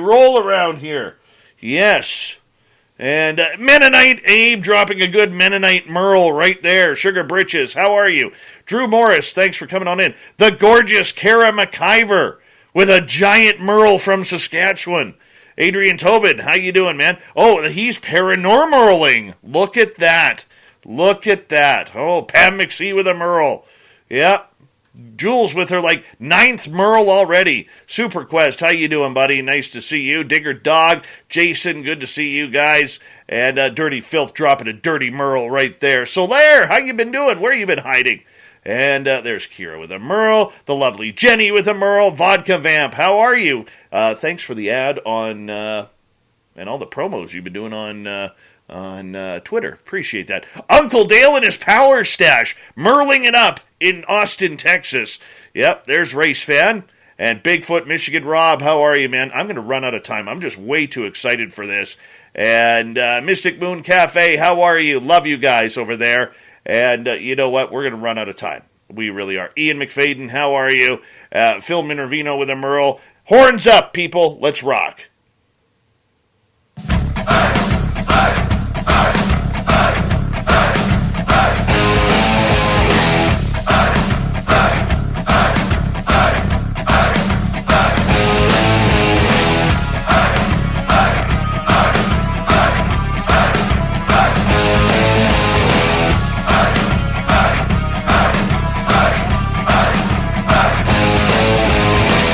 roll around here. Yes. And Mennonite Abe dropping a good Mennonite Merle right there. Sugar Britches, how are you? Drew Morris, thanks for coming on in. The gorgeous Kara McIver with a giant Merle from Saskatchewan. Adrian Tobin, how you doing, man? Oh, he's paranormaling. Look at that. Look at that. Oh, Pam McSee with a Merle. Yeah. Jules with her, like, 9th Merle already. Super Quest, how you doing, buddy? Nice to see you. Digger Dog, Jason, good to see you guys. And Dirty Filth dropping a dirty Merle right there. Solaire, how you been doing? Where you been hiding? And there's Kira with a Merle. The lovely Jenny with a Merle. Vodka Vamp, how are you? Thanks for the ad on, and all the promos you've been doing on Twitter. Appreciate that. Uncle Dale and his power stash, merling it up in Austin, Texas. Yep, there's Race Fan. And Bigfoot, Michigan Rob, how are you, man? I'm going to run out of time. I'm just way too excited for this. And Mystic Moon Cafe, how are you? Love you guys over there. And you know what? We're going to run out of time. We really are. Ian McFadden, how are you? Phil Minervino with a Merle. Horns up, people. Let's rock.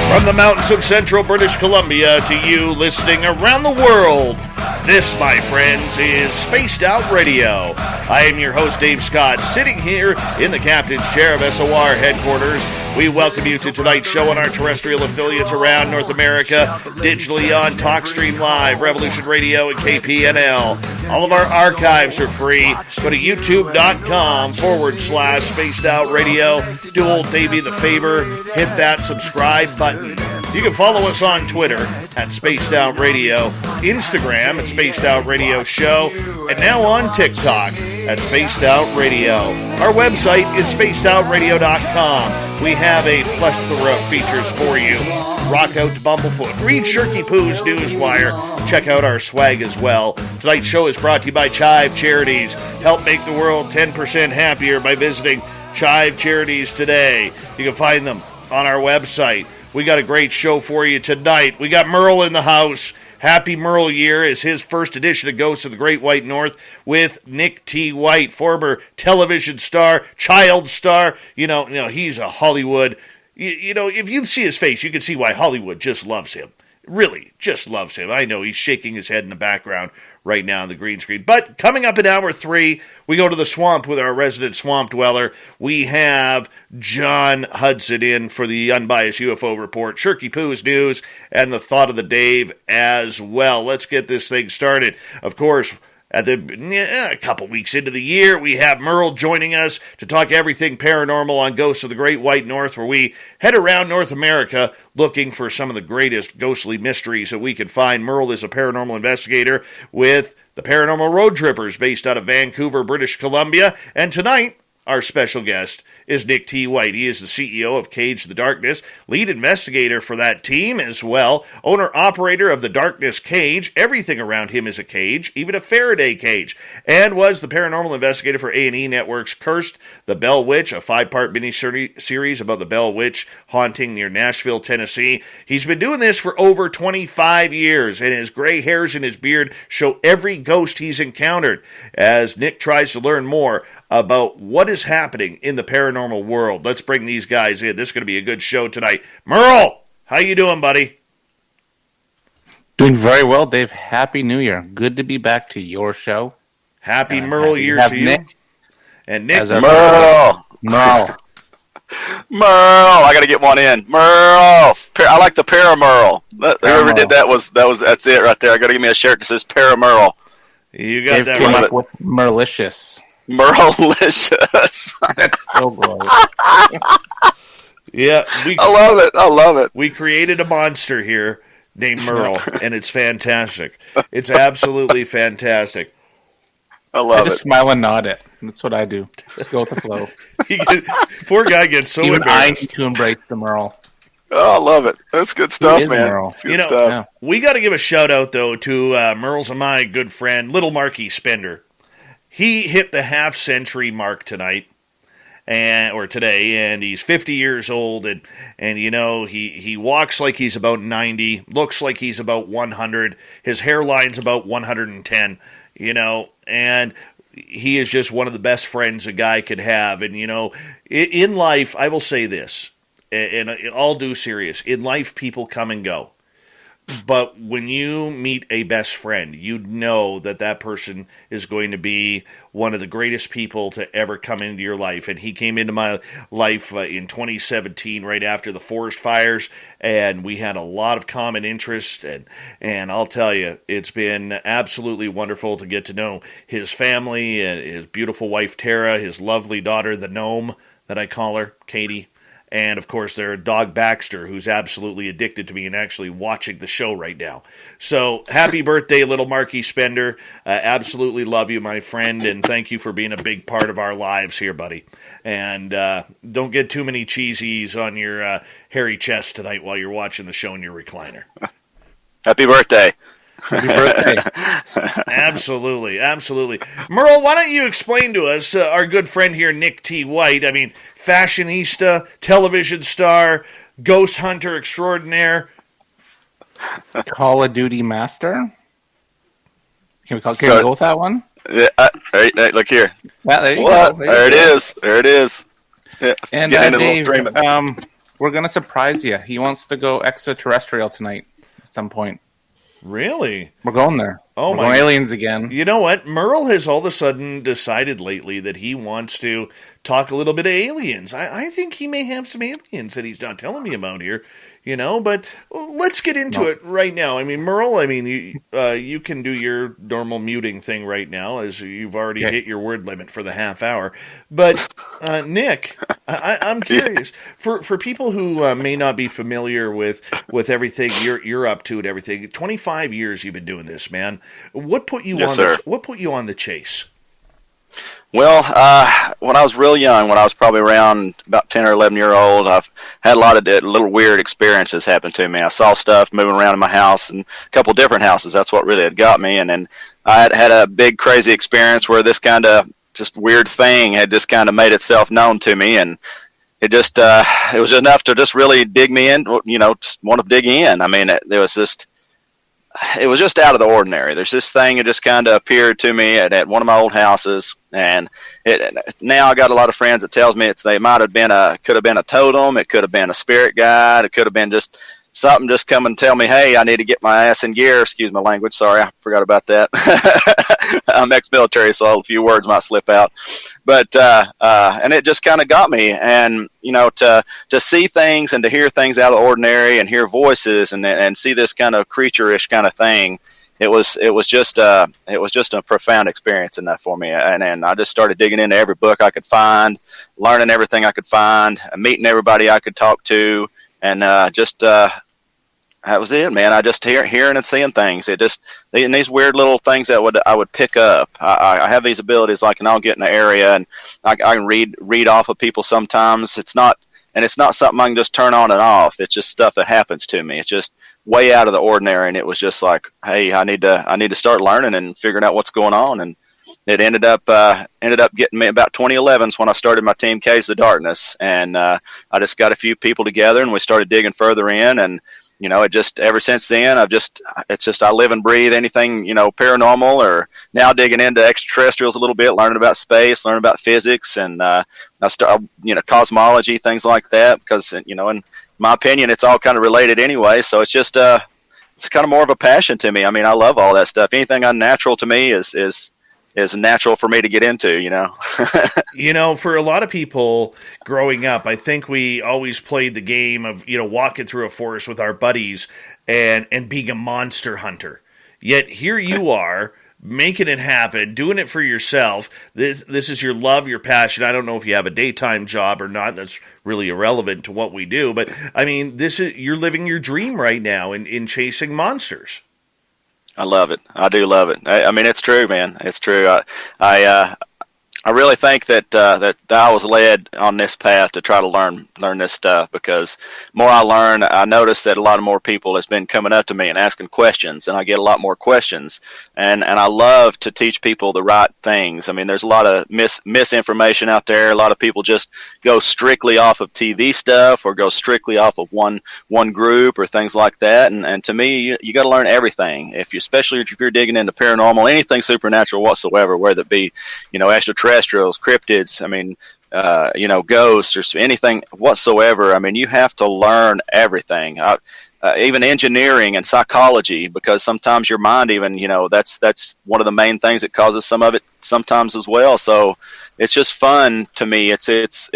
From the mountains of central British Columbia to you listening around the world, this, my friends, is Spaced Out Radio. I am your host, Dave Scott, sitting here in the captain's chair of SOR headquarters. We welcome you to tonight's show on our terrestrial affiliates around North America, digitally on TalkStream Live, Revolution Radio, and KPNL. All of our archives are free. Go to youtube.com/Spaced Out Radio. Do old Davey the favor, hit that subscribe button. You can follow us on Twitter at Spaced Out Radio, Instagram at Spaced Out Radio Show, and now on TikTok at Spaced Out Radio. Our website is spacedoutradio.com. We have a plethora of features for you. Rock out to Bumblefoot. Read Shirky Poo's Newswire. Check out our swag as well. Tonight's show is brought to you by Chive Charities. Help make the world 10% happier by visiting Chive Charities today. You can find them on our website. We got a great show for you tonight. We got Merle in the house. Happy Merle Year is his first edition of Ghosts of the Great White North with Nick T. White, former television star, child star. You know, he's a Hollywood. You know, if you see his face, you can see why Hollywood just loves him. Really, just loves him. I know he's shaking his head in the background right now on the green screen. But coming up in hour 3, we go to the swamp with our resident swamp dweller. We have John Hudson in for the unbiased UFO report, Shirky Poo's news, and the thought of the Dave as well. Let's get this thing started. Of course, at a couple weeks into the year, we have Merle joining us to talk everything paranormal on Ghosts of the Great White North, where we head around North America looking for some of the greatest ghostly mysteries that we can find. Merle is a paranormal investigator with the Paranormal Road Trippers based out of Vancouver, British Columbia. And tonight, our special guest is Nick T. White. He is the CEO of Cage the Darkness, lead investigator for that team as well, owner-operator of the Darkness Cage. Everything around him is a cage, even a Faraday cage, and was the paranormal investigator for A&E Network's Cursed, the Bell Witch, a 5-part mini-series about the Bell Witch haunting near Nashville, Tennessee. He's been doing this for over 25 years, and his gray hairs and his beard show every ghost he's encountered, as Nick tries to learn more about what is happening in the paranormal world. Let's bring these guys in. This is going to be a good show tonight. Merle, how you doing, buddy? Doing very well, Dave. Happy New Year. Good to be back to your show. Happy Merle Year to you. Nick. And Nick. Merle. I got to get one in. Merle. I like the Paramerle. Whoever did that's it right there. I got to give me a shirt that says Paramerle. You got Dave that came right. up with Merlicious. Merlicious. That's so glorious. Yeah, I love it. We created a monster here named Merle, and it's fantastic. It's absolutely fantastic. I just smile and nod it. That's what I do. Just go with the flow. Poor guy gets so Even I embarrassed. need to embrace the Merle. Oh, I love it. That's good stuff, man. Merle? Good stuff. Yeah. We got to give a shout out though to Merle's and my good friend, Little Marky Spender. He hit the half-century mark tonight. Or today, and he's 50 years old, and you know, he walks like he's about 90, looks like he's about 100, his hairline's about 110, you know, and he is just one of the best friends a guy could have. And you know, in life, I will say this, and all due serious, in life people come and go. But when you meet a best friend, you know that that person is going to be one of the greatest people to ever come into your life. And he came into my life in 2017, right after the forest fires, and we had a lot of common interest. And I'll tell you, it's been absolutely wonderful to get to know his family, his beautiful wife, Tara, his lovely daughter, the gnome that I call her, Katie. And, of course, their dog Baxter, who's absolutely addicted to me and actually watching the show right now. So, happy birthday, Little Marky Spender. Absolutely love you, my friend, and thank you for being a big part of our lives here, buddy. And don't get too many cheesies on your hairy chest tonight while you're watching the show in your recliner. Happy birthday. Happy birthday. Absolutely, absolutely. Merle, why don't you explain to us, our good friend here, Nick T. White, I mean, fashionista, television star, ghost hunter extraordinaire. Call of Duty master? Can we go with that one? Yeah, hey, look here. Yeah, there you What? go. There it is. There it is. Yeah, And getting into a Dave, little streaming. we're going to surprise you. He wants to go extraterrestrial tonight at some point. Really? We're going there. Oh, we're my going God. aliens again. You know what? Merle has all of a sudden decided lately that he wants to talk a little bit of aliens. I think he may have some aliens that he's not telling me about here, you know, but let's get into it right now. I mean, Merle, you can do your normal muting thing right now, as you've already hit your word limit for the half hour. But, Nick, I'm curious. For people who may not be familiar with everything you're up to and everything, 25 years you've been doing this, man. What put you What put you on the chase? Well, when I was real young, when I was probably around about 10 or 11 year old, I've had a lot of little weird experiences happen to me. I saw stuff moving around in my house and a couple different houses. That's what really had got me. And then I had a big crazy experience where this kind of just weird thing had just kind of made itself known to me. And it just, it was enough to just really dig me in, you know, just want to dig in. I mean, it was just out of the ordinary. There's this thing that just kind of appeared to me at one of my old houses, and now I got a lot of friends that tells me could have been a totem, it could have been a spirit guide, it could have been just something just come and tell me, hey, I need to get my ass in gear. Excuse my language, sorry, I forgot about that. I'm ex-military, so a few words might slip out. But and it just kind of got me, and you know, to see things and to hear things out of the ordinary and hear voices and see this kind of creature-ish kind of thing. It was just a profound experience in that for me, and I just started digging into every book I could find, learning everything I could find, meeting everybody I could talk to, and that was it, man. I just hearing and seeing things. These weird little things that I would pick up. I have these abilities, like, and I'll get in an area and I can read off of people sometimes. It's not something I can just turn on and off. It's just stuff that happens to me. It's just way out of the ordinary, and it was just like, hey, I need to start learning and figuring out what's going on. And it ended up getting me about 2011 is when I started my team Caves of Darkness, and I just got a few people together and we started digging further in, and you know, ever since then, I live and breathe anything, you know, paranormal, or now digging into extraterrestrials a little bit, learning about space, learning about physics, and I start, you know, cosmology, things like that, because, you know, in my opinion, it's all kind of related anyway. So it's just it's kind of more of a passion to me. I mean, I love all that stuff. Anything unnatural to me is natural for me to get into, you know. You know, for a lot of people growing up, I think we always played the game of, you know, walking through a forest with our buddies and being a monster hunter. Yet here you are, making it happen, doing it for yourself. This is your love, your passion. I don't know if you have a daytime job or not. That's really irrelevant to what we do. But, I mean, you're living your dream right now in chasing monsters. I love it. I do love it. I mean, it's true, man. It's true. I I really think that that I was led on this path to try to learn this stuff, because the more I learn, I notice that a lot of more people has been coming up to me and asking questions, and I get a lot more questions, and I love to teach people the right things. I mean, there's a lot of misinformation out there. A lot of people just go strictly off of TV stuff or go strictly off of one group or things like that. And to me, you got to learn everything. Especially if you're digging into paranormal, anything supernatural whatsoever, whether it be, extraterrestrials, cryptids, I mean, ghosts or anything whatsoever. I mean, you have to learn everything. Even engineering and psychology, because sometimes your mind even, that's one of the main things that causes some of it sometimes as well. So it's just fun to me. It's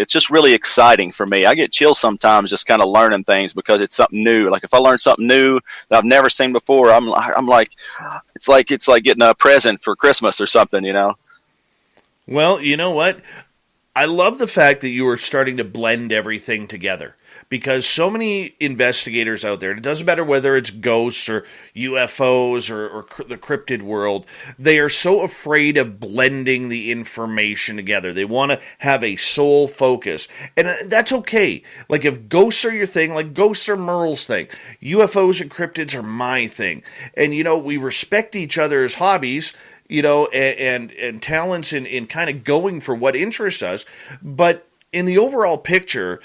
just really exciting for me. I get chills sometimes just kind of learning things because it's something new. Like if I learn something new that I've never seen before, I'm like, it's like getting a present for Christmas or something, Well, you know what? I love the fact that you are starting to blend everything together, because so many investigators out there, it doesn't matter whether it's ghosts or UFOs or the cryptid world, they are so afraid of blending the information together. They want to have a sole focus, and that's okay. Like if ghosts are your thing, like ghosts are Merle's thing, UFOs and cryptids are my thing, and we respect each other's hobbies, and talents in kind of going for what interests us. But in the overall picture,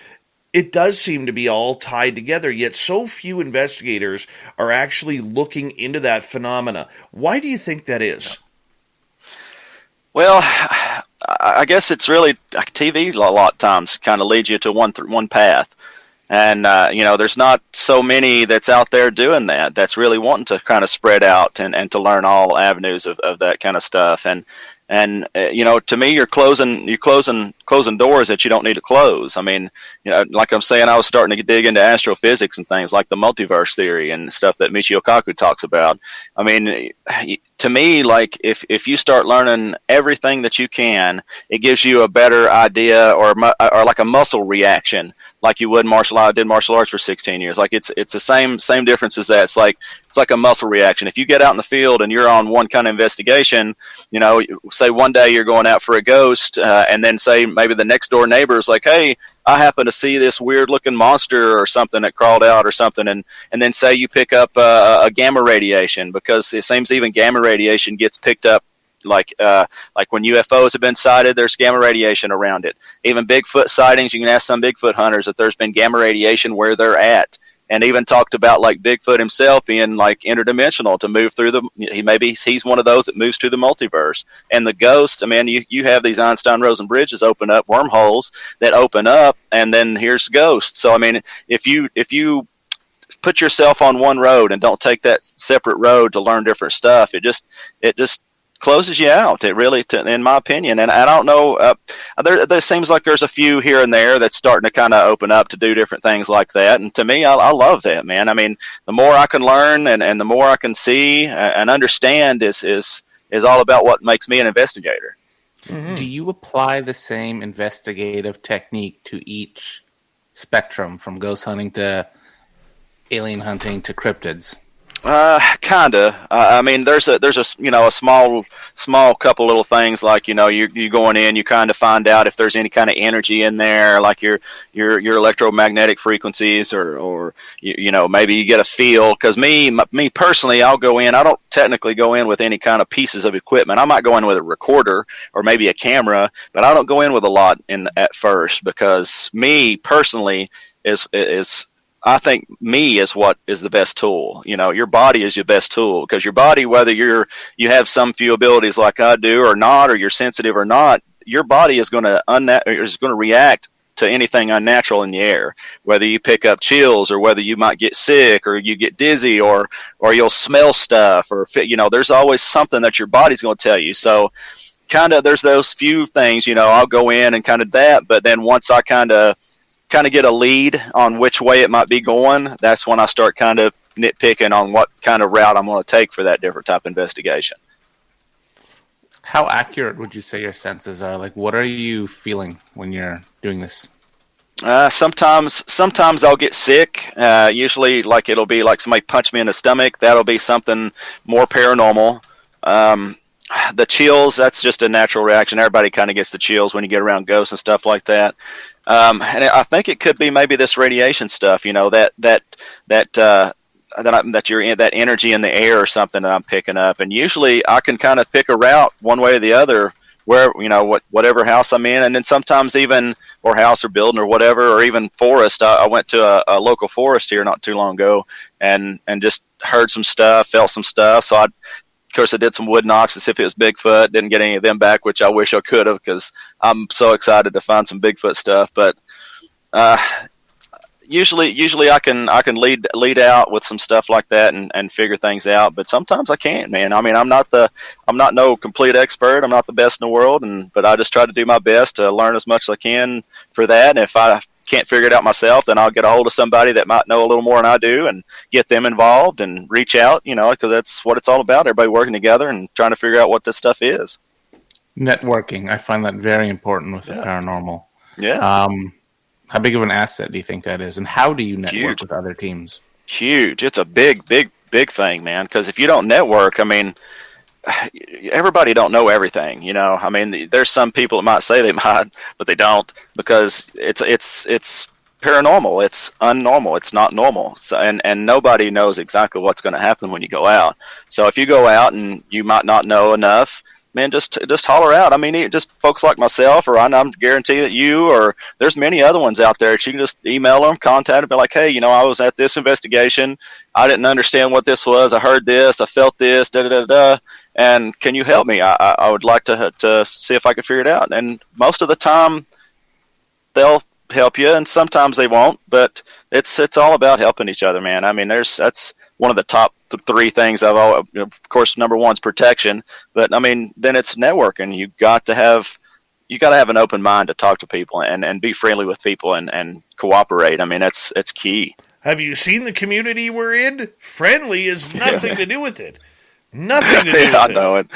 it does seem to be all tied together, yet so few investigators are actually looking into that phenomena. Why do you think that is? Well, I guess it's really TV a lot of times kind of leads you to one path. And, there's not so many that's out there doing that, that's really wanting to kind of spread out and to learn all avenues of that kind of stuff. And to me, you're closing doors that you don't need to close. I mean, like I'm saying, I was starting to dig into astrophysics and things like the multiverse theory and stuff that Michio Kaku talks about. I mean, to me, like if you start learning everything that you can, it gives you a better idea or like a muscle reaction, like you would martial arts. I did martial arts for 16 years. Like it's the same difference as that. It's like a muscle reaction. If you get out in the field and you're on one kind of investigation, say one day you're going out for a ghost, and then say maybe the next door neighbor is like, hey, I happen to see this weird looking monster or something that crawled out or something, and then say you pick up a gamma radiation, because it seems even gamma radiation gets picked up, like when UFOs have been sighted, there's gamma radiation around it. Even Bigfoot sightings, you can ask some Bigfoot hunters that there's been gamma radiation where they're at. And even talked about like Bigfoot himself being like interdimensional to move through he's one of those that moves to the multiverse. And the ghost, I mean, you have these Einstein-Rosen bridges open up, wormholes that open up, and then here's ghosts. So I mean, if you put yourself on one road and don't take that separate road to learn different stuff, it just closes you out. It really, in my opinion, and I don't know. There seems like there's a few here and there that's starting to kind of open up to do different things like that. And to me, I love that, man. I mean, the more I can learn and the more I can see and understand is all about what makes me an investigator. Mm-hmm. Do you apply the same investigative technique to each spectrum, from ghost hunting to alien hunting to cryptids? Kinda. I mean, there's a small couple little things, like you going in, you kind of find out if there's any kind of energy in there, like your electromagnetic frequencies, or maybe you get a feel. Because me personally, I'll go in. I don't technically go in with any kind of pieces of equipment. I might go in with a recorder or maybe a camera, but I don't go in with a lot at first, because me personally is I think me is what is the best tool. Your body is your best tool, because your body, whether you have some few abilities like I do or not, or you're sensitive or not, your body is going to react to anything unnatural in the air. Whether you pick up chills, or whether you might get sick, or you get dizzy, or you'll smell stuff, or there's always something that your body's going to tell you. So kind of there's those few things. I'll go in and kind of that, but then once I kind of get a lead on which way it might be going, that's when I start kind of nitpicking on what kind of route I'm going to take for that different type of investigation. How accurate would you say your senses are? Like, what are you feeling when you're doing this? Sometimes I'll get sick. Usually, like, it'll be like somebody punched me in the stomach. That'll be something more paranormal. The chills, that's just a natural reaction. Everybody kind of gets the chills when you get around ghosts and stuff like that. And I think it could be maybe this radiation stuff, that you're in, that energy in the air or something that I'm picking up. And usually I can kind of pick a route one way or the other where, whatever house I'm in. And then sometimes even, or house or building or whatever, or even forest. I went to a local forest here not too long ago and just heard some stuff, felt some stuff. So of course, I did some wood knocks to see if it was Bigfoot. Didn't get any of them back, which I wish I could have, because I'm so excited to find some Bigfoot stuff. But usually I can lead out with some stuff like that and figure things out. But sometimes I can't, man. I mean, I'm not no complete expert. I'm not the best in the world, but I just try to do my best to learn as much as I can for that. And if I can't figure it out myself, then I'll get a hold of somebody that might know a little more than I do and get them involved and reach out, because that's what it's all about. Everybody working together and trying to figure out what this stuff is. Networking. I find that very important with the paranormal. Yeah. How big of an asset do you think that is? And how do you network with other teams? Huge. It's a big thing, man. Because if you don't network, I mean, everybody don't know everything, I mean, there's some people that might say they might, but they don't, because it's paranormal. It's unnormal. It's not normal. So, and nobody knows exactly what's going to happen when you go out. So if you go out and you might not know enough, man, just holler out. I mean, just folks like myself, or I'm guarantee that you, or there's many other ones out there that you can just email them, contact them, be like, hey, I was at this investigation. I didn't understand what this was. I heard this. I felt this. And can you help me? I would like to see if I can figure it out. And most of the time, they'll help you, and sometimes they won't. But it's all about helping each other, man. I mean, that's one of the top three things I've always. Of course, number one's protection, but I mean, then it's networking. You got to have an open mind to talk to people and be friendly with people and cooperate. I mean, it's key. Have you seen the community we're in? Friendly is nothing to do with it. Nothing to do with it. I know it.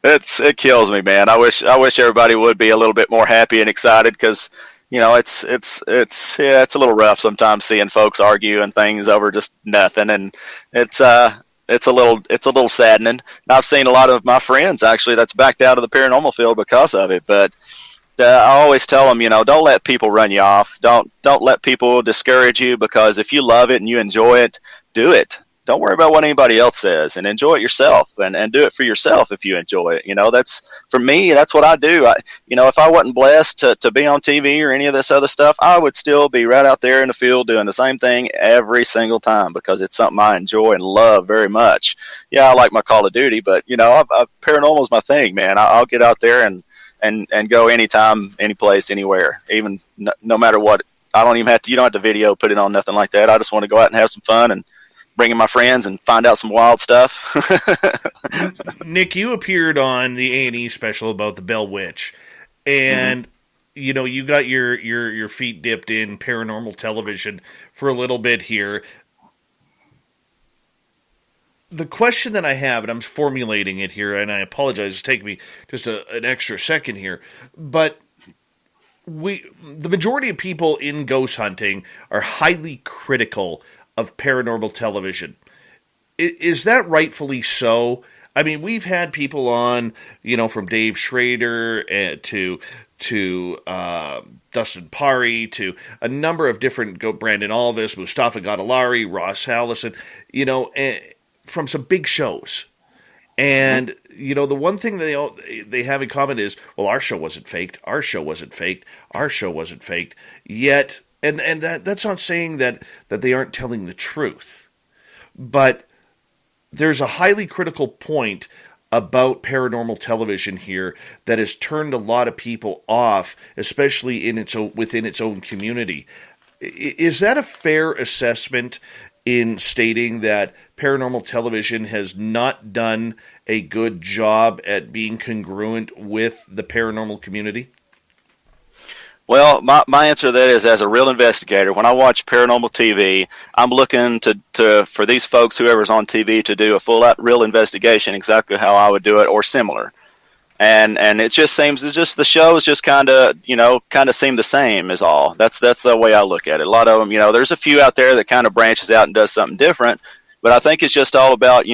It kills me, man. I wish everybody would be a little bit more happy and excited, because it's a little rough sometimes seeing folks argue and things over just nothing, and it's a little saddening. And I've seen a lot of my friends actually that's backed out of the paranormal field because of it. But I always tell them, don't let people run you off. Don't let people discourage you, because if you love it and you enjoy it, do it. Don't worry about what anybody else says, and enjoy it yourself, and do it for yourself if you enjoy it. That's, for me, that's what I do. If I wasn't blessed to be on TV or any of this other stuff, I would still be right out there in the field doing the same thing every single time, because it's something I enjoy and love very much. Yeah, I like my Call of Duty, but, paranormal is my thing, man. I'll get out there and go anytime, any place, anywhere, even no matter what. You don't have to video, put it on, nothing like that. I just want to go out and have some fun and bring in my friends and find out some wild stuff. Nick, you appeared on the A&E special about the Bell Witch, and you got your feet dipped in paranormal television for a little bit here. The question that I have, and I'm formulating it here, and I apologize, it's taking me just an extra second here, but the majority of people in ghost hunting are highly critical of paranormal television. Is that rightfully so? I mean, we've had people on, from Dave Schrader to Dustin Pari to a number of different, Brandon Alvis, Mustafa Gadalari, Ross Allison, from some big shows. And, the one thing they have in common is, well, our show wasn't faked, our show wasn't faked, our show wasn't faked, yet. And that's not saying that they aren't telling the truth. But there's a highly critical point about paranormal television here that has turned a lot of people off, especially within its own community. Is that a fair assessment in stating that paranormal television has not done a good job at being congruent with the paranormal community? Well, my answer to that is, as a real investigator, when I watch paranormal TV, I'm looking for these folks, whoever's on TV, to do a full-out real investigation, exactly how I would do it, or similar. And it just seems, the shows just kind of seem the same is all. That's the way I look at it. A lot of them, there's a few out there that kind of branches out and does something different, But I think it's just all about,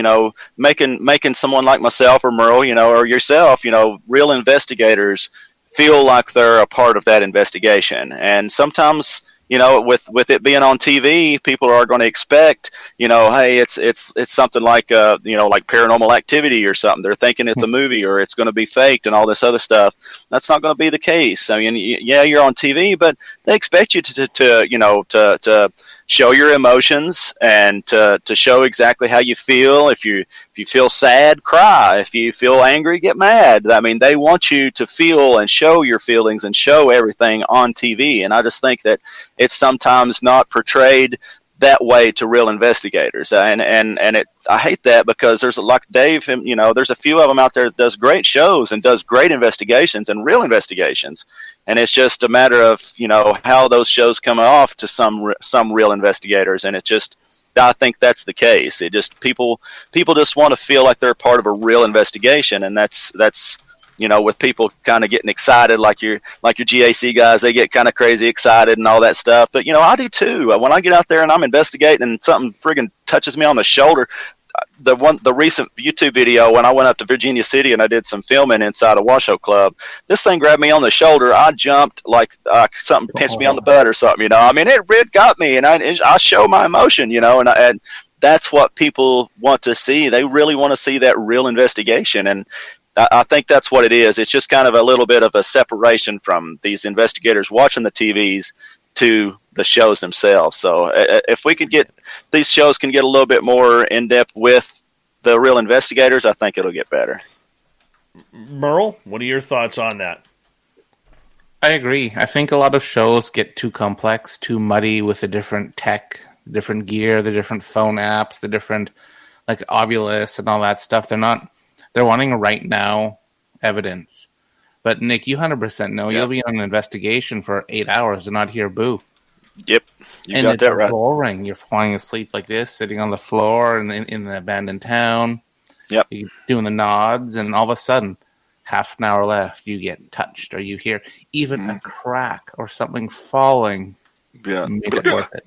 making someone like myself or Merle, or yourself, real investigators feel like they're a part of that investigation. And sometimes, with it being on TV, people are going to expect, hey, it's something like, like Paranormal Activity or something. They're thinking it's a movie or it's going to be faked and all this other stuff. That's not going to be the case. I mean, yeah, you're on TV, but they expect you to show your emotions and to show exactly how you feel. If you feel sad, cry. If you feel angry, get mad. I mean, they want you to feel and show your feelings and show everything on TV. And I just think that it's sometimes not portrayed that way to real investigators. And I hate that, because there's like Dave, there's a few of them out there that does great shows and does great investigations and real investigations. And it's just a matter of, how those shows come off to some real investigators. And I think that's the case. It just, people just want to feel like they're part of a real investigation. And that's, with people kind of getting excited, like your GAC guys, they get kind of crazy excited and all that stuff. But, I do too. When I get out there and I'm investigating and something friggin' touches me on the shoulder, the recent YouTube video when I went up to Virginia City and I did some filming inside a Washoe Club, this thing grabbed me on the shoulder. I jumped like something pinched me on the butt or something. I mean, it got me, and I show my emotion, and that's what people want to see. They really want to see that real investigation, and I think that's what it is. It's just kind of a little bit of a separation from these investigators watching the TVs to the shows themselves. So if we could these shows can get a little bit more in depth with the real investigators, I think it'll get better. Merle, what are your thoughts on that? I agree. I think a lot of shows get too complex, too muddy with the different tech, different gear, the different phone apps, the different like Ovilus and all that stuff. They're wanting right now evidence. But Nick, you 100% know you'll be on an investigation for 8 hours to not hear boo. Yep, you got that right. And it's boring. You're falling asleep like this, sitting on the floor in the abandoned town. Yep. You're doing the nods, and all of a sudden, half an hour left, you get touched, or you hear even a crack or something falling. Yeah, make it worth it.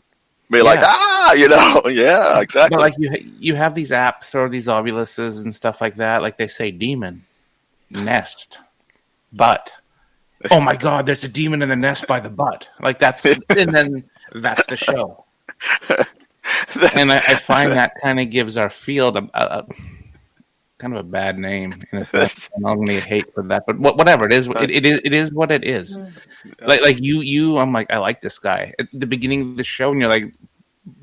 Be like, yeah, exactly. But like you have these apps or these Ovuluses and stuff like that. Like they say, demon, nest, butt. Oh my God, there's a demon in the nest by the butt. Like that's, and then that's the show. And I find that kind of gives our field a kind of a bad name. And I'm going to get hate for that, but whatever it is, it is what it is. Like you, I'm like, I like this guy. At the beginning of the show, and you're like,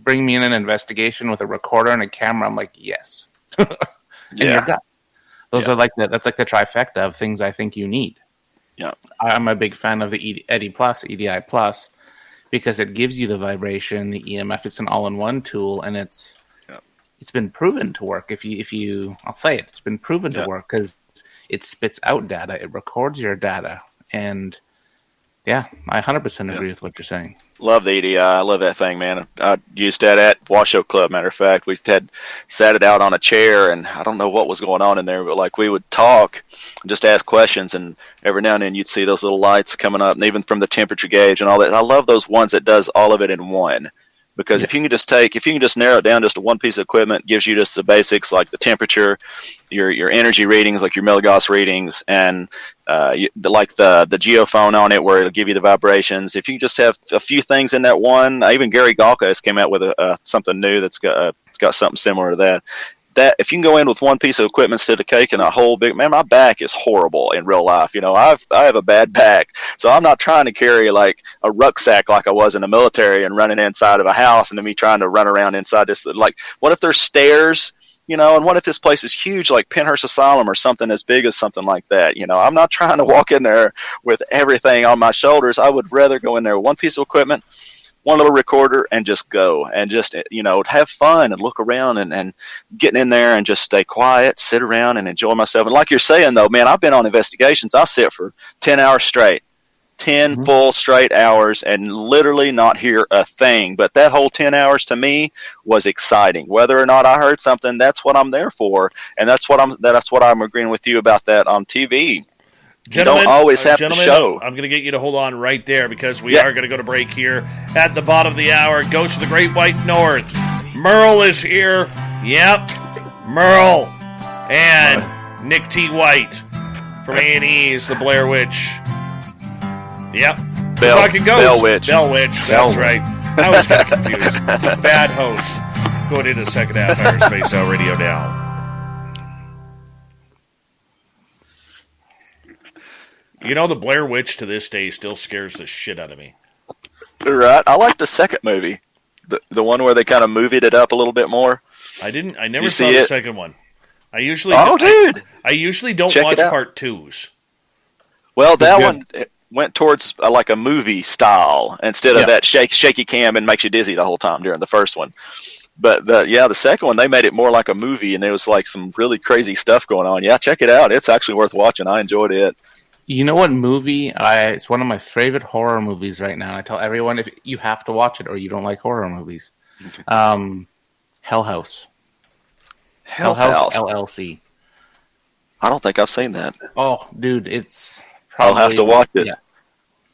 bring me in an investigation with a recorder and a camera. I'm like, yes. And you're done. Those are like that's like the trifecta of things I think you need. Yeah, I'm a big fan of the EDI Plus, because it gives you the vibration, the EMF. It's an all-in-one tool, and it's been proven to work. If you, I'll say it's been proven to work because it spits out data, it records your data, and I 100% agree with what you're saying. Love the EDI. I love that thing, man. I used that at Washoe Club. Matter of fact, we sat it out on a chair, and I don't know what was going on in there, but like we would talk, and just ask questions, and every now and then you'd see those little lights coming up, and even from the temperature gauge and all that. I love those ones that does all of it in one. Because if you can just narrow it down just to one piece of equipment, gives you just the basics like the temperature, your energy readings, like your milligauss readings, and like the geophone on it where it'll give you the vibrations. If you just have a few things in that one, even Gary Galka has came out with something new that's got something similar to that. That if you can go in with one piece of equipment instead of cake and a whole big man, my back is horrible in real life. I have a bad back, so I'm not trying to carry like a rucksack like I was in the military and running inside of a house and then me trying to run around inside this. Like, what if there's stairs? And what if this place is huge, like Penhurst Asylum or something as big as something like that? I'm not trying to walk in there with everything on my shoulders. I would rather go in there with one piece of equipment, one little recorder, and just go and just, have fun and look around and getting in there and just stay quiet, sit around and enjoy myself. And like you're saying, though, man, I've been on investigations. I sit for 10 hours straight, 10 full straight hours, and literally not hear a thing. But that whole 10 hours to me was exciting. Whether or not I heard something, that's what I'm there for. And that's what I'm agreeing with you about that on TV. Gentlemen, you don't always have to show. I'm going to get you to hold on right there because we are going to go to break here at the bottom of the hour. Ghost of the Great White North. Merle is here. Yep. Merle and Nick T. White from A&E's The Blair Witch. Yep. Talking Ghost. Bell Witch. That's right. I was kind of confused. Bad host. Going into the second half. Higher Spaced Out Radio now. You know, The Blair Witch to this day still scares the shit out of me. Right. I like the second movie. The one where they kind of movied it up a little bit more. I never saw the second one. I usually don't Check watch part twos. Well, that one went towards like a movie style instead of that shaky cam and makes you dizzy the whole time during the first one. But the second one, they made it more like a movie, and there was like some really crazy stuff going on. Yeah, check it out. It's actually worth watching. I enjoyed it. You know what movie? It's one of my favorite horror movies right now. I tell everyone, if you have to watch it or you don't like horror movies. Hell House. Hell House LLC. I don't think I've seen that. Oh, dude, it's I'll have to watch it. Yeah.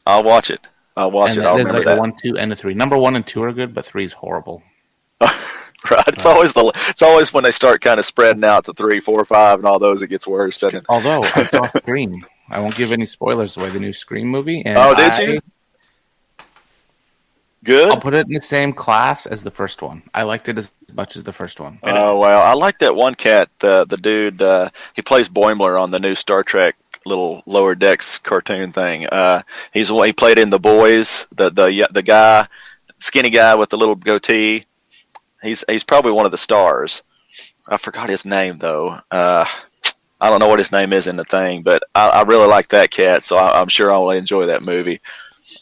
I'll watch it. I'll remember like that. A 1, 2, and a 3. Number 1 and 2 are good, but 3 is horrible. Right. It's always when they start kind of spreading out to 3, 4, 5, and all those, it gets worse. Although I saw Scream. I won't give any spoilers away. The new Scream movie. And did you? Good. I'll put it in the same class as the first one. I liked it as much as the first one. Oh, well, I like that one cat, the dude, he plays Boimler on the new Star Trek little Lower Decks cartoon thing. He played in The Boys, the guy, skinny guy with the little goatee. He's probably one of the stars. I forgot his name, though. I don't know what his name is in the thing, but I really like that cat, so I'm sure I'll enjoy that movie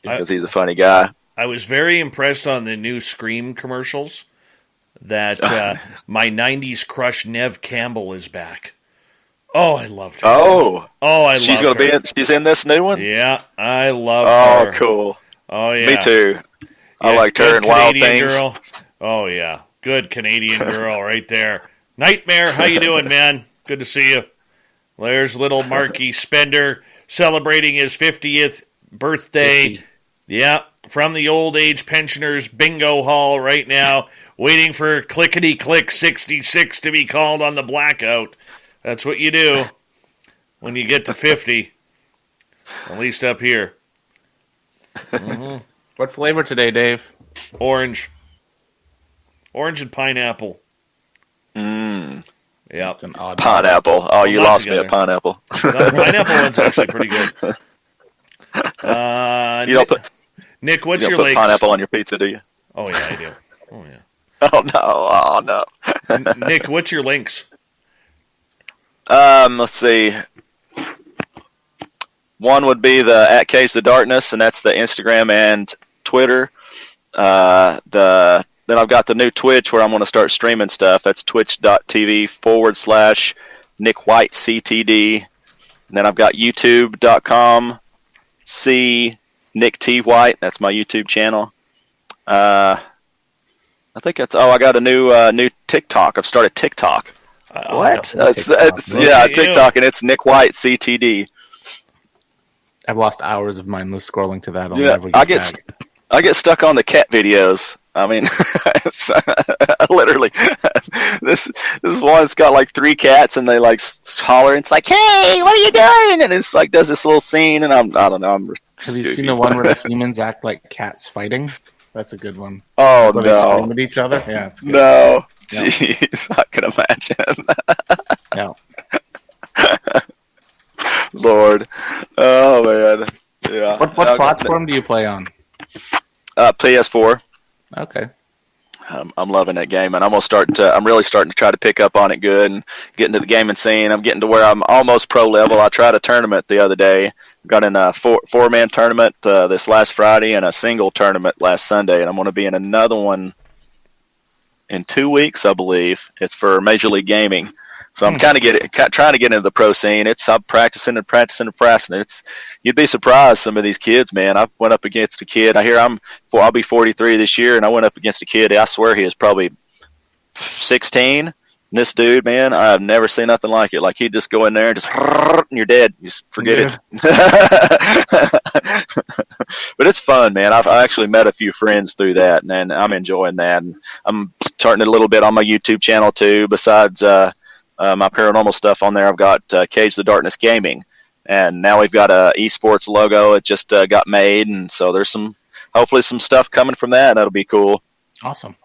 because he's a funny guy. I was very impressed on the new Scream commercials that my 90s crush Neve Campbell is back. Oh, I loved her. Oh, I she's loved her. She's in this new one? Yeah, I love her. Oh, cool. Oh, yeah. Me too. I liked her in Wild Things. Girl. Oh, yeah. Good Canadian girl right there. Nightmare, how you doing, man? Good to see you. There's little Marky Spender celebrating his 50th birthday. 50. Yeah, from the old age pensioners bingo hall right now, waiting for Clickety Click 66 to be called on the blackout. That's what you do when you get to 50, at least up here. Mm-hmm. What flavor today, Dave? Orange and pineapple. Yeah, it's an odd pineapple. Oh, you lost me at pineapple. The pineapple one's actually pretty good. Nick, what's your links? Put pineapple on your pizza, do you? Oh yeah, I do. Oh yeah. Oh no. Nick, what's your links? Let's see. One would be the @Case of Darkness, and that's the Instagram and Twitter. Then I've got the new Twitch where I'm going to start streaming stuff. That's twitch.tv/Nick White CTD. And then I've got youtube.com Nick T. White. That's my YouTube channel. I think that's. I got a new TikTok. I've started TikTok. What? TikTok, and it's Nick White CTD. I've lost hours of mindless scrolling to that. I'll never get back. I get stuck on the cat videos. I mean, literally, this one's got like 3 cats, and they like holler. And it's like, "Hey, what are you doing?" And it's like does this little scene, and I don't know. Have you seen the one where the humans act like cats fighting? That's a good one. Oh where no! They scream at each other. Yeah, it's good. No, jeez, I can imagine. No. Lord, oh man, yeah. What platform do you play on? PS4. Okay. I'm loving that game, and I'm really starting to try to pick up on it good and get into the gaming scene. I'm getting to where I'm almost pro level. I tried a tournament the other day. Got in a four-man tournament this last Friday and a single tournament last Sunday, and I'm going to be in another one in 2 weeks, I believe. It's for Major League Gaming. So I'm trying to get into the pro scene. I'm practicing. You'd be surprised, some of these kids, man. I went up against a kid. I'll be 43 this year, and I went up against a kid. I swear he was probably 16. And this dude, man, I've never seen nothing like it. Like, he'd just go in there and just, and you're dead. You just forget it. But it's fun, man. I've actually met a few friends through that, and I'm enjoying that. And I'm starting it a little bit on my YouTube channel, too. Besides my paranormal stuff on there, I've got Cage the Darkness Gaming. And now we've got a esports logo. It just got made, and so there's hopefully some stuff coming from that. That'll be cool. Awesome.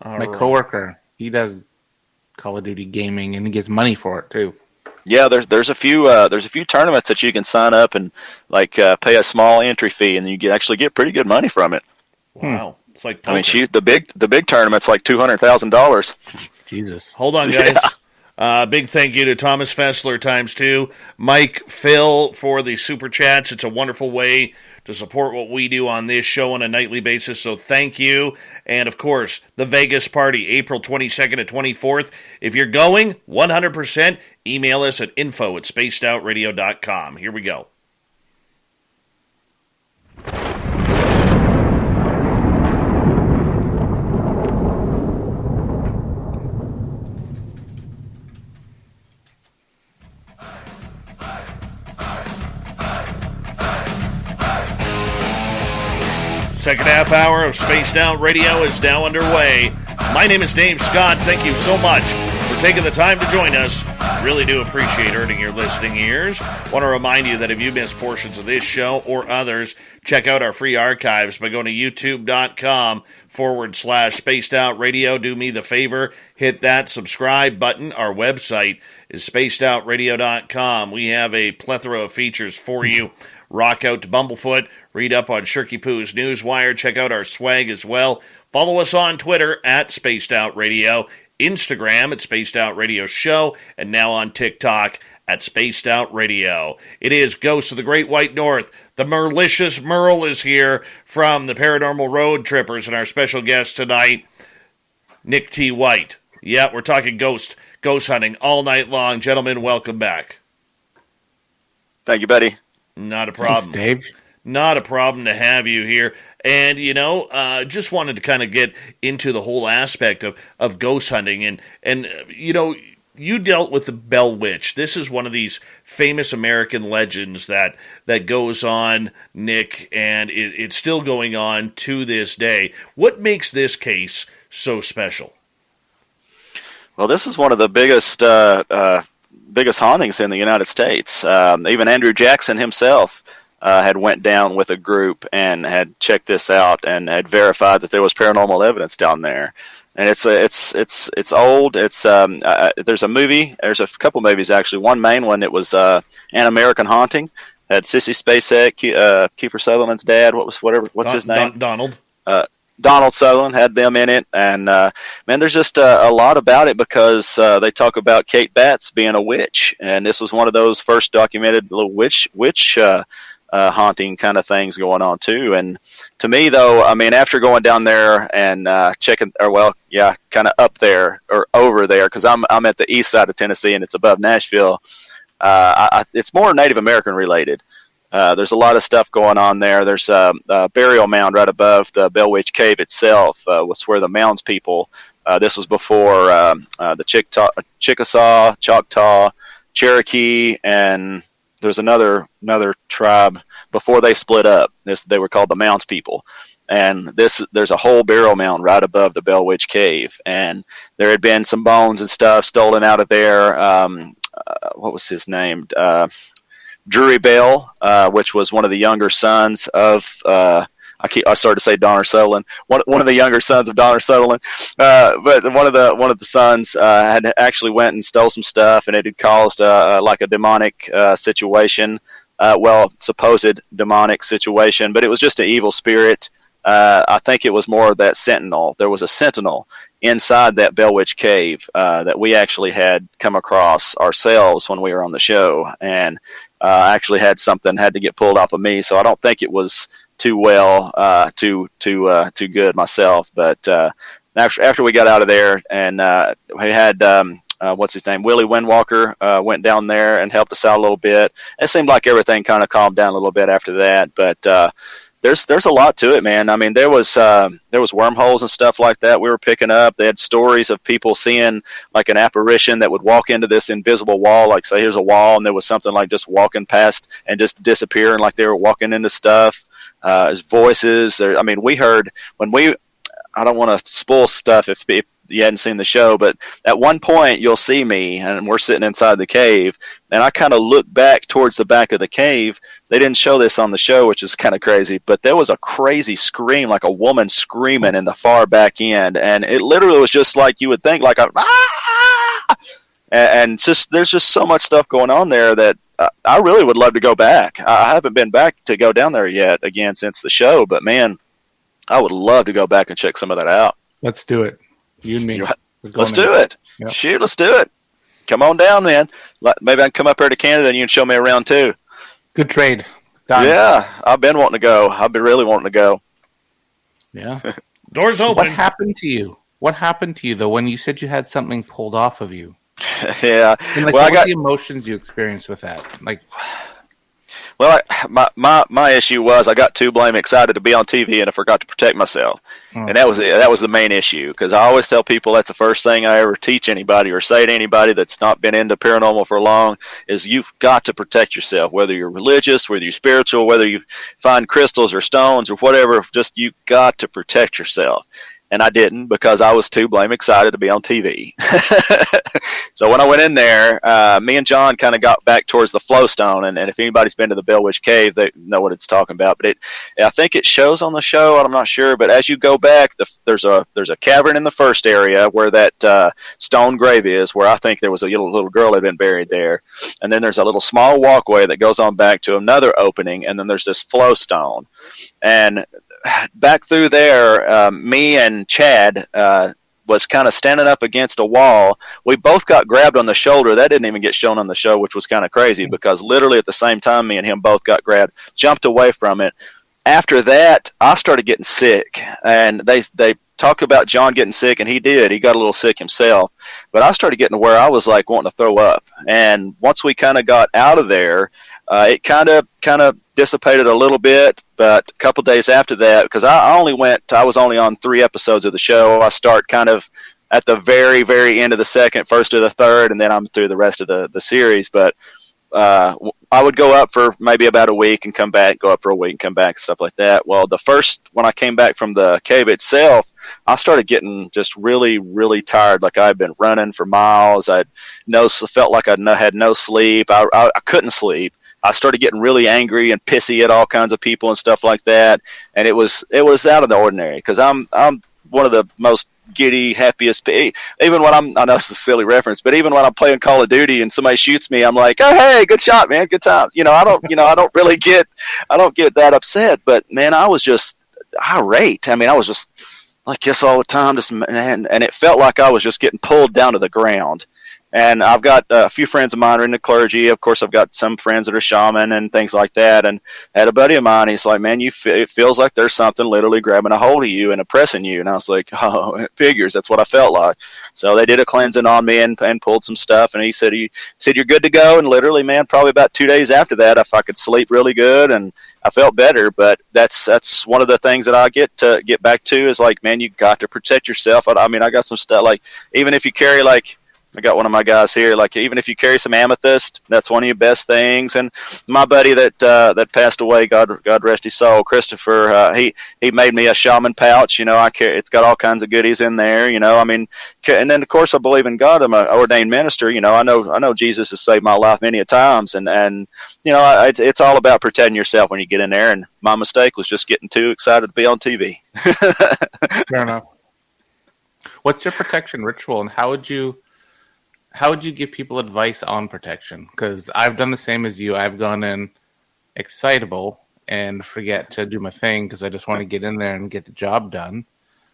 My coworker, he does Call of Duty gaming, and he gets money for it too. Yeah, there's a few tournaments that you can sign up and pay a small entry fee, and you actually get pretty good money from it. Wow, it's like poker. I mean, shoot, the big tournament's like $200,000. Jesus, hold on, guys. Yeah. Big thank you to Thomas Fessler ×2, Mike, Phil for the super chats. It's a wonderful way to support what we do on this show on a nightly basis, so thank you. And, of course, the Vegas party, April 22nd to 24th. If you're going, 100%, email us at info@spacedoutradio.com. Here we go. Second half hour of Spaced Out Radio is now underway. My name is Dave Scott. Thank you so much for taking the time to join us. Really do appreciate earning your listening ears. Want to remind you that if you miss portions of this show or others, check out our free archives by going to youtube.com/Spaced Out Radio. Do me the favor, hit that subscribe button. Our website is spacedoutradio.com. We have a plethora of features for you. Rock out to Bumblefoot, read up on Shirky Poo's Newswire, check out our swag as well. Follow us on Twitter at Spaced Out Radio, Instagram at Spaced Out Radio Show, and now on TikTok at Spaced Out Radio. It is Ghosts of the Great White North. The Merlicious Merle is here from the Paranormal Road Trippers, and our special guest tonight, Nick T. White. Yeah, we're talking ghost hunting all night long. Gentlemen, welcome back. Thank you, buddy. Not a problem. Thanks, Dave. Not a problem to have you here. And, just wanted to kind of get into the whole aspect of ghost hunting. And you dealt with the Bell Witch. This is one of these famous American legends that goes on, Nick, and it's still going on to this day. What makes this case so special? Well, this is one of the biggest hauntings in the United States. Even Andrew Jackson himself had went down with a group and had checked this out and had verified that there was paranormal evidence down there. And it's old. It's there's a movie. There's a couple movies actually. One main one. It was An American Haunting. Had Sissy Spacek, Kiefer Sutherland's dad. What's his name? Donald. Donald Sutherland had them in it, and man, there's just a lot about it because they talk about Kate Batts being a witch, and this was one of those first documented little witch haunting kind of things going on too. And to me, though, I mean, after going down there and kind of up there or over there, because I'm at the east side of Tennessee and it's above Nashville. It's more Native American related. There's a lot of stuff going on there. There's a burial mound right above the Bell Witch Cave itself, was where the mounds people, this was before the Chickasaw, Choctaw, Cherokee, and there's another tribe before they split up. They were called the mounds people. And there's a whole burial mound right above the Bell Witch Cave. And there had been some bones and stuff stolen out of there. What was his name? Drury Bell, which was one of the younger sons of I started to say Donner Sutherland, one of the younger sons of Donner Sutherland, but one of the sons had actually went and stole some stuff, and it had caused like a demonic situation, supposed demonic situation, but it was just an evil spirit. I think it was more of that sentinel. There was a sentinel inside that Bell Witch Cave that we actually had come across ourselves when we were on the show, and actually had to get pulled off of me. So I don't think it was too good myself. But after we got out of there, and we had what's his name, Willie Windwalker, went down there and helped us out a little bit. It seemed like everything kind of calmed down a little bit after that, but there's a lot to it, man. I mean, there was wormholes and stuff like that we were picking up. They had stories of people seeing like an apparition that would walk into this invisible wall. Like, say, here's a wall, and there was something like just walking past and just disappearing, like they were walking into stuff. His voices. I mean, we heard when we. I don't want to spoil stuff if you hadn't seen the show, but at one point you'll see me, and we're sitting inside the cave, and I kind of look back towards the back of the cave. They didn't show this on the show, which is kind of crazy, but there was a crazy scream, like a woman screaming in the far back end, and it literally was just like you would think, like a ah! And just there's just so much stuff going on there that I really would love to go back. I haven't been back to go down there yet again since the show, but man, I would love to go back and check some of that out. Let's do it. You and me. Let's do it. Yep. Shoot, let's do it. Come on down, man. Maybe I can come up here to Canada and you can show me around too. Good trade. Done. Yeah, I've been wanting to go. I've been really wanting to go. Yeah. Doors open. What happened to you? What happened to you, though, when you said you had something pulled off of you? Yeah. And, like, what were the emotions you experienced with that? Like, well, my issue was I got too blame excited to be on TV and I forgot to protect myself, and that was the main issue, because I always tell people that's the first thing I ever teach anybody or say to anybody that's not been into paranormal for long is you've got to protect yourself, whether you're religious, whether you're spiritual, whether you find crystals or stones or whatever. Just you got to protect yourself. And I didn't, because I was too blame excited to be on TV. So when I went in there, me and John kind of got back towards the flowstone. And if anybody's been to the Bell Witch Cave, they know what it's talking about. But I think it shows on the show. I'm not sure. But as you go back, there's a cavern in the first area where that stone grave is, where I think there was a little girl had been buried there. And then there's a little small walkway that goes on back to another opening. And then there's this flowstone. And back through there, me and Chad was kind of standing up against a wall. We both got grabbed on the shoulder. That didn't even get shown on the show, which was kind of crazy, because literally at the same time, me and him both got grabbed, jumped away from it. After that, I started getting sick, and they talked about John getting sick, and he did. He got a little sick himself. But I started getting to where I was like wanting to throw up. And once we kind of got out of there, it kind of dissipated a little bit. But a couple days after that, because I was only on 3 episodes of the show. I start kind of at the very, very end of the second, first of the third, and then I'm through the rest of the series. But I would go up for maybe about a week and come back, go up for a week and come back, stuff like that. Well, when I came back from the cave itself, I started getting just really, really tired. Like I'd been running for miles. Felt like I had no sleep. I couldn't sleep. I started getting really angry and pissy at all kinds of people and stuff like that. And it was out of the ordinary, because I'm one of the most giddy, happiest. Even when I know it's a silly reference, but even when I'm playing Call of Duty and somebody shoots me, I'm like, oh, hey, good shot, man, good time. I don't really get that upset. But man, I was just irate. I mean, I was just like this all the time, and it felt like I was just getting pulled down to the ground. And I've got a few friends of mine who are in the clergy. Of course, I've got some friends that are shaman and things like that. And I had a buddy of mine, he's like, man, it feels like there's something literally grabbing a hold of you and oppressing you. And I was like, oh, it figures. That's what I felt like. So they did a cleansing on me and pulled some stuff. And he said, you're good to go. And literally, man, probably about 2 days after that, if I could sleep really good and I felt better. But that's one of the things that I get back to is like, man, you got to protect yourself. I mean, I got some stuff, like, even if you carry, like, I got one of my guys here, like, even if you carry some amethyst, that's one of your best things. And my buddy that passed away, God rest his soul, Christopher, he made me a shaman pouch. It's got all kinds of goodies in there. I mean, and then of course I believe in God. I'm an ordained minister. I know Jesus has saved my life many a times, and it's all about protecting yourself when you get in there. And my mistake was just getting too excited to be on TV. Fair enough. What's your protection ritual, and how would you give people advice on protection? Because I've done the same as you. I've gone in excitable and forget to do my thing because I just want to get in there and get the job done.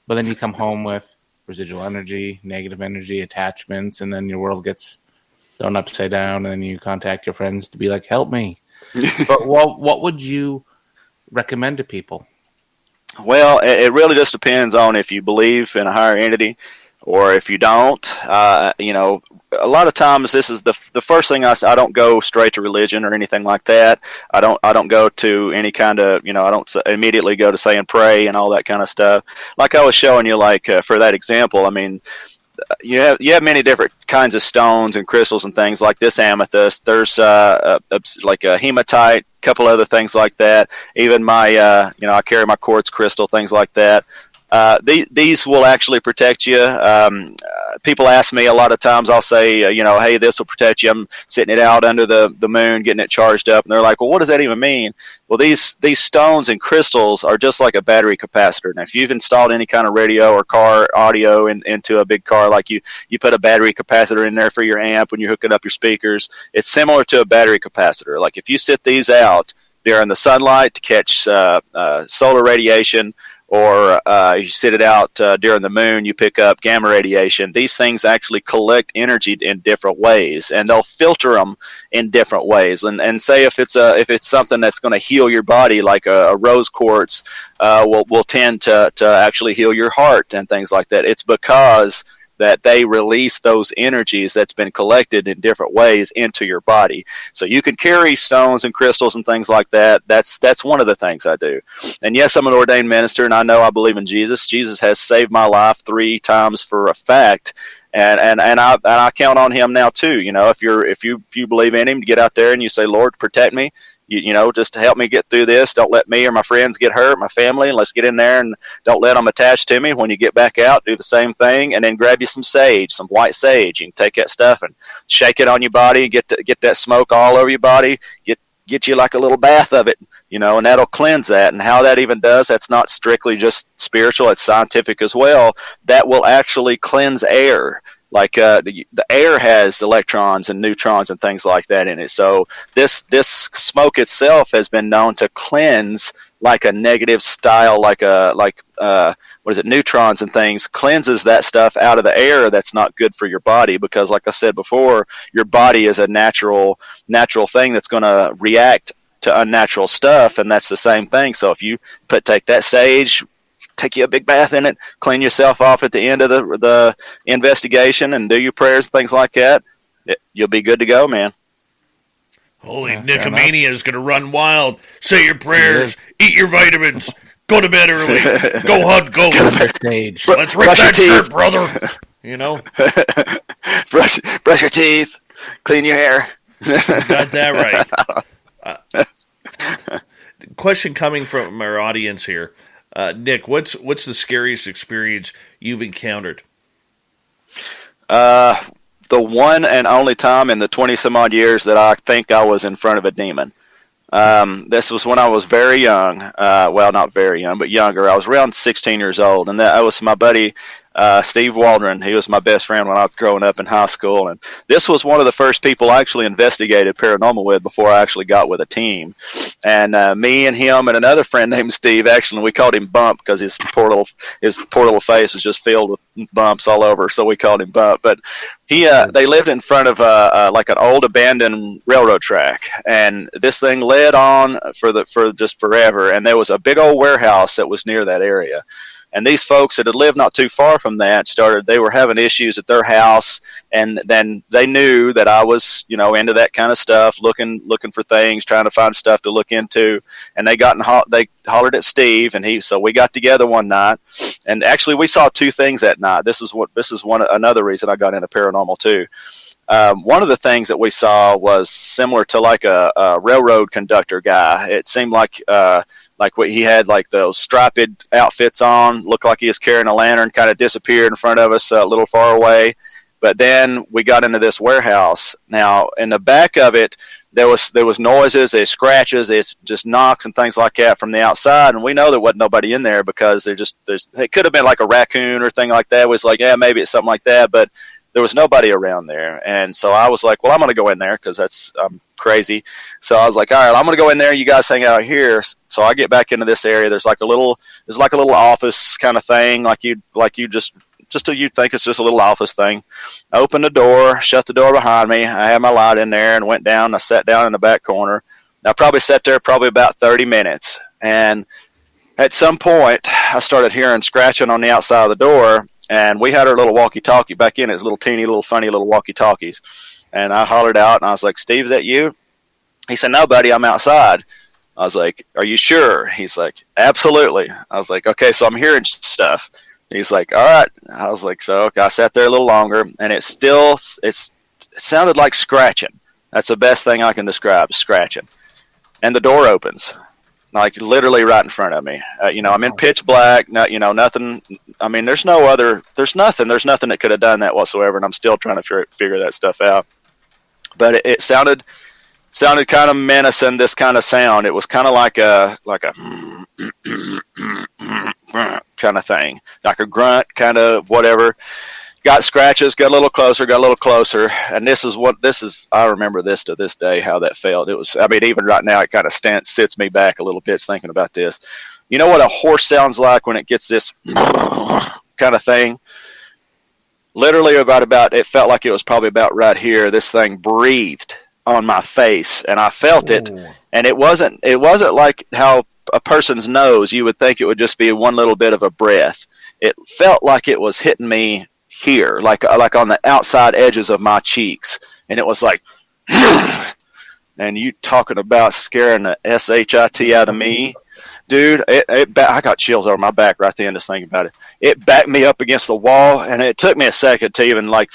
But then you come home with residual energy, negative energy, attachments, and then your world gets thrown upside down, and then you contact your friends to be like, help me. But what would you recommend to people? Well, it really just depends on if you believe in a higher entity or if you don't, a lot of times this is the first thing I say. I don't go straight to religion or anything like that. I don't go to any kind of, I don't immediately go to say and pray and all that kind of stuff. Like I was showing you, like for that example, I mean, you have many different kinds of stones and crystals and things like this amethyst. There's like a hematite, a couple other things like that. Even my I carry my quartz crystal, things like that. These will actually protect you. People ask me a lot of times, I'll say, hey, this will protect you. I'm sitting it out under the moon, getting it charged up. And they're like, well, what does that even mean? Well, these stones and crystals are just like a battery capacitor. Now, if you've installed any kind of radio or car audio into a big car, like you put a battery capacitor in there for your amp when you're hooking up your speakers, it's similar to a battery capacitor. Like if you sit these out during the sunlight to catch solar radiation, or you sit it out during the moon, you pick up gamma radiation. These things actually collect energy in different ways, and they'll filter them in different ways. And say if it's something that's going to heal your body, like a rose quartz will tend to actually heal your heart and things like that. It's because that they release those energies that's been collected in different ways into your body. So you can carry stones and crystals and things like that. That's one of the things I do. And yes, I'm an ordained minister, and I know I believe in Jesus. Jesus has saved my life 3 times for a fact. And I count on him now too. If you believe in him, to get out there and you say, Lord, protect me. Just to help me get through this. Don't let me or my friends get hurt, my family, and let's get in there and don't let them attach to me. When you get back out, do the same thing, and then grab you some sage, some white sage. You can take that stuff and shake it on your body and get that smoke all over your body. Get you like a little bath of it, and that'll cleanse that. And how that even does, that's not strictly just spiritual, it's scientific as well. That will actually cleanse air. Like the air has electrons and neutrons and things like that in it. So this smoke itself has been known to cleanse like a negative style, neutrons and things, cleanses that stuff out of the air that's not good for your body. Because like I said before, your body is a natural thing that's going to react to unnatural stuff, and that's the same thing. So if you take that sage, take you a big bath in it, clean yourself off at the end of the investigation, and do your prayers, things like that, you'll be good to go, man. Holy Nicomania is going to run wild. Say your prayers, eat your vitamins, go to bed early, go hunt goats. Let's rip that shirt, brother. Brush your teeth, clean your hair. You got that right. Question coming from our audience here. Nick, what's the scariest experience you've encountered? The one and only time in the 20-some-odd years that I think I was in front of a demon. This was when I was very young. Well, not very young, but younger. I was around 16 years old, and that was my buddy Steve Waldron. He was my best friend when I was growing up in high school, and this was one of the first people I actually investigated paranormal with before I actually got with a team. And me and him and another friend named Steve, actually we called him Bump because his poor little face was just filled with bumps all over, so we called him Bump. But they lived in front of like an old abandoned railroad track, and this thing led on for just forever. And there was a big old warehouse that was near that area. And these folks that had lived not too far from that they were having issues at their house, and then they knew that I was, into that kind of stuff, looking for things, trying to find stuff to look into. And they they hollered at Steve, so we got together one night, and actually we saw 2 things that night. This is another reason I got into paranormal too. One of the things that we saw was similar to like a railroad conductor guy. It seemed like what he had, like those striped outfits on, looked like he was carrying a lantern, kind of disappeared in front of us a little far away. But then we got into this warehouse. Now, in the back of it, there was noises, there's scratches, there's just knocks and things like that from the outside, and we know there wasn't nobody in there because it could have been like a raccoon or thing like that. It was like, yeah, maybe it's something like that, but there was nobody around there. And so I was like, well, I'm going to go in there because I'm crazy. So I was like, all right, I'm going to go in there. You guys hang out here. So I get back into this area. There's like a little office kind of thing. Like you just you'd think it's just a little office thing. I opened the door, shut the door behind me. I had my light in there and went down. I sat down in the back corner. I probably sat there about 30 minutes. And at some point, I started hearing scratching on the outside of the door, and we had our little walkie-talkie back in. It's little teeny, little funny little walkie-talkies. And I hollered out, and I was like, Steve, is that you? He said, no, buddy, I'm outside. I was like, are you sure? He's like, absolutely. I was like, okay, so I'm hearing stuff. He's like, all right. I was like, so okay. I sat there a little longer, and it sounded like scratching. That's the best thing I can describe, scratching. And the door opens, like literally right in front of me. I'm in pitch black. Nothing. I mean, there's nothing that could have done that whatsoever, and I'm still trying to figure that stuff out. But it sounded kind of menacing, this kind of sound. It was kind of like a kind of thing, like a grunt, kind of whatever. Got scratches, got a little closer, and I remember this to this day, how that felt. It was, I mean, even right now, it kind of sits me back a little bit thinking about this. You know what a horse sounds like when it gets this kind of thing? Literally it felt like it was probably about right here. This thing breathed on my face, and I felt it, and it wasn't like how a person's nose, you would think it would just be one little bit of a breath. It felt like it was hitting me here, like on the outside edges of my cheeks, and it was like, and you talking about scaring the shit out of me, dude. I got chills over my back right then just thinking about it. It backed me up against the wall, and it took me a second to even like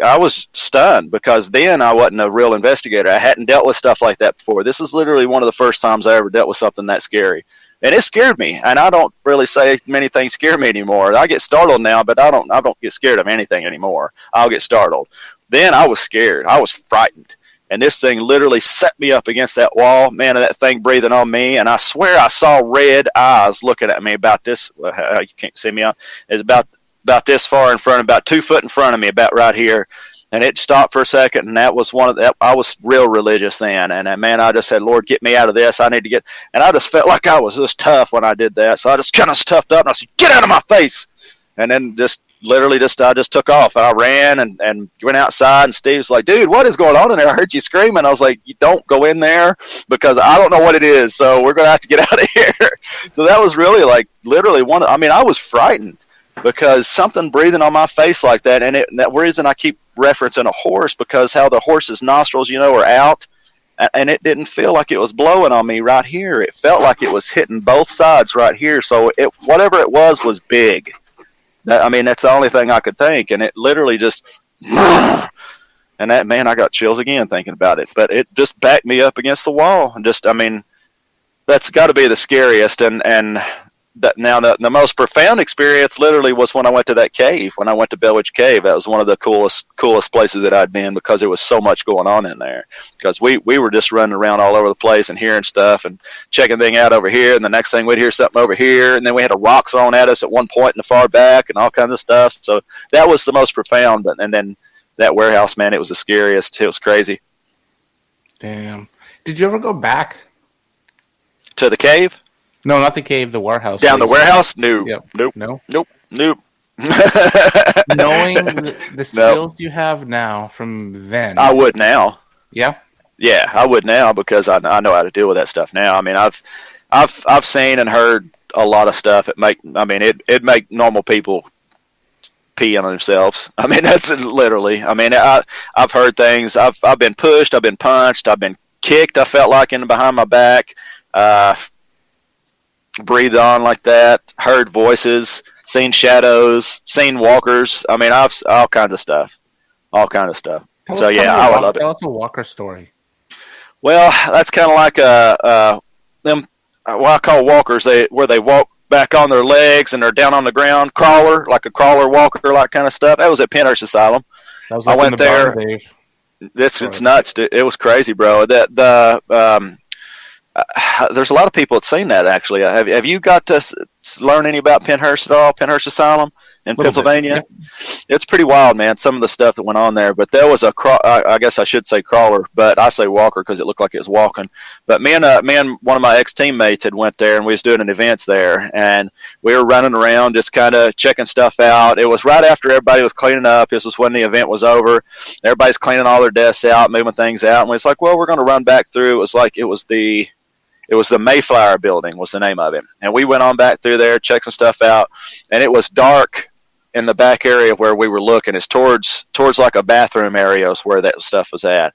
I was stunned, because then I wasn't a real investigator. I hadn't dealt with stuff like that before. This is literally one of the first times I ever dealt with something that scary. And it scared me, and I don't really say many things scare me anymore. I get startled now, but I don't get scared of anything anymore. I'll get startled. Then I was scared. I was frightened. And this thing literally set me up against that wall, man, and that thing breathing on me. And I swear I saw red eyes looking at me about this. You can't see me. It's about this far in front, about 2 foot in front of me, about right here. And it stopped for a second, and that was I was real religious then. And man, I just said, Lord, get me out of this. I need to get, and I just felt like I was just tough when I did that. So I just kind of toughed up, and I said, get out of my face. And then I just took off. I ran and went outside, and Steve's like, dude, what is going on in there? I heard you screaming. I was like, you don't go in there, because I don't know what it is. So we're going to have to get out of here. So that was really literally I was frightened, because something breathing on my face like that. And that reason I keep referencing a horse, because how the horse's nostrils, are out, and it didn't feel like it was blowing on me right here. It felt like it was hitting both sides right here. So whatever it was big. That's the only thing I could think. And it literally just, and that, man, I got chills again thinking about it, but it just backed me up against the wall. And that's got to be the scariest. And that now the most profound experience literally was when I went to that cave, when I went to Bellwitch Cave. That was one of the coolest places that I'd been, because there was so much going on in there. Because we were just running around all over the place and hearing stuff and checking thing out over here, and the next thing we'd hear something over here, and then we had a rock thrown at us at one point in the far back and all kinds of stuff. So that was the most profound. And then that warehouse, man, it was the scariest. It was crazy. Damn. Did you ever go back to the cave? No, not the cave, the warehouse. Down the warehouse? No. Yep. Nope. No? Nope. Nope. Knowing the skills you have now from then. I would now. Yeah? Yeah, I would now, because I know how to deal with that stuff now. I've seen and heard a lot of stuff. It'd make normal people pee on themselves. That's literally. I've heard things. I've been pushed, I've been punched, I've been kicked, I felt like, in behind my back. Breathed on like that, heard voices, seen shadows, seen walkers. I've all kinds of stuff. I would love it. Tell us a walker story. Well, that's kind of like them what I call walkers. Where they walk back on their legs and they're down on the ground, crawler, like a crawler walker, like kind of stuff. That was at Penhurst Asylum. I went there. It's nuts, dude. It was crazy, bro. There's a lot of people that's seen that, actually. Have you got to learn any about Penhurst at all? Penhurst Asylum in Pennsylvania? It's pretty wild, man, some of the stuff that went on there. But there was I guess I should say crawler, but I say walker because it looked like it was walking. But me and one of my ex-teammates had went there, and we was doing an event there. And we were running around just kind of checking stuff out. It was right after everybody was cleaning up. This was when the event was over. Everybody's cleaning all their desks out, moving things out. And we was like, well, we're going to run back through. It was the Mayflower building was the name of it. And we went on back through there, checked some stuff out, and it was dark in the back area where we were looking. It's towards like a bathroom area is where that stuff was at.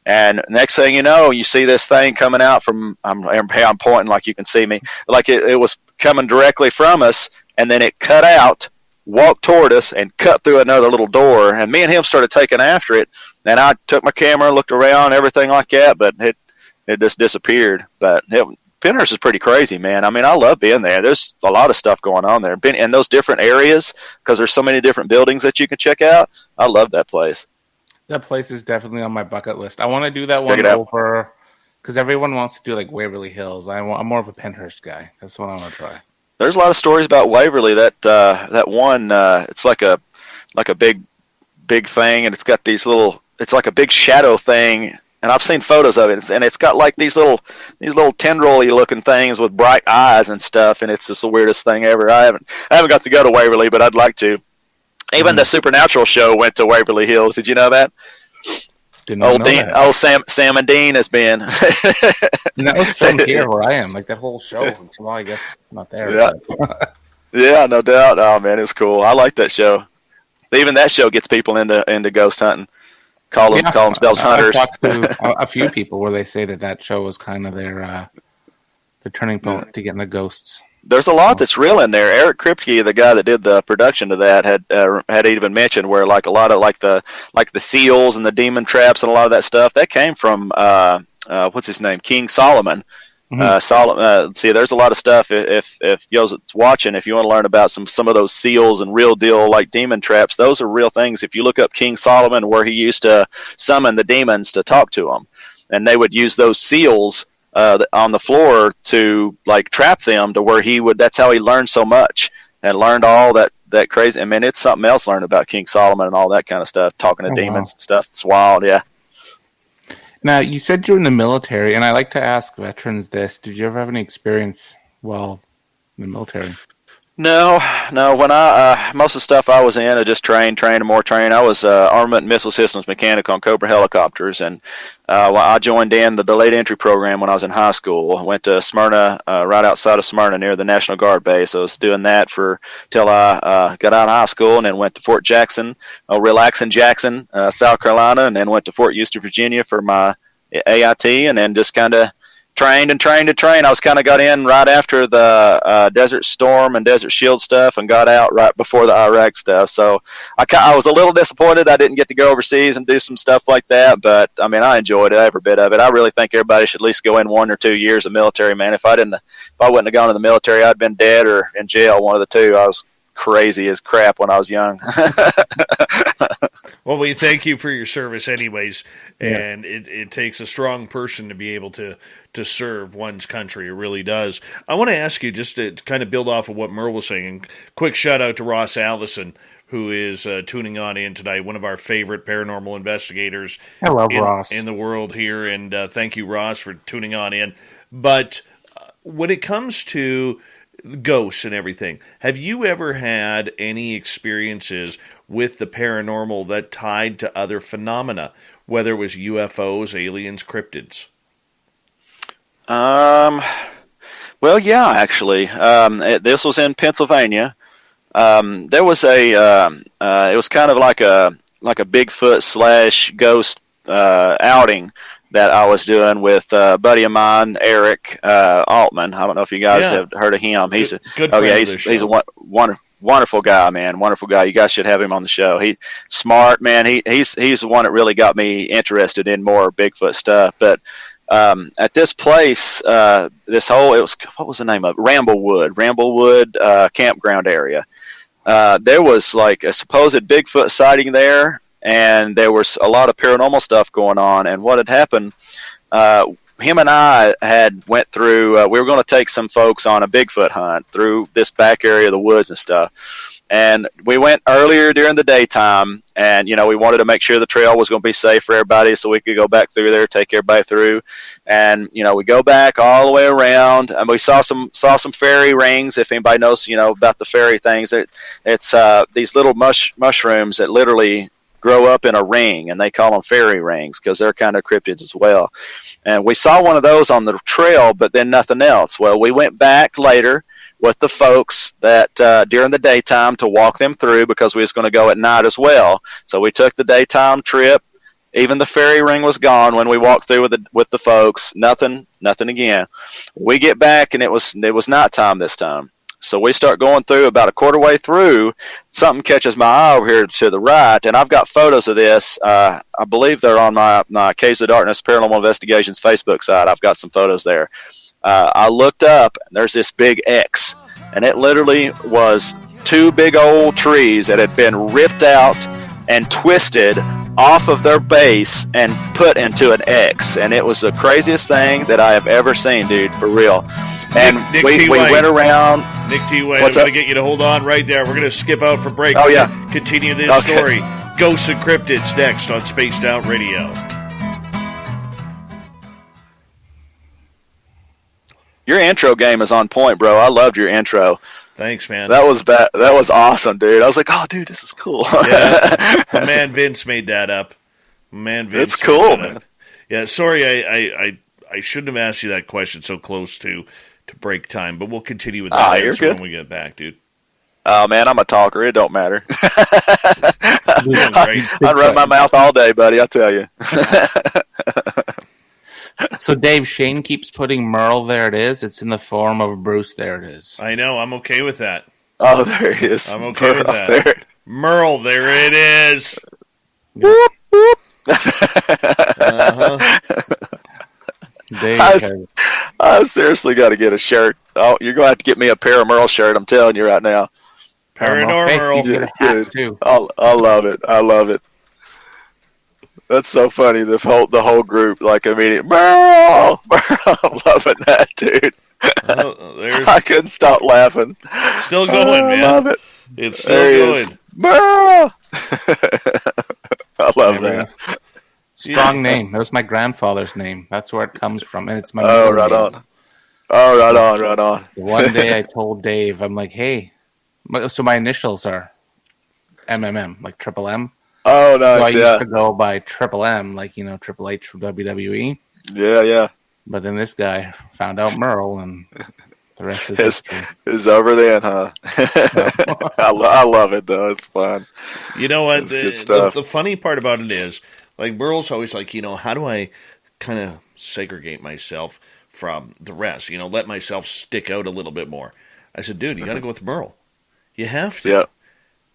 And next thing you know, you see this thing coming out from, I'm pointing like you can see me, like it was coming directly from us, and then it cut out, walked toward us, and cut through another little door. And me and him started taking after it, and I took my camera, looked around, everything like that, but it just disappeared. But Penhurst is pretty crazy, man. I mean, I love being there. There's a lot of stuff going on there. Been in those different areas because there's so many different buildings that you can check out. I love that place. That place is definitely on my bucket list. I want to do that one over because everyone wants to do like Waverly Hills. I'm more of a Penhurst guy. That's what I want to try. There's a lot of stories about Waverly. That one, it's like a big thing, and it's got these little. It's like a big shadow thing, and I've seen photos of it, and it's got like these little tendril-y looking things with bright eyes and stuff, and it's just the weirdest thing ever. I haven't got to go to Waverly, but I'd like to. Even the Supernatural show went to Waverly Hills. Did you know that? Old Sam and Dean has been. And that was from here where I am. Like that whole show. Well, I guess not there. Yeah. Yeah, no doubt. Oh man, it's cool. I like that show. Even that show gets people into ghost hunting. Call themselves hunters. I've talked to a few people where they say that show was kind of their turning point to get into ghosts. There's a lot that's real in there. Eric Kripke, the guy that did the production of that, had even mentioned where like a lot of like the seals and the demon traps and a lot of that stuff that came from what's his name, King Solomon. Mm-hmm. See, there's a lot of stuff. If you're watching, if you want to learn about some of those seals and real deal like demon traps, those are real things. If you look up King Solomon, where he used to summon the demons to talk to them, and they would use those seals on the floor to like trap them to where he would. That's how he learned so much and learned all that crazy. I mean, it's something else learned about King Solomon and all that kind of stuff. Talking to demons and stuff. It's wild. Yeah. Now you said you're in the military, and I like to ask veterans this: did you ever have any experience while in the military? No. When most of the stuff I was in, I just trained and more trained. I was armament and missile systems mechanic on Cobra helicopters, and I joined in the delayed entry program when I was in high school. I went to Smyrna, right outside of Smyrna, near the National Guard base. I was doing that till I got out of high school, and then went to Fort Jackson, Relaxing Jackson, South Carolina, and then went to Fort Eustis, Virginia for my AIT, and then just kind of trained. I was kind of got in right after the Desert Storm and Desert Shield stuff, and got out right before the Iraq stuff. So I was a little disappointed I didn't get to go overseas and do some stuff like that. But I mean, I enjoyed every bit of it. I really think everybody should at least go in 1 or 2 years of military, man. If I wouldn't have gone to the military, I'd been dead or in jail, one of the two. I was crazy as crap when I was young. Well, we thank you for your service anyways, and it takes a strong person to be able to serve one's country. It really does. I want to ask you, just to kind of build off of what Merle was saying, quick shout out to Ross Allison, who is tuning on in tonight, one of our favorite paranormal investigators Ross in the world here, and thank you, Ross, for tuning on in. But when it comes to ghosts and everything, have you ever had any experiences with the paranormal that tied to other phenomena, whether it was UFOs, aliens, cryptids? Well, yeah, actually, this was in Pennsylvania. There was it was kind of like a Bigfoot / ghost outing that I was doing with a buddy of mine, Eric Altman. I don't know if you guys have heard of him. He's good friend of the show. He's a wonderful guy, man. Wonderful guy. You guys should have him on the show. He's smart, man. He's the one that really got me interested in more Bigfoot stuff. But at this place, what was the name of it? Ramblewood campground area. There was like a supposed Bigfoot sighting there, and there was a lot of paranormal stuff going on. And what had happened, him and I had went through, we were going to take some folks on a Bigfoot hunt through this back area of the woods and stuff. And we went earlier during the daytime, and, we wanted to make sure the trail was going to be safe for everybody so we could go back through there, take everybody through. And, we go back all the way around, and we saw some fairy rings. If anybody knows, about the fairy things, it's these little mushrooms that literally grow up in a ring, and they call them fairy rings because they're kind of cryptids as well. And we saw one of those on the trail, but then nothing else. Well, we went back later, with the folks that during the daytime to walk them through, because we was going to go at night as well. So we took the daytime trip. Even the fairy ring was gone when we walked through with the folks. Nothing again. We get back and it was nighttime this time. So we start going through. About a quarter way through, something catches my eye over here to the right, and I've got photos of this. I believe they're on my Caves of Darkness Paranormal Investigations Facebook side. I've got some photos there. I looked up, and there's this big X, and it literally was 2 big old trees that had been ripped out and twisted off of their base and put into an X, and it was the craziest thing that I have ever seen, dude, for real. And Nick we went around. Nick T. White, I'm going to get you to hold on right there. We're going to skip out for break. Oh, yeah. Continue this story. Ghosts and Cryptids next on Spaced Out Radio. Your intro game is on point, bro. I loved your intro. Thanks, man. That was awesome, dude. I was like, oh, dude, this is cool. Yeah. My man Vince made that up. It's cool, man. Yeah, sorry, I shouldn't have asked you that question so close to break time, but we'll continue with that answer when we get back, dude. Oh, man, I'm a talker. It don't matter. I run my mouth all day, buddy, I tell you. So, Dave, Shane keeps putting Merle, there it is. It's in the form of Bruce, there it is. I know. I'm okay with that. Oh, there he is. I'm okay with that. Merle, there it is. Whoop, whoop. I've seriously got to get a shirt. Oh, you're going to have to get me a Paranormal shirt. I'm telling you right now. Paranormal. You get a hat too. I love it. I love it. That's so funny. The whole group, like, immediately, Merle! I'm loving that, dude. I couldn't stop laughing. It's still going, man. I love it. It's still going. Merle! I love that. Strong name. That was my grandfather's name. That's where it comes from, and it's my right name. on. Oh, right on, right on. One day I told Dave, I'm like, hey, so my initials are MMM, like Triple M. Oh, nice, so I used to go by Triple M, like, Triple H from WWE. Yeah, yeah. But then this guy found out Merle, and the rest is history. It's over then, huh? I love it, though. It's fun. You know what? The funny part about it is, like, Merle's always like, how do I kind of segregate myself from the rest? Let myself stick out a little bit more. I said, dude, you got to go with Merle. You have to. Yep.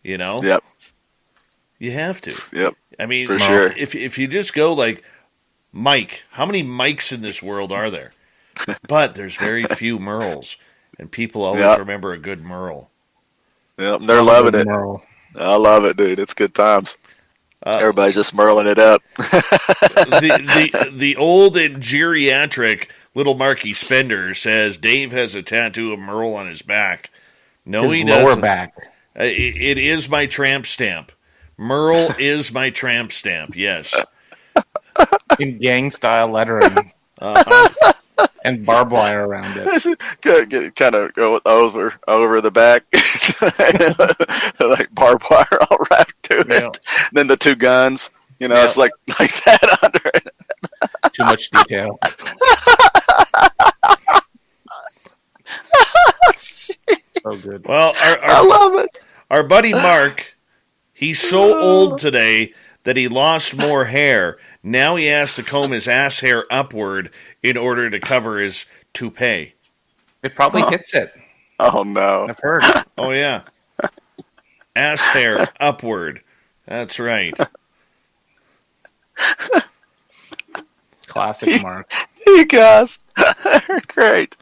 Yep. You have to. Yep. I mean, for sure. If you just go like Mike, how many Mikes in this world are there? But there's very few Merles, and people always remember a good Merle. Yep, they're loving it. Merle. I love it, dude. It's good times. Everybody's just merling it up. the old and geriatric little Marky Spender says Dave has a tattoo of Merle on his back. No, he doesn't. Lower back. It is my tramp stamp. Merle is my tramp stamp. Yes. In gang style lettering. And barbed wire around it. Kind of go over the back, like barbed wire all wrapped to it. Yeah. Then the 2 guns, it's like that under it. Too much detail. So good. Well, I love it. Our buddy Mark, he's so old today that he lost more hair. Now he has to comb his ass hair upward in order to cover his toupee. It probably hits it. Oh, no. I've heard. Oh, yeah. Ass hair upward. That's right. Classic Mark. You guys are great.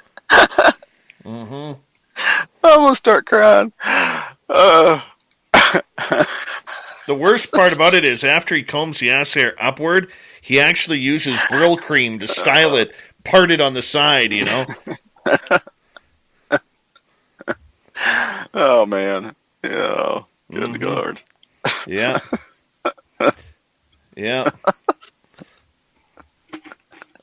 Mm-hmm. I almost start crying. The worst part about it is after he combs the ass hair upward, he actually uses Brill cream to style it, parted on the side, Oh, man. Yeah. Good Lord. Yeah. Yeah.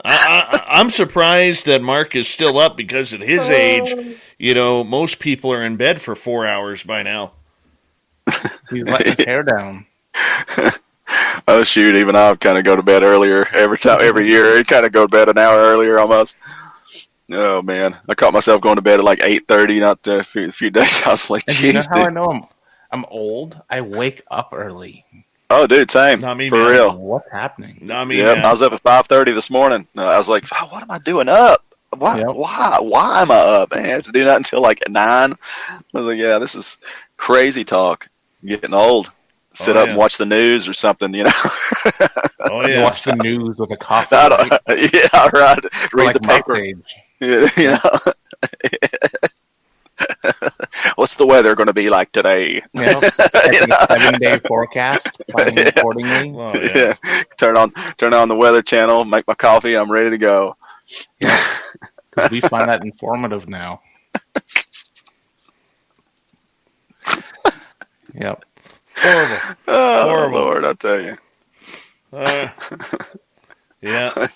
I'm surprised that Mark is still up because at his age, most people are in bed for 4 hours by now. He's letting his hair down. Oh, shoot. Even I kind of go to bed earlier every year. I kind of go to bed an hour earlier almost. Oh man, I caught myself going to bed at like 8:30. Not a few days. I was like, And you know "Jeez, how I dude." know I'm old? I wake up early. Oh, dude, same. Not me, For man. real. What's happening? Not me, Yep, man. I was up at 5:30 this morning. I was like, oh, "What am I doing up? Why? Yep. Why am I up? Man, I have to do that until like 9." I was like, "Yeah, this is crazy talk. I'm getting old. Sit up and watch the news or something, you know." Oh You yeah. watch the news with a coffee. I Right? don't- yeah, right. Read Like the paper. Mike's age. You know. What's the weather going to be like today? You know, checking a 7-day forecast, planning accordingly. Oh yeah. Yeah. Turn on the weather channel, make my coffee, I'm ready to go. Yeah, 'cause we find that informative now. Yep. Horrible. Oh, Horrible. Lord, I tell you. Yeah.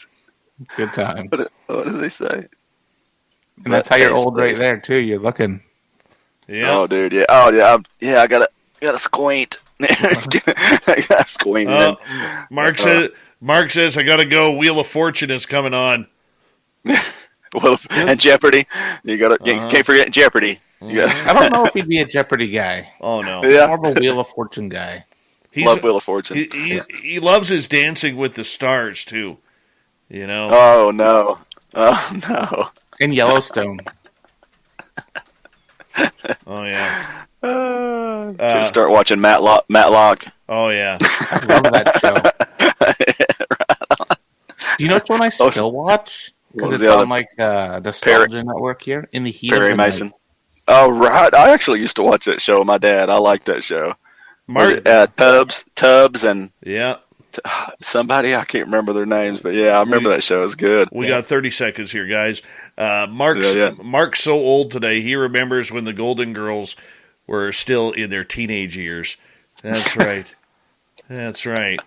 Good times. What did they say? And that's how you're old right there too. You're looking. Yeah. Oh, dude, yeah. Oh, yeah. I gotta squint. I gotta squint. Mark says I gotta go. Wheel of Fortune is coming on. Well, and Jeopardy. You can't forget Jeopardy. I don't know if he'd be a Jeopardy guy. Oh no. Yeah. More of a Wheel of Fortune guy. Love Wheel of Fortune. He loves his Dancing with the Stars too. You know. Oh no. Oh no. In Yellowstone. Oh yeah. Should start watching Matlock. Oh yeah. I love that show. Do you know which one I still watch? Because it's on like Nostalgia Network here. In the Heat Perry of the Mason. Night. Oh right, I actually used to watch that show with my dad. I liked that show. Tubbs, and Yeah. somebody I can't remember their names, but yeah, I remember that show. It was good. We got 30 seconds here, guys. Mark's so old today. He remembers when the Golden Girls were still in their teenage years. That's right. That's right.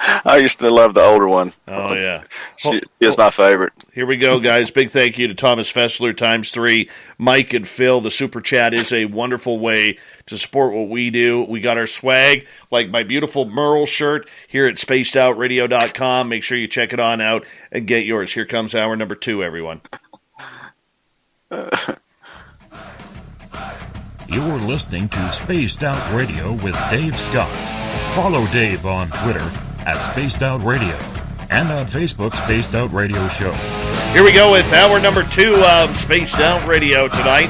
I used to love the older one. Oh yeah. She is my favorite. Here we go, guys. Big thank you to Thomas Fessler ×3, Mike and Phil. The Super Chat is a wonderful way to support what we do. We got our swag, like my beautiful Merle shirt here at spacedoutradio.com. Make sure you check it on out and get yours. Here comes hour number 2, everyone. You're listening to Spaced Out Radio with Dave Scott. Follow Dave on Twitter at Spaced Out Radio and on Facebook, Spaced Out Radio Show. Here we go with hour number 2 of Spaced Out Radio tonight.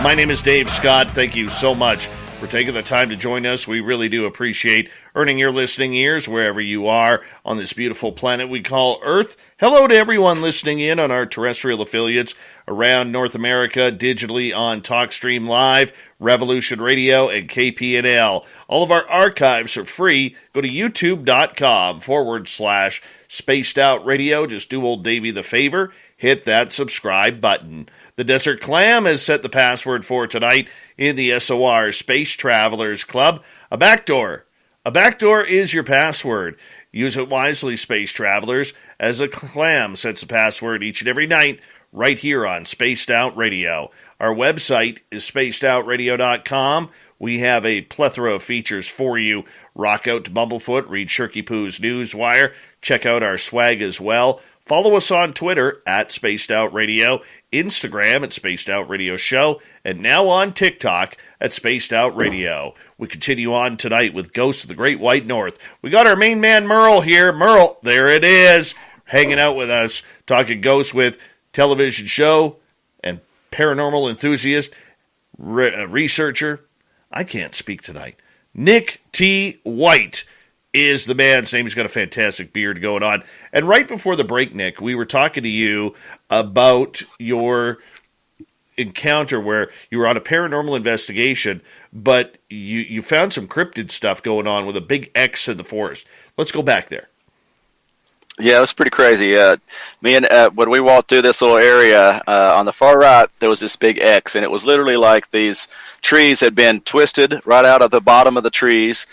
My name is Dave Scott. Thank you so much for taking the time to join us. We really do appreciate earning your listening ears wherever you are on this beautiful planet we call Earth. Hello to everyone listening in on our terrestrial affiliates around North America, digitally on TalkStream Live, Revolution Radio, and KPNL. All of our archives are free. Go to youtube.com/Spaced Out Radio. Just do old Davey the favor. Hit that subscribe button. The Desert Clam has set the password for tonight in the SOR Space Travelers Club. A backdoor. A backdoor is your password. Use it wisely, Space Travelers, as a clam sets the password each and every night right here on Spaced Out Radio. Our website is spacedoutradio.com. We have a plethora of features for you. Rock out to Bumblefoot, read Shirky Poo's Newswire, check out our swag as well. Follow us on Twitter at Spaced Out Radio, Instagram at Spaced Out Radio Show, and now on TikTok at Spaced Out Radio. We continue on tonight with Ghosts of the Great White North. We got our main man Merle here. Merle, there it is, hanging out with us, talking ghosts with television show and paranormal enthusiast, researcher. I can't speak tonight. Nick T. White is the man's name. He's got a fantastic beard going on. And right before the break, Nick, we were talking to you about your encounter where you were on a paranormal investigation, but you found some cryptid stuff going on with a big X in the forest. Let's go back there. Yeah, it was pretty crazy. Me and when we walked through this little area on the far right, there was this big X, and it was literally like these trees had been twisted right out of the bottom of the trees.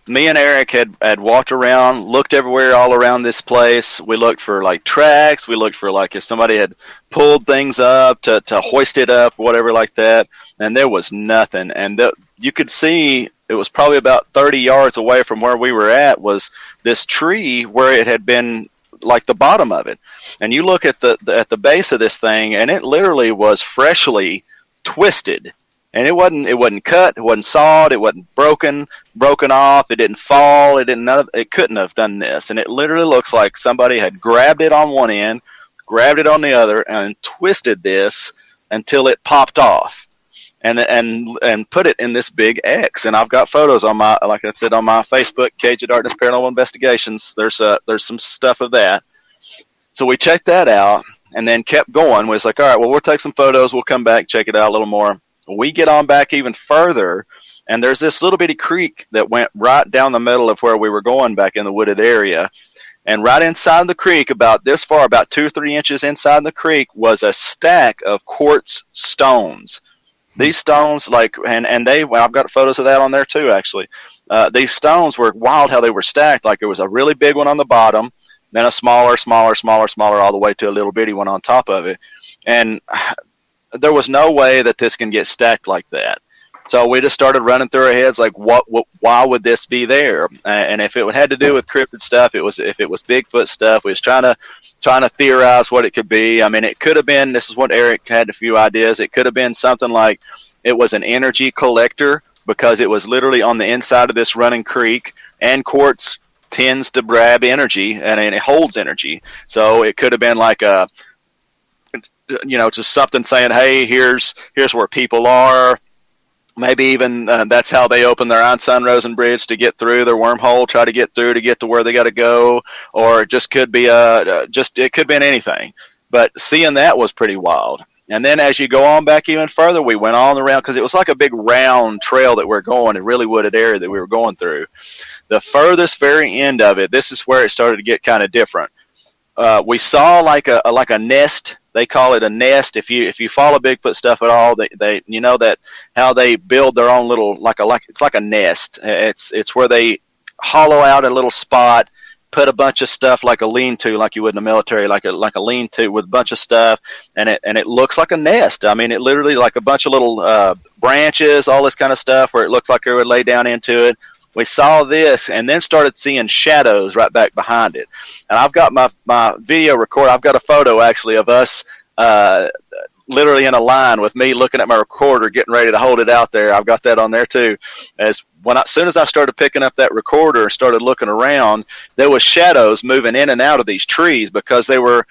Me and Eric had walked around, looked everywhere all around this place. We looked for like tracks. We looked for like if somebody had pulled things up to hoist it up, whatever like that. And there was nothing. And you could see it was probably about 30 yards away from where we were at was this tree where it had been like the bottom of it. And you look at the base of this thing, and it literally was freshly twisted. And it wasn't cut, it wasn't sawed, it wasn't broken off, it didn't fall, it couldn't have done this. And it literally looks like somebody had grabbed it on one end, grabbed it on the other, and twisted this until it popped off. And put it in this big X. And I've got photos on my, like I said, on my Facebook, Cage of Darkness Paranormal Investigations. There's some stuff of that. So we checked that out and then kept going. We was like, all right, well, we'll take some photos, we'll come back, check it out a little more. We get on back even further, and there's this little bitty creek that went right down the middle of where we were going back in the wooded area. And right inside the creek, about this far, about 2 or 3 inches inside the creek, was a stack of quartz stones. These stones, I've got photos of that on there too, actually. These stones were wild how they were stacked. Like there was a really big one on the bottom, then a smaller, all the way to a little bitty one on top of it. And there was no way that this can get stacked like that. So we just started running through our heads like, why would this be there? And if it had to do with cryptid stuff, if it was Bigfoot stuff, we was trying to theorize what it could be. I mean, it could have been, this is what Eric had a few ideas, it could have been something like it was an energy collector, because it was literally on the inside of this running creek, and quartz tends to grab energy and it holds energy. So it could have been like just something saying, hey, here's where people are. Maybe even that's how they open their Einstein Rosen bridge to get through their wormhole, try to get through to get to where they got to go, or it just could be it could be anything. But seeing that was pretty wild. And then as you go on back even further, we went on around, because it was like a big round trail that we're going, a really wooded area that we were going through. The furthest very end of it, this is where it started to get kind of different. We saw like a nest. They call it a nest. If you follow Bigfoot stuff at all, they you know that how they build their own little it's like a nest. It's where they hollow out a little spot, put a bunch of stuff like a lean-to, like you would in the military, like a lean-to with a bunch of stuff, and it looks like a nest. I mean, it literally like a bunch of little branches, all this kind of stuff, where it looks like it would lay down into it. We saw this and then started seeing shadows right back behind it. And I've got my video record. I've got a photo actually of us literally in a line with me looking at my recorder, getting ready to hold it out there. I've got that on there too. As soon as I started picking up that recorder and started looking around, there was shadows moving in and out of these trees, because the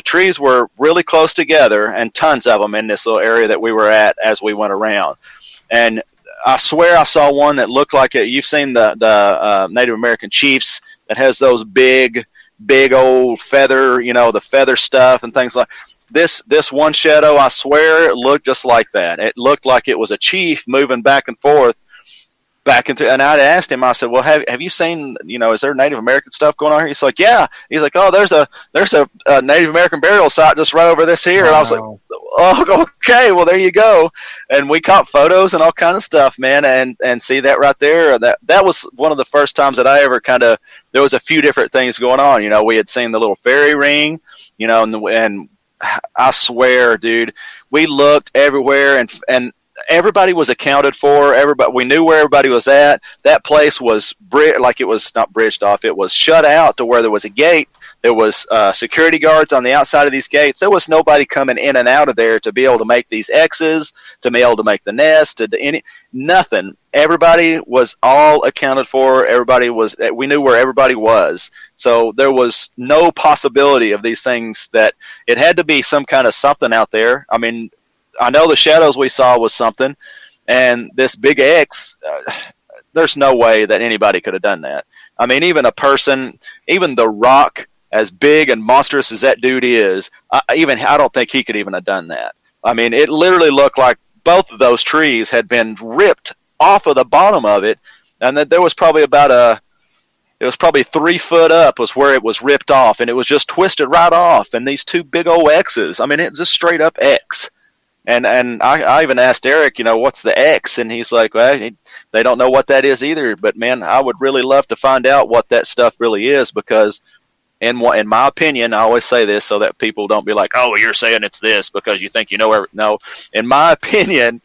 trees were really close together, and tons of them in this little area that we were at as we went around. And I swear I saw one that looked like it. You've seen the Native American chiefs that has those big old feather, the feather stuff and things like this. This one shadow, I swear, it looked just like that. It looked like it was a chief moving back and forth, and I asked him. I said, "Well, have you seen? Is there Native American stuff going on here?" He's like, "Yeah." He's like, "Oh, there's a Native American burial site just right over this here." Wow. And I was like, "Oh, okay. Well, there you go." And we caught photos and all kind of stuff, man. And see that right there. That was one of the first times that I ever there was a few different things going on. We had seen the little fairy ring, and I swear, dude, we looked everywhere and everybody was accounted for. We knew where everybody was at. That place was it was not bridged off. It was shut out to where there was a gate. There was security guards on the outside of these gates. There was nobody coming in and out of there to be able to make these X's, to be able to make the nest, nothing. Everybody was all accounted for. We knew where everybody was. So there was no possibility of these things, that it had to be some kind of something out there. I mean, I know the shadows we saw was something, and this big X, there's no way that anybody could have done that. I mean, even a person, even The Rock, as big and monstrous as that dude is, I don't think he could even have done that. I mean, it literally looked like both of those trees had been ripped off of the bottom of it, and that there was probably it was probably 3 foot up was where it was ripped off, and it was just twisted right off, and these two big old X's. I mean, it's just straight up X. And I even asked Eric, what's the X? And he's like, well, they don't know what that is either. But, man, I would really love to find out what that stuff really is, because in my opinion, I always say this so that people don't be like, oh, you're saying it's this because you think you know. No, in my opinion,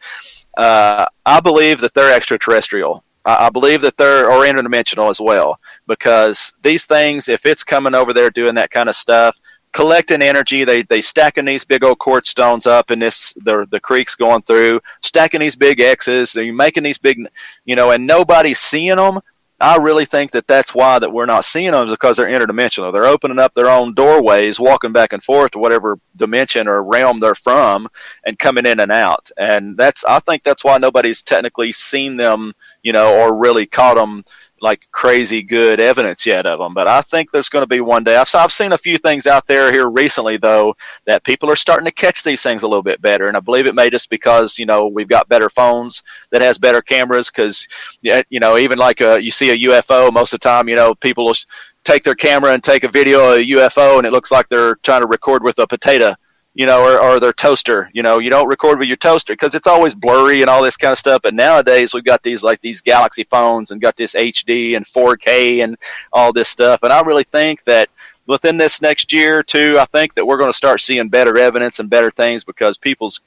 I believe that they're extraterrestrial. I believe that they're or interdimensional as well, because these things, if it's coming over there doing that kind of stuff, collecting energy, they stacking these big old quartz stones up in the creeks going through, stacking these big X's, they're making these big, and nobody's seeing them. I really think that that's why that we're not seeing them, is because they're interdimensional. They're opening up their own doorways, walking back and forth to whatever dimension or realm they're from, and coming in and out. And I think that's why nobody's technically seen them, or really caught them like crazy good evidence yet of them. But I think there's going to be one day. I've seen a few things out there here recently, though, that people are starting to catch these things a little bit better. And I believe it may just because, we've got better phones that has better cameras, because, even like you see a UFO, most of the time, people will take their camera and take a video of a UFO, and it looks like they're trying to record with a potato, or their toaster. You don't record with your toaster because it's always blurry and all this kind of stuff. But nowadays we've got these Galaxy phones and got this HD and 4K and all this stuff. And I really think that within this next year or two, I think that we're going to start seeing better evidence and better things, because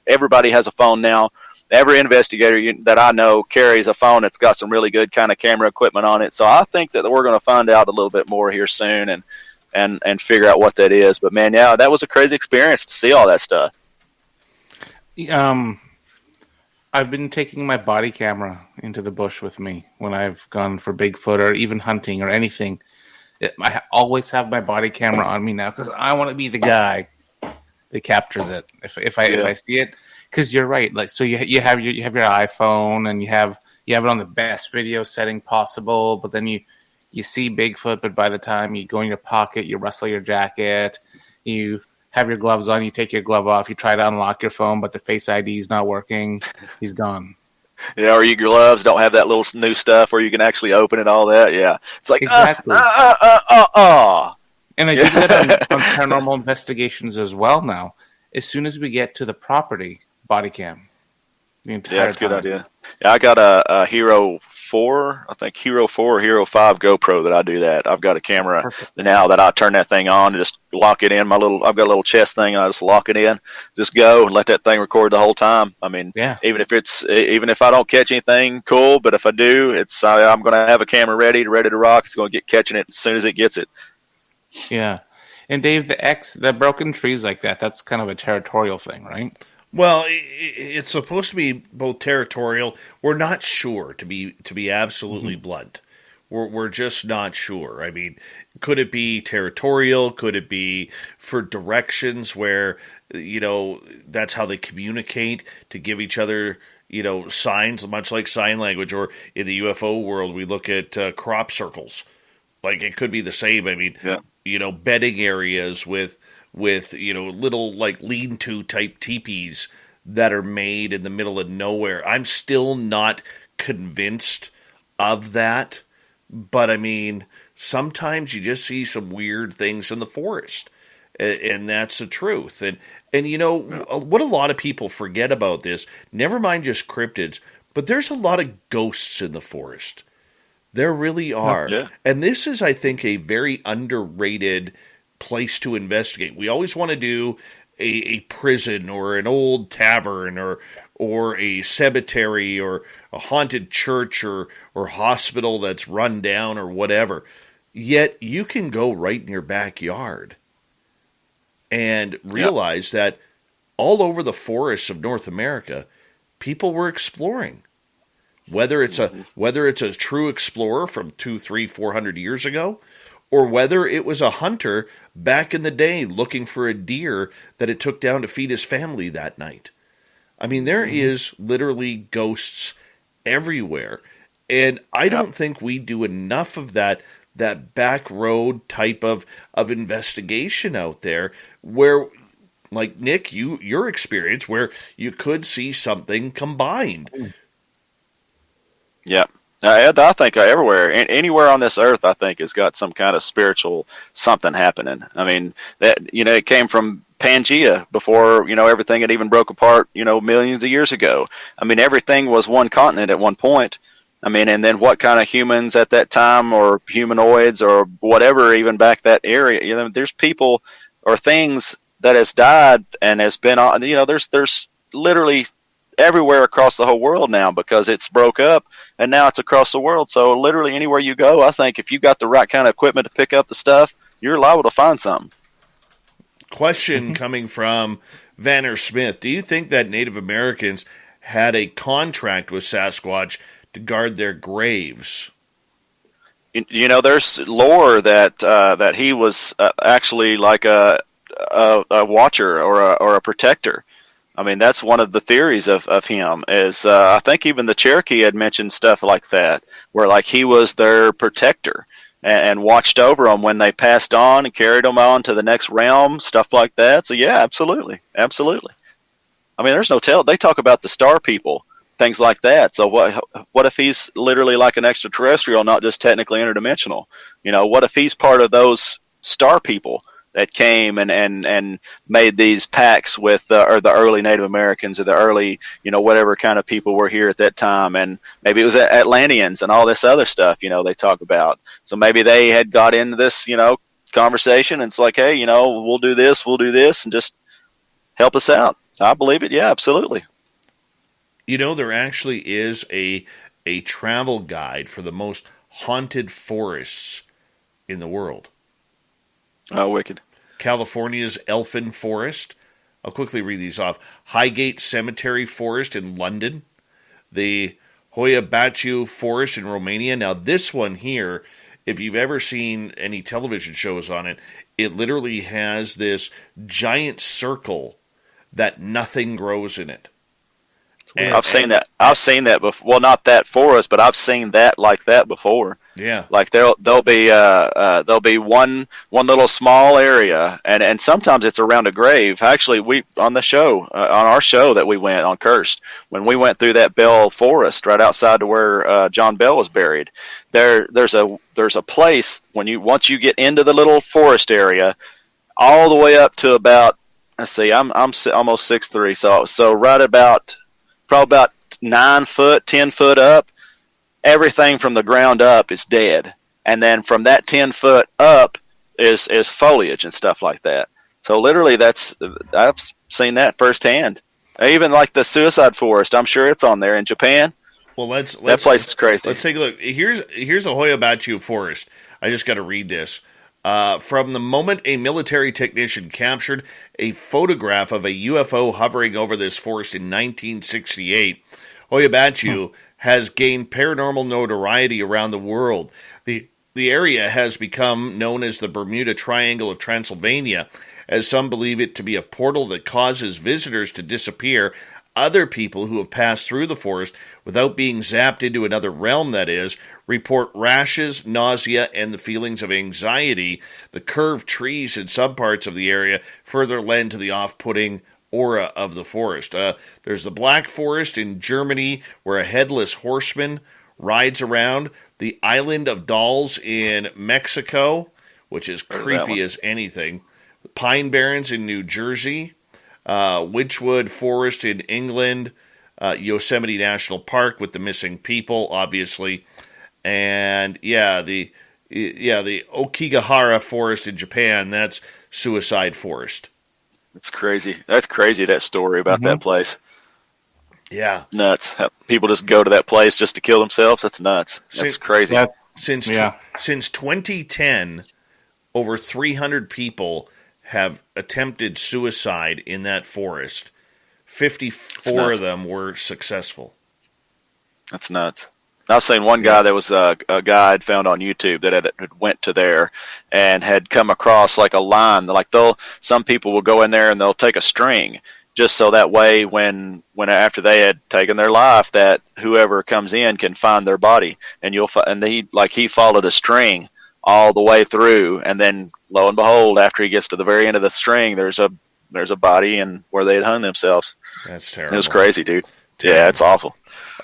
everybody has a phone now. Every investigator that I know carries a phone that's got some really good kind of camera equipment on it. So I think that we're going to find out a little bit more here soon and figure out what that is. But man, yeah, that was a crazy experience to see all that stuff. I've been taking my body camera into the bush with me when I've gone for Bigfoot or even hunting or anything. I always have my body camera on me now, because I want to be the guy that captures it if I see it. Because you're right, like, so you have your iPhone and you have it on the best video setting possible, but then you see Bigfoot, but by the time you go in your pocket, you rustle your jacket, you have your gloves on, you take your glove off, you try to unlock your phone, but the Face ID is not working. He's gone. Yeah, or your gloves don't have that little new stuff where you can actually open it, all that. Yeah. It's like, exactly. And I do that on paranormal investigations as well now. As soon as we get to the property, body cam. The entire that's a good idea. Yeah, I got a Hero 4, I think Hero 4 or Hero 5 GoPro that I do that. I've got a camera now that I turn that thing on and just lock it in. I've got a little chest thing, and I just lock it in, just go and let that thing record the whole time. I mean, even if I don't catch anything, cool. But if I do, I'm going to have a camera ready to rock. It's going to get catching it as soon as it gets it. Yeah. And Dave, the broken trees like that, that's kind of a territorial thing, right? Well, it's supposed to be both territorial. We're not sure, to be absolutely blunt. We're just not sure. I mean, could it be territorial? Could it be for directions where, that's how they communicate, to give each other, signs, much like sign language, or in the UFO world, we look at crop circles. Like, it could be the same. I mean, bedding areas with little like lean-to type teepees that are made in the middle of nowhere. I'm still not convinced of that, but I mean, sometimes you just see some weird things in the forest, and that's the truth. And what a lot of people forget about this, never mind just cryptids, but there's a lot of ghosts in the forest. There really are. Yeah. And this is, I think, a very underrated place to investigate. We always want to do a prison or an old tavern or a cemetery or a haunted church or hospital that's run down or whatever. Yet you can go right in your backyard and realize that all over the forests of North America, people were exploring. Whether it's a true explorer from 200, 300, 400 years ago, or whether it was a hunter back in the day looking for a deer that it took down to feed his family that night. I mean, there is literally ghosts everywhere. And I don't think we do enough of that back road type of investigation out there where, like Nick, your experience where you could see something combined. Yeah. I think everywhere, anywhere on this earth, I think has got some kind of spiritual something happening. I mean, that it came from Pangea before everything had even broke apart millions of years ago. I mean, everything was one continent at one point. I mean, and then what kind of humans at that time, or humanoids or whatever, even back that area? There's people or things that has died and has been on. There's literally everywhere across the whole world now because it's broke up, and now it's across the world. So literally anywhere you go, I think if you got the right kind of equipment to pick up the stuff, you're liable to find something. Question coming from Vanner Smith. Do you think that Native Americans had a contract with Sasquatch to guard their graves? You know, there's lore that he was actually like a watcher or a protector. I mean, that's one of the theories of him. Is I think even the Cherokee had mentioned stuff like that, where like he was their protector and watched over them when they passed on and carried them on to the next realm, stuff like that. So yeah, absolutely. I mean, there's no tell. They talk about the star people, things like that. So what if he's literally like an extraterrestrial, not just technically interdimensional? You know, what if he's part of those star people that came and made these pacts with or the early Native Americans or the early, you know, whatever kind of people were here at that time, and maybe it was Atlanteans and all this other stuff, you know, they talk about. So maybe they had got into this, you know, conversation, and it's like, hey, you know, we'll do this, and just help us out. I believe it. Yeah, absolutely. You know, there actually is a travel guide for the most haunted forests in the world. Oh, wicked. California's Elfin Forest. I'll quickly read these off. Highgate Cemetery Forest in London. The Hoia Baciu Forest in Romania. Now, this one here, if you've ever seen any television shows on it, it literally has this giant circle that nothing grows in it. And I've seen that before. Well, not that forest, but I've seen that like that before. Yeah, like there'll be one little small area, and sometimes it's around a grave. Actually, we on our show that we went on Cursed, when we went through that Bell Forest right outside to where John Bell was buried. There's a place once you get into the little forest area, all the way up to about, let's see, I'm almost 6'3", so right about probably about 9 foot, 10 foot up. Everything from the ground up is dead, and then from that 10 foot up is foliage and stuff like that. So literally, I've seen that firsthand. Even like the suicide forest, I'm sure it's on there in Japan. Well, that place is crazy. Let's take a look. Here's a Hoia Baciu forest. I just got to read this. From the moment a military technician captured a photograph of a UFO hovering over this forest in 1968, Hoia Baciu has gained paranormal notoriety around the world. The area has become known as the Bermuda Triangle of Transylvania, as some believe it to be a portal that causes visitors to disappear. Other people who have passed through the forest without being zapped into another realm, that is, report rashes, nausea, and the feelings of anxiety. The curved trees in some parts of the area further lend to the off-putting aura of the forest. There's the Black Forest in Germany, where a headless horseman rides around. The Island of Dolls in Mexico, which is creepy as anything. Pine Barrens in New Jersey. Witchwood Forest in England. Yosemite National Park with the missing people, obviously. And the Okigahara Forest in Japan. That's Suicide Forest. It's crazy. That's crazy, that story about that place. Yeah. Nuts. People just go to that place just to kill themselves. That's nuts. That's crazy. Since 2010, over 300 people have attempted suicide in that forest. 54 of them were successful. That's nuts. I've seen one guy that was a guide found on YouTube that had went to there and had come across like a line. Like some people will go in there and they'll take a string just so that way when after they had taken their life, that whoever comes in can find their body. And he followed a string all the way through, and then lo and behold, after he gets to the very end of the string, there's a body and where they had hung themselves. That's terrible. It was crazy, dude. Yeah, it's awful.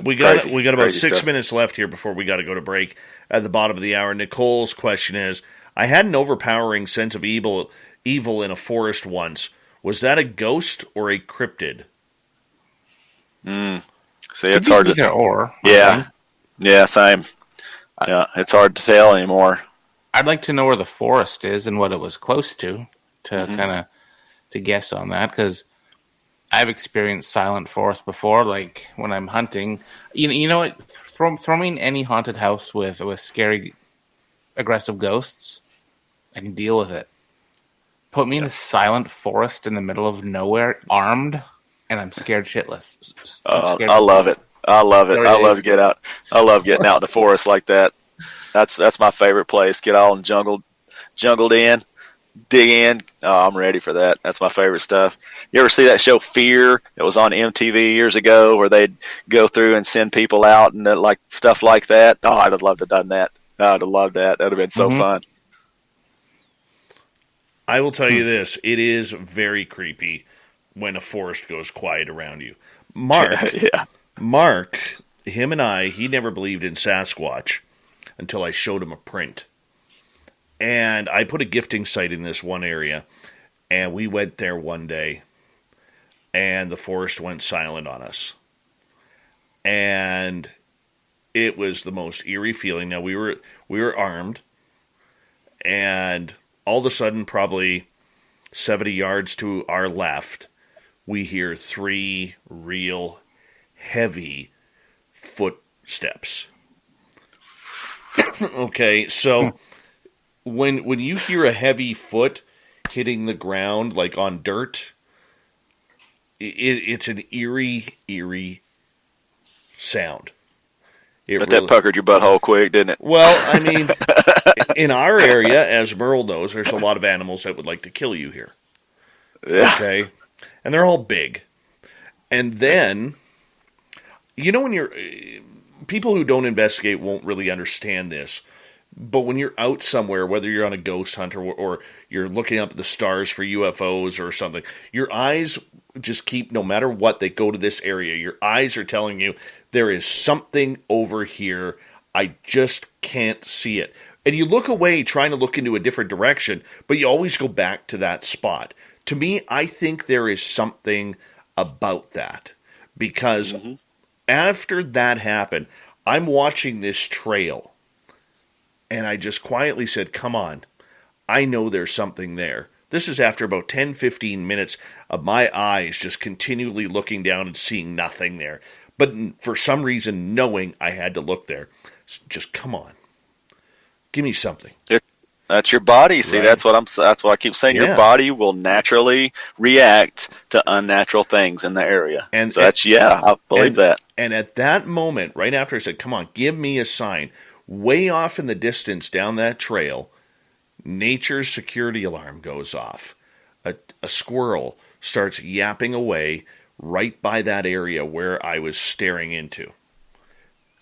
We got about 6 minutes left here before we got to go to break at the bottom of the hour. Nicole's question is, I had an overpowering sense of evil in a forest once. Was that a ghost or a cryptid? See, it's hard to either or. Yeah. Yeah, same. Yeah, it's hard to tell anymore. I'd like to know where the forest is and what it was close to kind of to guess on that, because I've experienced silent forest before, like when I'm hunting. You know what? Throw me in any haunted house with scary, aggressive ghosts. I can deal with it. Put me in a silent forest in the middle of nowhere, armed, and I'm scared shitless. I love it. I love it. I love to get out. I love getting out in the forest like that. That's my favorite place. Get all jungled in, dig in. Oh, I'm ready for that. That's my favorite stuff. You ever see that show Fear? It was on MTV years ago, where they'd go through and send people out and like stuff like that. Oh, I'd have loved to have done that. I'd have loved that. That'd have been so fun. I will tell you this: it is very creepy when a forest goes quiet around you. Mark, him and I, he never believed in Sasquatch until I showed him a print. And I put a gifting site in this one area, and we went there one day, and the forest went silent on us. And it was the most eerie feeling. Now, we were armed, and all of a sudden, probably 70 yards to our left, we hear 3 real heavy footsteps. Okay, so when you hear a heavy foot hitting the ground, like on dirt, it's an eerie sound. That puckered your butthole quick, didn't it? Well, I mean, in our area, as Merle knows, there's a lot of animals that would like to kill you here. Yeah. Okay? And they're all big. And then, you know, when you're... People who don't investigate won't really understand this. But when you're out somewhere, whether you're on a ghost hunt or you're looking up at the stars for UFOs or something, your eyes just keep, no matter what, they go to this area. Your eyes are telling you, there is something over here. I just can't see it. And you look away trying to look into a different direction, but you always go back to that spot. To me, I think there is something about that. Because after that happened, I'm watching this trail. And I just quietly said, come on, I know there's something there. This is after about 10, 15 minutes of my eyes just continually looking down and seeing nothing there. But for some reason, knowing I had to look there. Just come on. Give me something. That's your body. See, right. That's what I keep saying. Your body will naturally react to unnatural things in the area. And so I believe that. And at that moment, right after I said, come on, give me a sign, way off in the distance down that trail, nature's security alarm goes off. A squirrel starts yapping away right by that area where I was staring into.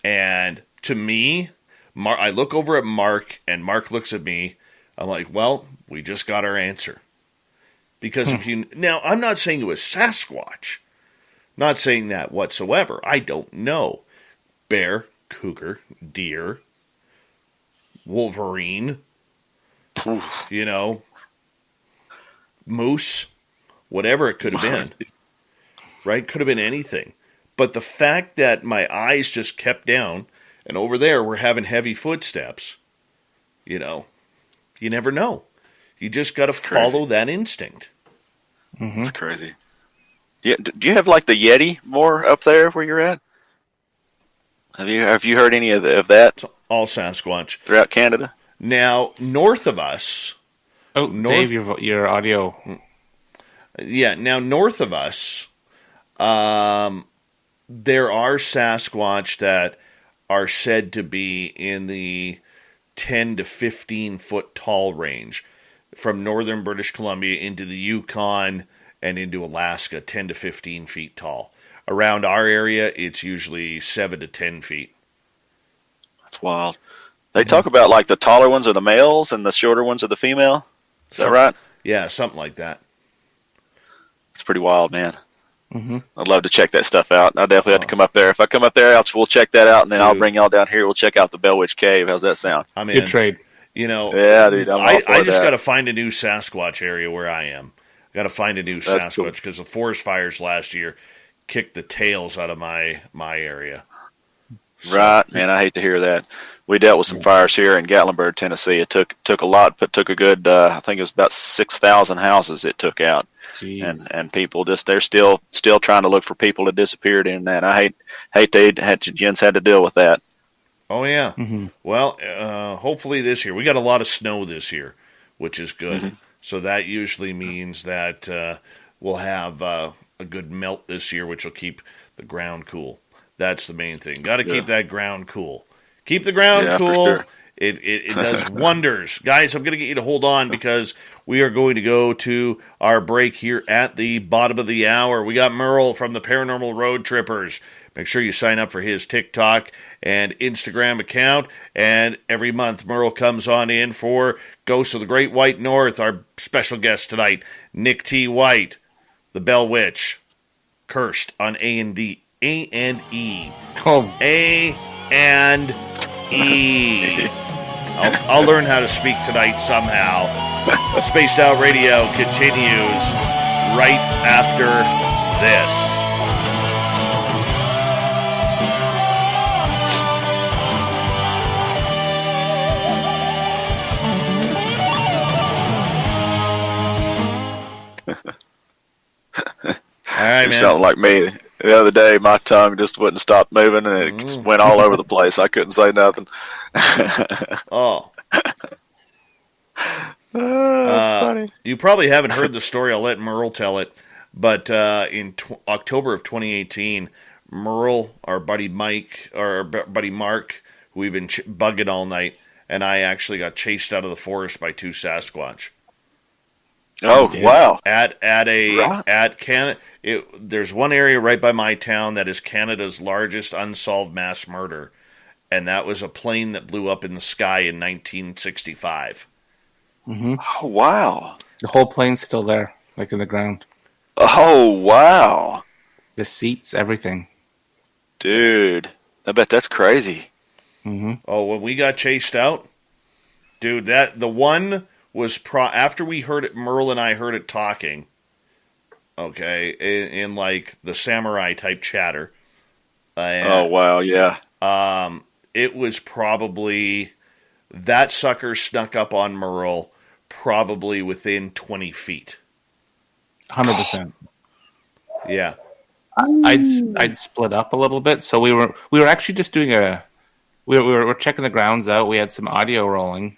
And to me, I look over at Mark, and Mark looks at me. I'm like, well, we just got our answer. Because now, I'm not saying it was Sasquatch. Not saying that whatsoever. I don't know. Bear, cougar, deer, Wolverine, moose, whatever it could have been, right? Could have been anything. But the fact that my eyes just kept down, and over there we're having heavy footsteps, you never know. You just got to follow that instinct. It's crazy. Do you have like the Yeti more up there where you're at? Have you heard any of that? It's all Sasquatch throughout Canada. Now north of us. Oh, Dave, your audio. Yeah, now north of us, there are Sasquatch that are said to be in the 10 to 15 foot tall range, from northern British Columbia into the Yukon and into Alaska, 10 to 15 feet tall. Around our area, it's usually 7 to 10 feet. That's wild. They talk about like the taller ones are the males and the shorter ones are the female. Is that right? Yeah, something like that. It's pretty wild, man. I'd love to check that stuff out. I definitely have to come up there. If I come up there, we'll check that out, and then I'll bring y'all down here. We'll check out the Bell Witch Cave. How's that sound? I'm in. Good trade. Yeah, dude. I just got to find a new Sasquatch area where I am. Got to find a new Sasquatch because the forest fires last year kicked the tails out of my area. Right, man. I hate to hear that. We dealt with some fires here in Gatlinburg, Tennessee. It took a lot, but took a good. I think it was about 6,000 houses it took out, and people they're still trying to look for people that disappeared in that. I hate they had to deal with that. Oh yeah. Mm-hmm. Well, hopefully this year we got a lot of snow this year, which is good. Mm-hmm. So that usually means that we'll have a good melt this year, which will keep the ground cool. That's the main thing. Got to keep that ground cool. Keep the ground cool. For sure. It does wonders. Guys, I'm going to get you to hold on because we are going to go to our break here at the bottom of the hour. We got Merle from the Paranormal Road Trippers. Make sure you sign up for his TikTok and Instagram account. And every month, Merle comes on in for Ghosts of the Great White North. Our special guest tonight, Nick T. White, the Bell Witch, cursed on A&E. Oh. A&E. I'll learn how to speak tonight somehow. Spaced Out Radio continues right after this. All right, You man. sound like me. The other day, my tongue just wouldn't stop moving, and it just went all over the place. I couldn't say nothing. Oh. That's funny. You probably haven't heard the story. I'll let Merle tell it. But in October of 2018, Merle, our buddy Mike, or our buddy Mark, who we've been bugging all night, and I actually got chased out of the forest by two Sasquatch. Oh, wow. At Canada, there's one area right by my town that is Canada's largest unsolved mass murder, and that was a plane that blew up in the sky in 1965. Mm-hmm. Oh, wow. The whole plane's still there, like in the ground. Oh, wow. The seats, everything. Dude, I bet that's crazy. Mm-hmm. Oh, when we got chased out, dude, the one was after we heard it. Merle and I heard it talking. Okay, in like the samurai type chatter. Oh wow, yeah. It was probably that sucker snuck up on Merle probably within 20 feet. 100%. Yeah. I'd split up a little bit, so we were actually just doing we were checking the grounds out. We had some audio rolling,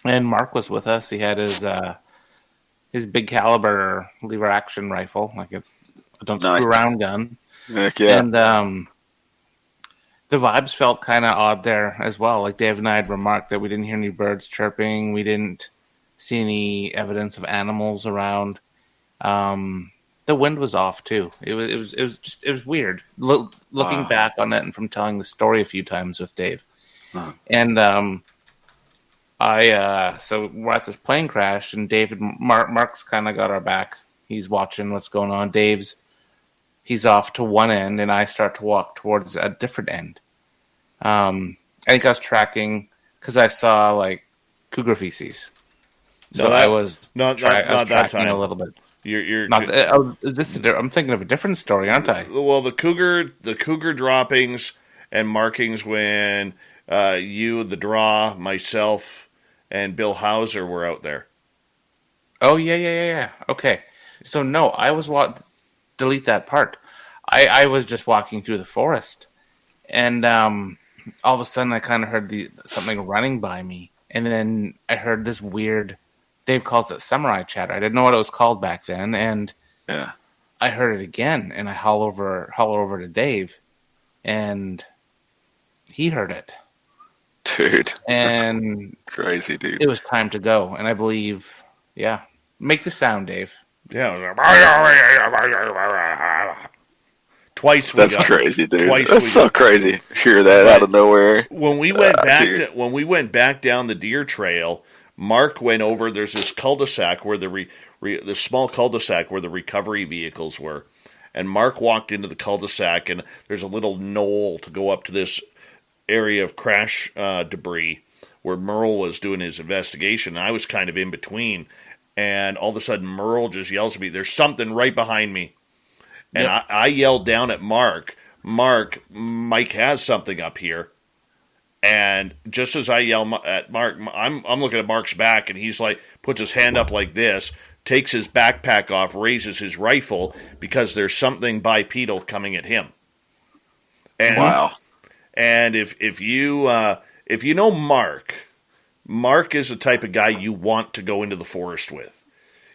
and Mark was with us. He had his big caliber lever action rifle, like a don't Nice. screw around gun. Heck yeah. And the vibes felt kind of odd there as well. Like Dave and I had remarked that we didn't hear any birds chirping. We didn't see any evidence of animals around. The wind was off too. It was weird. Looking back on it and from telling the story a few times with Dave. Uh-huh. And so we're at this plane crash, and Mark's kind of got our back. He's watching what's going on. He's off to one end, and I start to walk towards a different end. I think I was tracking because I saw like cougar feces. So I was tracking a little bit. You're I'm thinking of a different story, aren't I? Well, the cougar droppings and markings when you, the draw, myself, and Bill Hauser were out there. Oh yeah. Okay, so no, I was delete that part. I was just walking through the forest, and all of a sudden I kind of heard something running by me, and then I heard this weird. Dave calls it samurai chatter. I didn't know what it was called back then, and Yeah. I heard it again, and I holler over to Dave, and he heard it. Dude. And Crazy, dude. it was time to go, and I believe, yeah. Make the sound, Dave. Yeah, it was like, twice. That's crazy, dude. That's so crazy. Hear that out of nowhere. When we went back down the deer trail, Mark went over. There's this cul-de-sac where the small cul-de-sac where the recovery vehicles were, and Mark walked into the cul-de-sac, and there's a little knoll to go up to this area of crash debris where Merle was doing his investigation, and I was kind of in between. And all of a sudden, Merle just yells at me, "There's something right behind me." And Yep. I yelled down at Mark. Mike has something up here. And just as I yell at Mark, I'm looking at Mark's back, and he's like, puts his hand up like this, takes his backpack off, raises his rifle because there's something bipedal coming at him. And, wow. And if you know Mark is the type of guy you want to go into the forest with.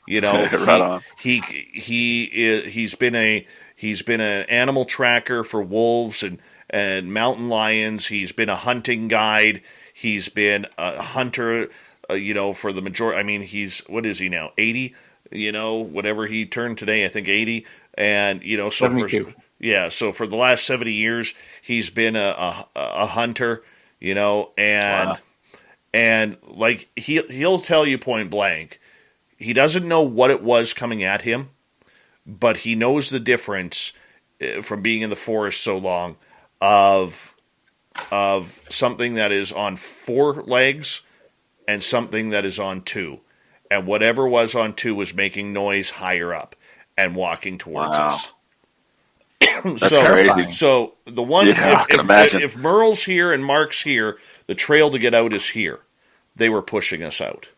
You know, right on. He's been an animal tracker for wolves and mountain lions. He's been a hunting guide. He's been a hunter, for the majority. I mean, what is he now? 80? Whatever he turned today, I think 80. And, so for the last 70 years, he's been a hunter, and, wow. and like he'll tell you point blank, he doesn't know what it was coming at him, but he knows the difference from being in the forest so long of something that is on 4 legs and something that is on 2. And whatever was on 2 was making noise higher up and walking towards us. That's crazy. So the one, I can imagine. If Merle's here and Mark's here, the trail to get out is here. They were pushing us out.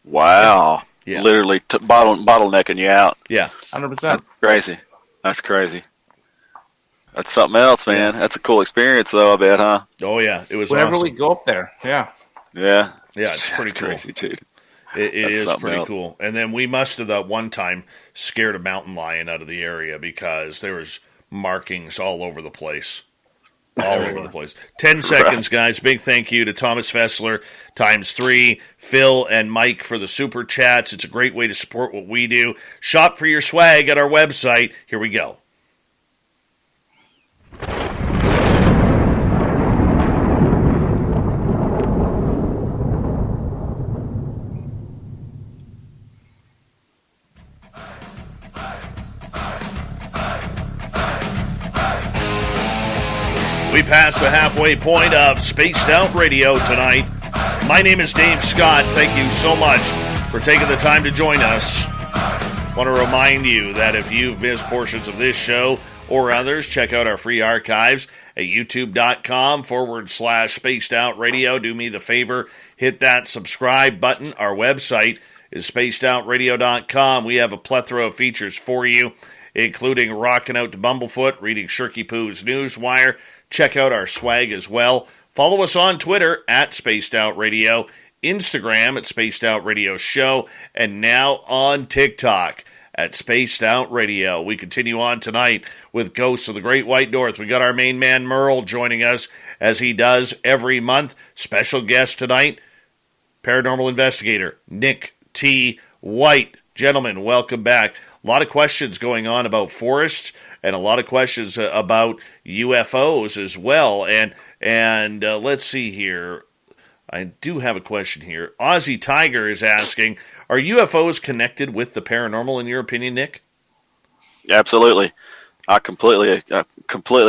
Wow. Yeah. Literally bottlenecking you out. Yeah. 100%. That's crazy. That's crazy. That's something else, man. Yeah. That's a cool experience, though, I bet, huh? Oh, yeah. It was Whenever awesome. we go up there, yeah. Yeah. Yeah, it's pretty cool. Crazy, dude. It is pretty else. cool. And then we must have that one time scared a mountain lion out of the area because there was markings all over the place. All over the place. 10 seconds, guys. Big thank you to Thomas Fessler, ×3, Phil, and Mike for the super chats. It's a great way to support what we do. Shop for your swag at our website. Here we go. We passed the halfway point of Spaced Out Radio tonight. My name is Dave Scott. Thank you so much for taking the time to join us. I want to remind you that if you've missed portions of this show or others, check out our free archives at youtube.com/Spaced Out Radio. Do me the favor, hit that subscribe button. Our website is spacedoutradio.com. We have a plethora of features for you, including rocking out to Bumblefoot, reading Shirky Poo's Newswire. Check out our swag as well. Follow us on Twitter at Spaced Out Radio, Instagram at Spaced Out Radio Show, and now on TikTok at Spaced Out Radio. We continue on tonight with Ghosts of the Great White North. We got our main man Merle joining us as he does every month. Special guest tonight, paranormal investigator Nick T. White. Gentlemen, welcome back. A lot of questions going on about forests and a lot of questions about UFOs as well. And let's see here. I do have a question here. Aussie Tiger is asking, are UFOs connected with the paranormal in your opinion, Nick? Absolutely. I completely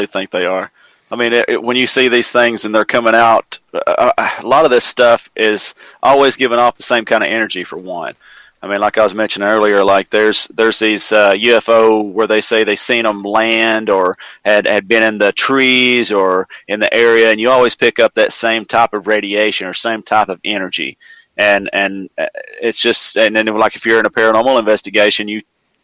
think they are. I mean, when you see these things and they're coming out, a lot of this stuff is always giving off the same kind of energy, for one. I mean, like I was mentioning earlier, like there's these UFO where they say they seen them land or had been in the trees or in the area, and you always pick up that same type of radiation or same type of energy, and it's just, and then like if you're in a paranormal investigation, you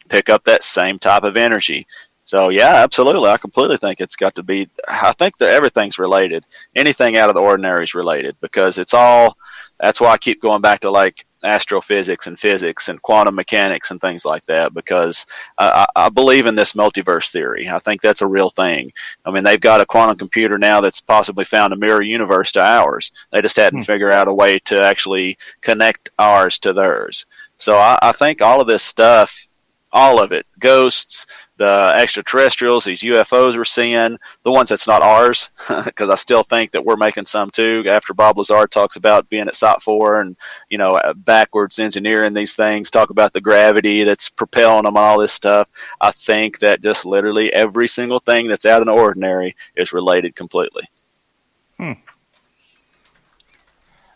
pick up that same type of energy. So yeah, absolutely, I completely think it's got to be. I think that everything's related. Anything out of the ordinary is related because it's all. That's why I keep going back to like astrophysics and physics and quantum mechanics and things like that, because I believe in this multiverse theory. I think that's a real thing. I mean, they've got a quantum computer now that's possibly found a mirror universe to ours. They just hadn't figured out a way to actually connect ours to theirs. So I think all of this stuff, all of it, ghosts, the extraterrestrials, these UFOs we're seeing, the ones that's not ours, because I still think that we're making some too, after Bob Lazar talks about being at Site 4 and, you know, backwards engineering these things, talk about the gravity that's propelling them and all this stuff. I think that just literally every single thing that's out of the ordinary is related completely.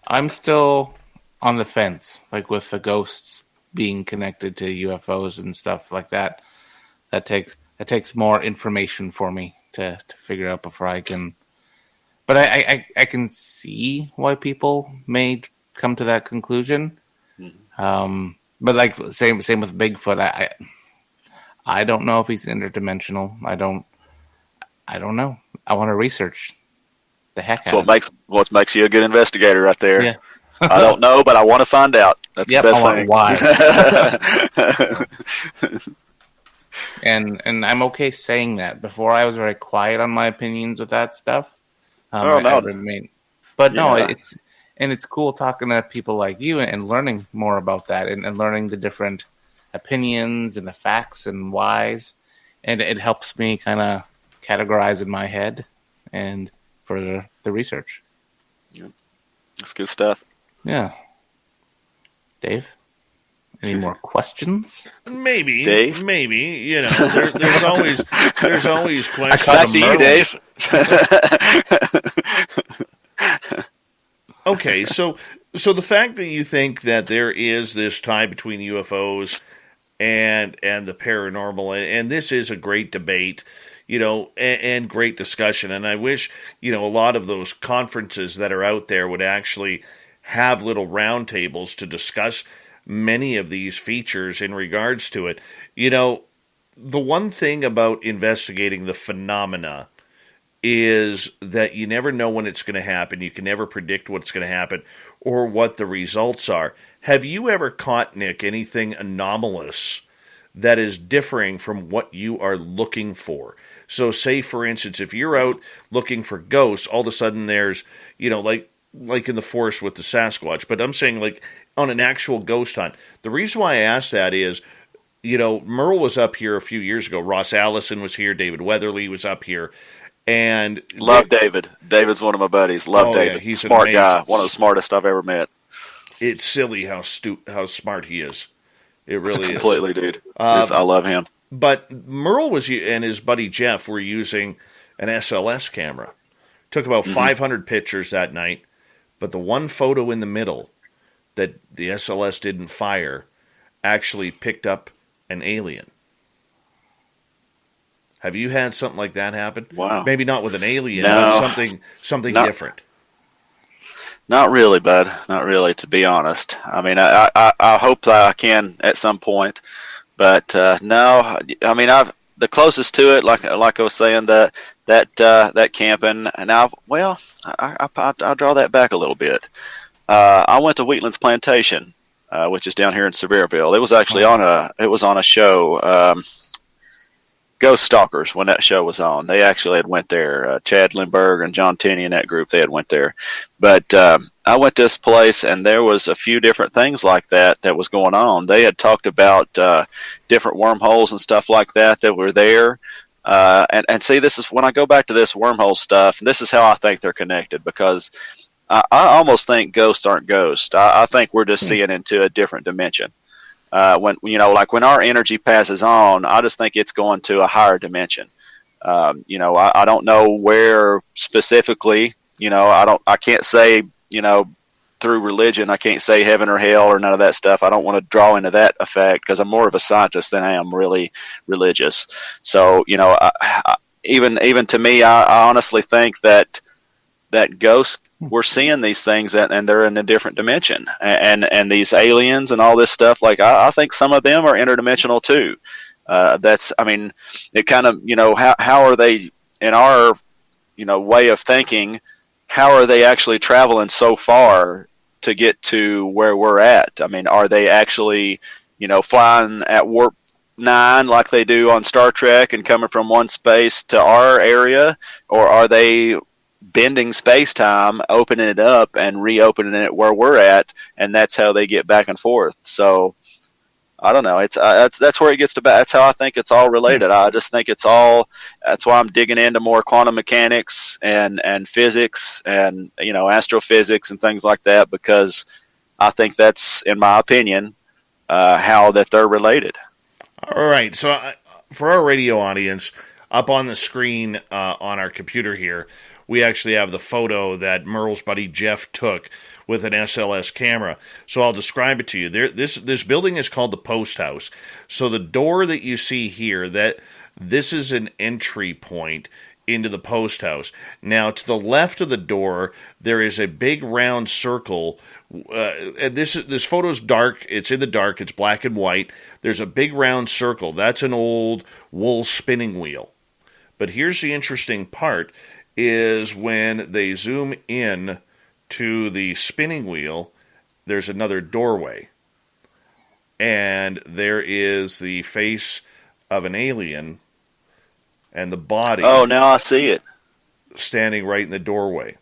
I'm still on the fence, like with the ghosts being connected to UFOs and stuff like that. That takes more information for me to figure out before I can. But I can see why people may come to that conclusion. But like same with Bigfoot. I don't know if he's interdimensional. I don't know. I want to research the heck out of it. What makes you a good investigator right there. Yeah. I don't know, but I want to find out. That's the best thing. Why? and I'm okay saying that. Before I was very quiet on my opinions with that stuff. It's cool talking to people like you and learning more about that and learning the different opinions and the facts and whys, and it helps me kind of categorize in my head and for the research. Yep. That's good stuff. Yeah. Dave, any more questions? Maybe, Dave? maybe. You know, there's always questions. Back to you, Dave. Okay, so the fact that you think that there is this tie between UFOs and the paranormal, and this is a great debate, you know, and great discussion, and I wish, you know, a lot of those conferences that are out there would actually have little roundtables to discuss many of these features in regards to it. You know, the one thing about investigating the phenomena is that you never know when it's going to happen. You can never predict what's going to happen or what the results are. Have you ever caught, Nick, anything anomalous that is differing from what you are looking for? So say, for instance, if you're out looking for ghosts, all of a sudden there's, you know, like in the forest with the Sasquatch, but I'm saying like on an actual ghost hunt. The reason why I asked that is, you know, Merle was up here a few years ago. Ross Allison was here. David Weatherly was up here. And love David. David's one of my buddies. Love David. Yeah, he's smart amazing guy. One of the smartest I've ever met. It's silly how smart he is. It really is. Completely, dude. I love him. But Merle and his buddy Jeff were using an SLS camera. Took about 500 pictures that night, but the one photo in the middle that the SLS didn't fire actually picked up an alien. Have you had something like that happen? Wow. Maybe not with an alien, No. but something different. Not really, bud. Not really, to be honest. I mean, I hope that I can at some point, but no. I mean, the closest to it, like I was saying, that camping. And I'll draw that back a little bit. I went to Wheatland's Plantation, which is down here in Sevierville. It was actually on a show. Ghost Stalkers, when that show was on, they actually had went there. Chad Lindbergh and John Tenney and that group, they had went there. But I went to this place, and there was a few different things like that was going on. They had talked about different wormholes and stuff like that were there. And see, this is when I go back to this wormhole stuff. This is how I think they're connected, because I almost think ghosts aren't ghosts. I think we're just seeing into a different dimension. When our energy passes on, I just think it's going to a higher dimension. I don't know where specifically. I can't say. Through religion, I can't say heaven or hell or none of that stuff. I don't want to draw into that effect, because I'm more of a scientist than I am really religious. So, even to me, I honestly think that ghosts, we're seeing these things and they're in a different dimension, and these aliens and all this stuff. Like, I think some of them are interdimensional too. It kind of, how are they in our, way of thinking? How are they actually traveling so far to get to where we're at? I mean, are they actually, flying at warp 9 like they do on Star Trek and coming from one space to our area, or are they bending space-time, opening it up and reopening it where we're at, and that's how they get back and forth? So I don't know. It's that's where it gets to. That's how I think it's all related. I just think it's all. That's why I'm digging into more quantum mechanics and physics and astrophysics and things like that, because I think that's, in my opinion, how that they're related. All right. So for our radio audience, up on the screen on our computer here, we actually have the photo that Merle's buddy Jeff took with an SLS camera. So I'll describe it to you. This building is called the Post House. So the door that you see here, this is an entry point into the post house. Now, to the left of the door, there is a big round circle. And this photo's dark. It's in the dark. It's black and white. There's a big round circle. That's an old wool spinning wheel. But here's the interesting part, is when they zoom in to the spinning wheel, there's another doorway. And there is the face of an alien and the body. Oh, now I see it. Standing right in the doorway.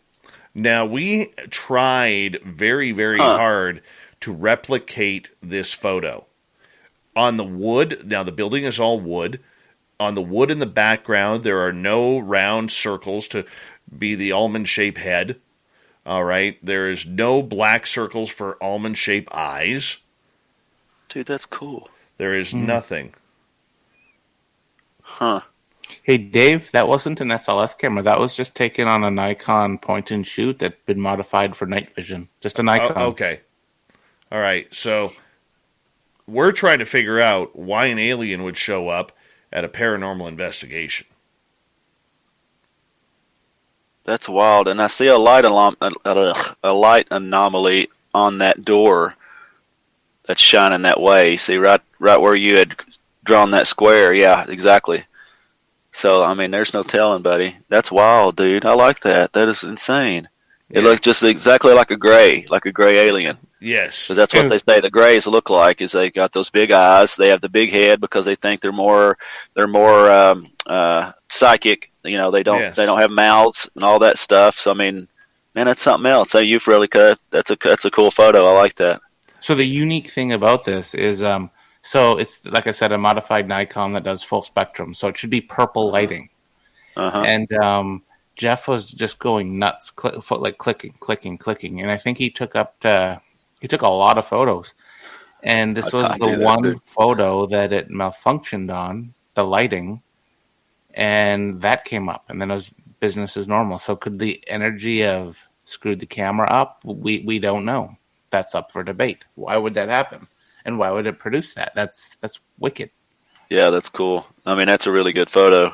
Now, we tried very, very hard to replicate this photo. On the wood, now the building is all wood. On the wood in the background, there are no round circles to be the almond-shaped head. All right? There is no black circles for almond-shaped eyes. Dude, that's cool. There is nothing. Huh. Hey, Dave, that wasn't an SLS camera. That was just taken on a Nikon point-and-shoot that'd been modified for night vision. Just a Nikon. Oh, okay. All right. So we're trying to figure out why an alien would show up at a paranormal investigation. That's wild. And I see a light anomaly on that door that's shining that way. See, right where you had drawn that square. Yeah, exactly. So, I mean, there's no telling, buddy. That's wild, dude. I like that. That is insane. It looks just exactly like a gray alien. Yes. Because that's what they say the grays look like, is they got those big eyes. They have the big head because they think they're more psychic. You know, they don't have mouths and all that stuff. So, I mean, man, that's something else. Hey, you've really cut. That's a cool photo. I like that. So the unique thing about this is, so it's, like I said, a modified Nikon that does full spectrum. So it should be purple lighting. And Jeff was just going nuts, clicking. And I think he took a lot of photos. And this was the one photo that it malfunctioned on, the lighting. And that came up. And then it was business as normal. So could the energy have screwed the camera up? We don't know. That's up for debate. Why would that happen? And why would it produce that? That's wicked. Yeah, that's cool. I mean, that's a really good photo.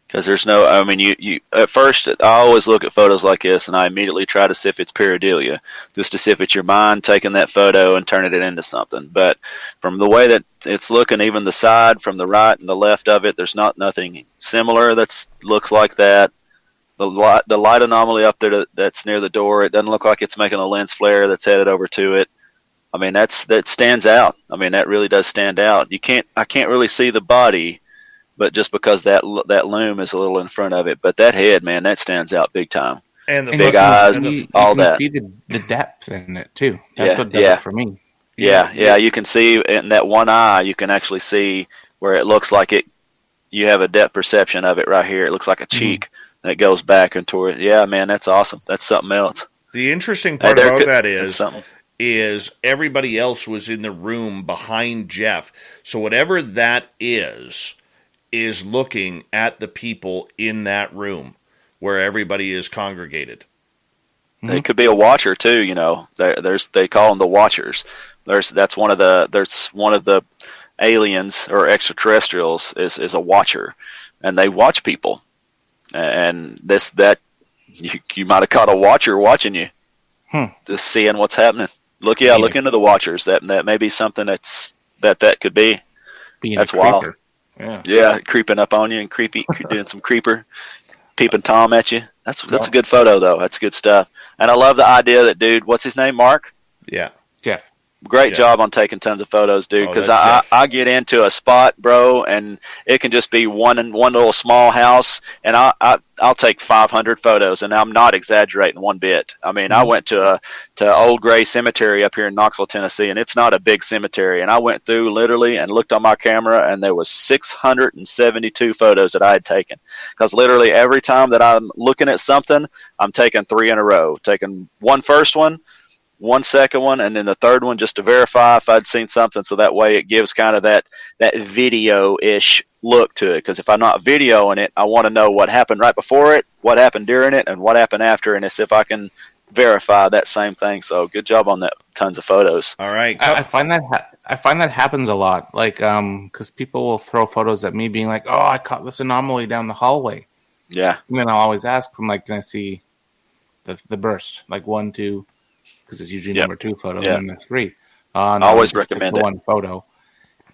Because there's no, I mean, you at first, I always look at photos like this, and I immediately try to see if it's pareidolia, just to see if it's your mind taking that photo and turning it into something. But from the way that it's looking, even the side, from the right and the left of it, there's nothing similar that looks like that. The light anomaly up there that's near the door, it doesn't look like it's making a lens flare that's headed over to it. I mean, that stands out. I mean, that really does stand out. I can't really see the body, but just because that loom is a little in front of it. But that head, man, that stands out big time. And the big eyes, all that. You can see the depth in it too. That's what does it for me. Yeah. You can see in that one eye. You can actually see where it looks like it. You have a depth perception of it right here. It looks like a cheek that goes back and toward. Yeah, man, that's awesome. That's something else. The interesting part about that is everybody else was in the room behind Jeff. So whatever that is looking at the people in that room where everybody is congregated. It could be a watcher too, you know. They call them the watchers. That's one of the aliens or extraterrestrials is a watcher, and they watch people. And you might have caught a watcher watching you, just seeing what's happening. Look into the watchers. That may be something that could be. That's wild. Yeah, creeping up on you and doing some peeping Tom at you. That's a good photo though. That's good stuff. And I love the idea that dude. What's his name? Mark. Yeah, Jeff. Great job on taking tons of photos, dude. Because I get into a spot, bro, and it can just be one little small house, and I'll take 500 photos, and I'm not exaggerating one bit. I mean, I went to Old Gray Cemetery up here in Knoxville, Tennessee, and it's not a big cemetery. And I went through literally and looked on my camera, and there was 672 photos that I had taken. Because literally every time that I'm looking at something, I'm taking 3 in a row. Taking one first one, one second one, and then the third one just to verify if I'd seen something, so that way it gives kind of that video-ish look to it. Because if I'm not videoing it, I want to know what happened right before it, what happened during it, and what happened after, and it's if I can verify that same thing. So good job on that. Tons of photos. All right. I find that happens a lot. Like, because people will throw photos at me being like, "Oh, I caught this anomaly down the hallway," Yeah. And then I'll always ask them, like, can I see the burst? Like 1, 2, because it's usually number 2 photo, Yeah. and then the 3. I No, always just recommend the it. one photo.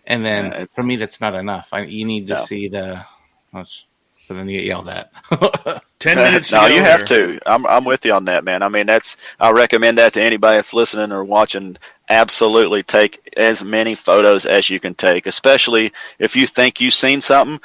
And then Yeah, for me, that's not enough. You need to see the. But then you get yelled at. 10 minutes. No, to go you have here. to. I'm with you on that, man. I mean, I recommend that to anybody that's listening or watching. Absolutely, take as many photos as you can take, especially if you think you've seen something.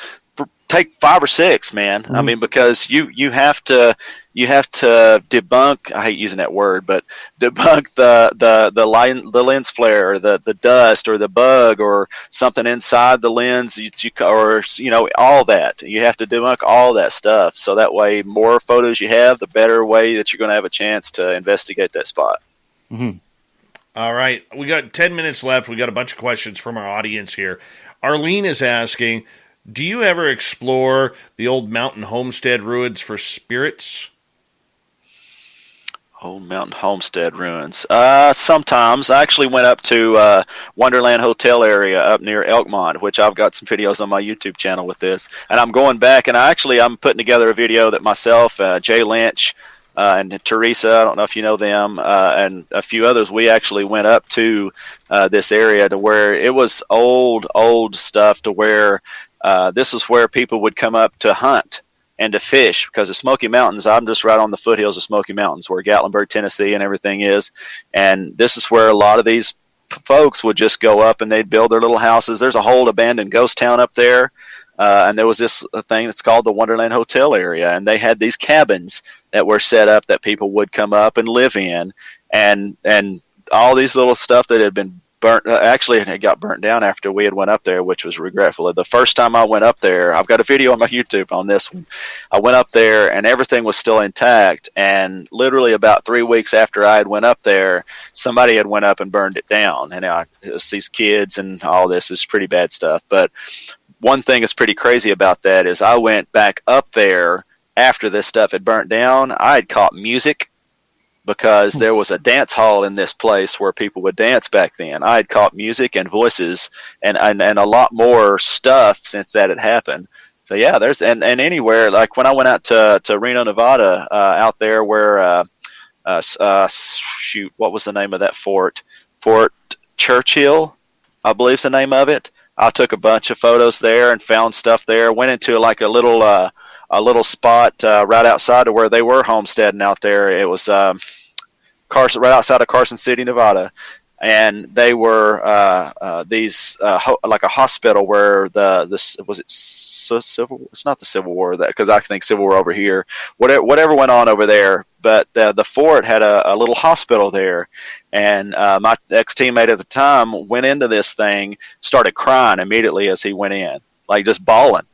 Take 5 or 6, man. Mm-hmm. I mean, because you have to debunk. I hate using that word, but debunk the lens flare, or the dust, or the bug, or something inside the lens. Or all that. You have to debunk all that stuff. So that way, more photos you have, the better way that you're going to have a chance to investigate that spot. Mm-hmm. All right, we got 10 minutes left. We got a bunch of questions from our audience here. Arlene is asking, do you ever explore the old mountain homestead ruins for spirits? Old mountain homestead ruins. Sometimes. I actually went up to Wonderland Hotel area up near Elkmont, which I've got some videos on my YouTube channel with this. And I'm going back, and I'm putting together a video that myself, Jay Lynch, and Teresa, I don't know if you know them, and a few others, we actually went up to this area to where it was old stuff, to where this is where people would come up to hunt and to fish, because the Smoky Mountains, I'm just right on the foothills of Smoky Mountains where Gatlinburg, Tennessee and everything is. And this is where a lot of these folks would just go up and they'd build their little houses. There's a whole abandoned ghost town up there. And there was this thing that's called the Wonderland Hotel area, and they had these cabins that were set up that people would come up and live in, and all these little stuff that had been burnt. Actually, it got burnt down after we had went up there, which was regretful. The first time I went up there, I've got a video on my YouTube on this one. I went up there, and everything was still intact. And literally about 3 weeks after I had went up there, somebody had went up and burned it down. And it was these kids and all this is pretty bad stuff, but one thing that's pretty crazy about that is I went back up there after this stuff had burnt down. I had caught music because there was a dance hall in this place where people would dance back then. I had caught music and voices and a lot more stuff since that had happened. So yeah, there's and anywhere, like when I went out to Reno, Nevada, out there where what was the name of that fort? Fort Churchill, I believe is the name of it. I took a bunch of photos there and found stuff there. Went into like a little spot right outside of where they were homesteading out there. It was Carson, right outside of Carson City, Nevada, and they were like a hospital where Civil. It's not the Civil War, that because I think Civil War over here. Whatever went on over there, but the fort had a little hospital there. And my ex-teammate at the time went into this thing, started crying immediately as he went in, like just bawling.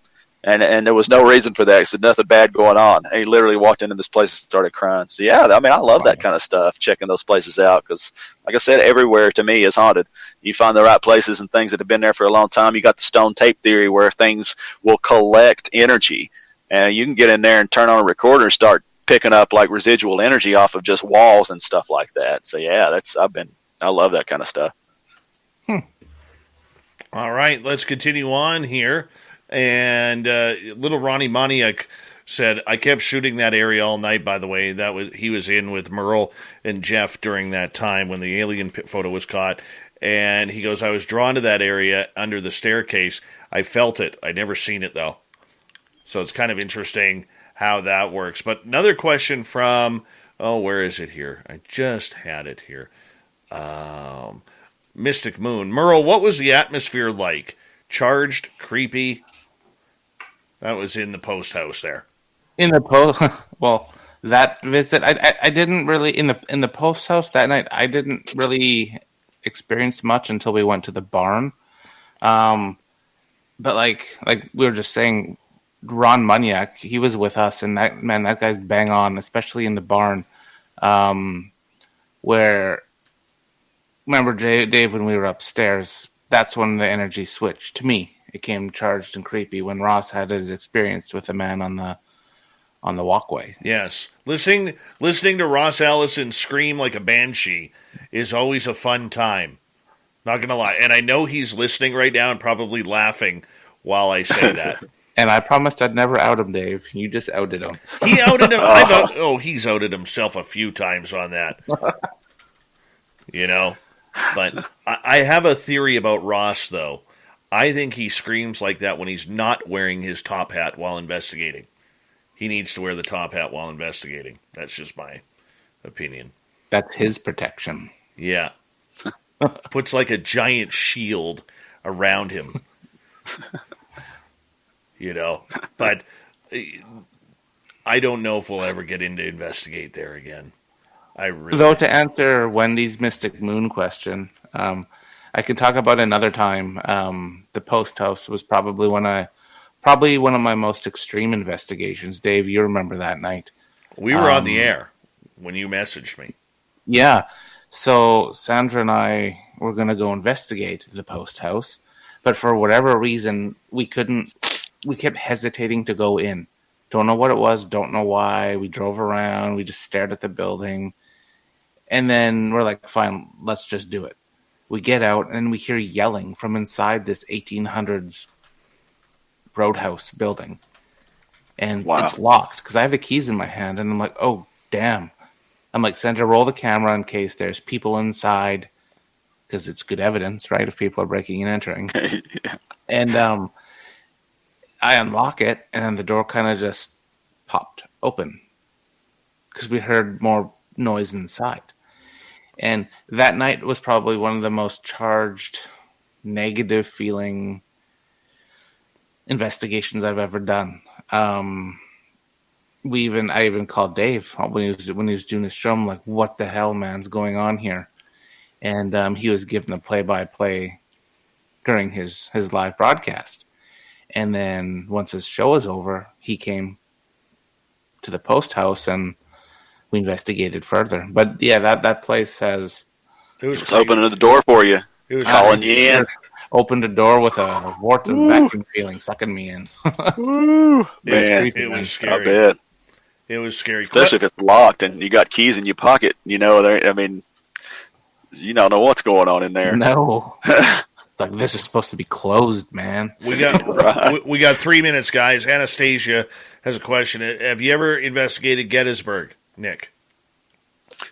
And there was no reason for that. He said nothing bad going on. And he literally walked into this place and started crying. So, yeah, I mean, I love that kind of stuff, checking those places out. Because, like I said, everywhere to me is haunted. You find the right places and things that have been there for a long time. You got the stone tape theory where things will collect energy. And you can get in there and turn on a recorder and start picking up like residual energy off of just walls and stuff like that. So yeah, I love that kind of stuff. All right, let's continue on here. And little Ronnie Moniak said, I kept shooting that area all night, by the way. He was in with Merle and Jeff during that time when the alien photo was caught. And he goes, I was drawn to that area under the staircase. I felt it. I'd never seen it, though. So it's kind of interesting how that works. But another question from, where is it here? I just had it here. Mystic Moon. Merle, what was the atmosphere like? Charged? Creepy? That was in the post house there. In the post, well, that visit, I didn't really, in the post house that night, I didn't really experience much until we went to the barn. But like we were just saying, Ron Muniak, he was with us, and that guy's bang on, especially in the barn, where, remember, Dave, when we were upstairs, that's when the energy switched to me. It came charged and creepy when Ross had his experience with the man on the walkway. Yes. Listening to Ross Allison scream like a banshee is always a fun time. Not going to lie. And I know he's listening right now and probably laughing while I say that. And I promised I'd never out him, Dave. You just outed him. He outed him. He's outed himself a few times on that. But I have a theory about Ross, though. I think he screams like that when he's not wearing his top hat while investigating. He needs to wear the top hat while investigating. That's just my opinion. That's his protection. Yeah. Puts like a giant shield around him. But I don't know if we'll ever get into investigate there again. Though, to answer Wendy's Mystic Moon question, I can talk about another time. The Post House was probably one of my most extreme investigations. Dave, you remember that night. We were on the air when you messaged me. Yeah. So Sandra and I were going to go investigate the Post House, but for whatever reason, we kept hesitating to go in. Don't know what it was. Don't know why. We drove around. We just stared at the building. And then we're like, fine, let's just do it. We get out and we hear yelling from inside this 1800s roadhouse building. And It's locked because I have the keys in my hand. And I'm like, oh, damn. I'm like, Sandra, roll the camera in case there's people inside, because it's good evidence, right, if people are breaking and entering. Yeah. And I unlock it, and then the door kind of just popped open because we heard more noise inside. And that night was probably one of the most charged, negative feeling investigations I've ever done. I even called Dave when he was doing his show. I'm like, what the hell, man's going on here? And he was given the play-by-play during his live broadcast. And then once his show was over, he came to the Post House and we investigated further. But yeah, that place has... It was opening the door for you. It was calling you in. Opened the door with a wart of vacuum feeling sucking me in. Man, it was scary. I bet. It was scary. Especially if it's locked and you got keys in your pocket. You don't know what's going on in there. No. It's like, this is supposed to be closed, man. We got 3 minutes, guys. Anastasia has a question. Have you ever investigated Gettysburg, Nick?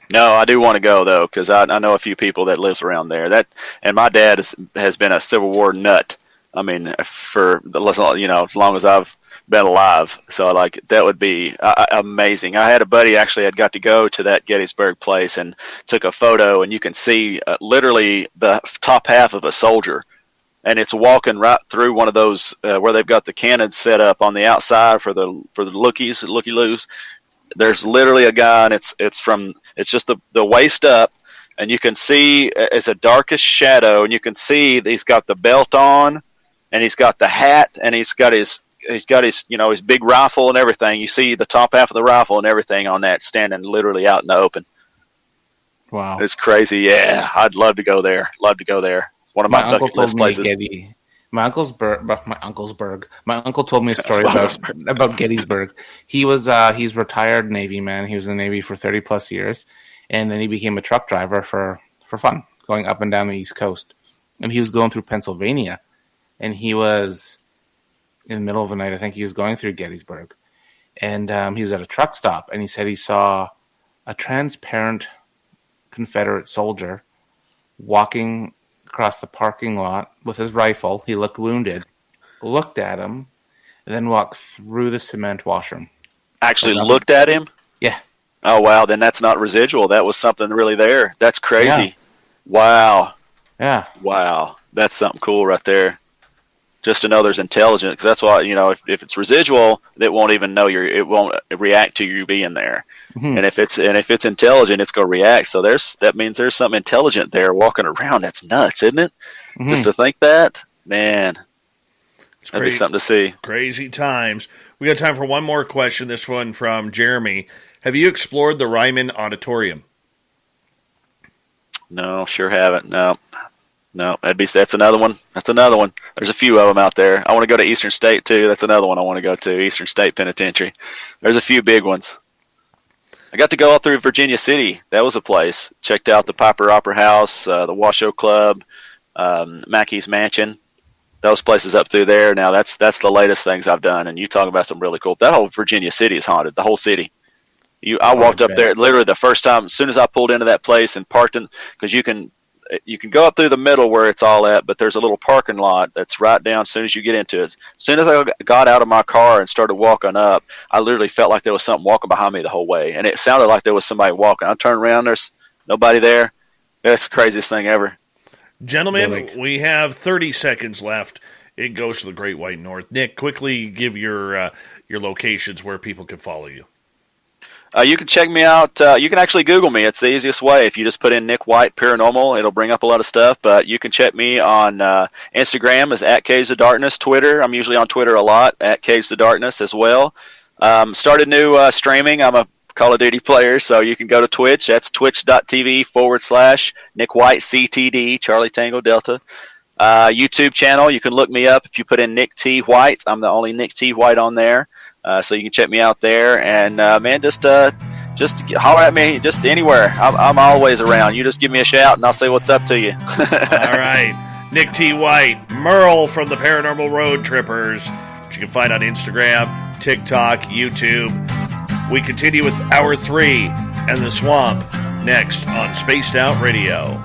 No, I do want to go, though, because I know a few people that lives around there. And my dad has been a Civil War nut. I mean, for as long as I've been alive. So that would be amazing. I had a buddy actually had got to go to that Gettysburg place and took a photo, and you can see literally the top half of a soldier, and it's walking right through one of those where they've got the cannons set up on the outside for the looky-loos. There's literally a guy, and it's just the waist up, and you can see it's a darkest shadow, and you can see that he's got the belt on, and he's got the hat, and he's got his his big rifle and everything. You see the top half of the rifle and everything on that standing literally out in the open. Wow. It's crazy. Yeah, I'd love to go there. One of my bucket list places. My uncle told me a story about Gettysburg. He's retired Navy man. He was in the Navy for 30 plus years, and then he became a truck driver for fun, going up and down the East Coast. And he was going through Pennsylvania, and he was in the middle of the night. I think he was going through Gettysburg, and he was at a truck stop, and he said he saw a transparent Confederate soldier walking across the parking lot with his rifle. He looked wounded, looked at him, and then walked through the cement washroom. Actually looked at him? Yeah. Oh, wow. Then that's not residual. That was something really there. That's crazy. Yeah. Wow. Yeah. Wow. That's something cool right there. Just to know there's intelligence, because that's why, if it's residual, it won't even know it won't react to you being there. Mm-hmm. And if it's intelligent, it's going to react. So that means there's something intelligent there walking around. That's nuts, isn't it? Mm-hmm. Just to think that, man, that'd be something to see. Crazy times. We got time for one more question. This one from Jeremy. Have you explored the Ryman Auditorium? No, sure haven't. No, that's another one. There's a few of them out there. I want to go to Eastern State too. That's another one I want to go to. Eastern State Penitentiary. There's a few big ones. I got to go all through Virginia City. That was a place. Checked out the Piper Opera House, the Washoe Club, Mackey's Mansion. those places up through there. Now that's the latest things I've done. And you talk about some really cool. That whole Virginia city is haunted. The whole city. I walked up there literally the first time. As soon as I pulled into that place and parked in, because you can go up through the middle where it's all at, but there's a little parking lot that's right down as soon as you get into it. As soon as I got out of my car and started walking up, I literally felt like there was something walking behind me the whole way, and it sounded like there was somebody walking. I turned around, there's nobody there. That's the craziest thing ever. Gentlemen, we have 30 seconds left. It goes to the Great White North. Nick, quickly give your locations where people can follow you. You can check me out. You can actually Google me. It's the easiest way. If you just put in Nick White Paranormal, it'll bring up a lot of stuff. But you can check me on Instagram as @CavesOfDarkness. Twitter, I'm usually on Twitter a lot, @CavesOfDarkness as well. Started new streaming. I'm a Call of Duty player, so you can go to Twitch. That's twitch.tv/Nick White CTD, Charlie Tango Delta. YouTube channel, you can look me up if you put in Nick T. White. I'm the only Nick T. White on there. So you can check me out there. And, man, just holler at me just anywhere. I'm always around. You just give me a shout, and I'll say what's up to you. All right. Nick T. White, Merle from the Paranormal Road Trippers, which you can find on Instagram, TikTok, YouTube. We continue with Hour 3 and the Swamp next on Spaced Out Radio.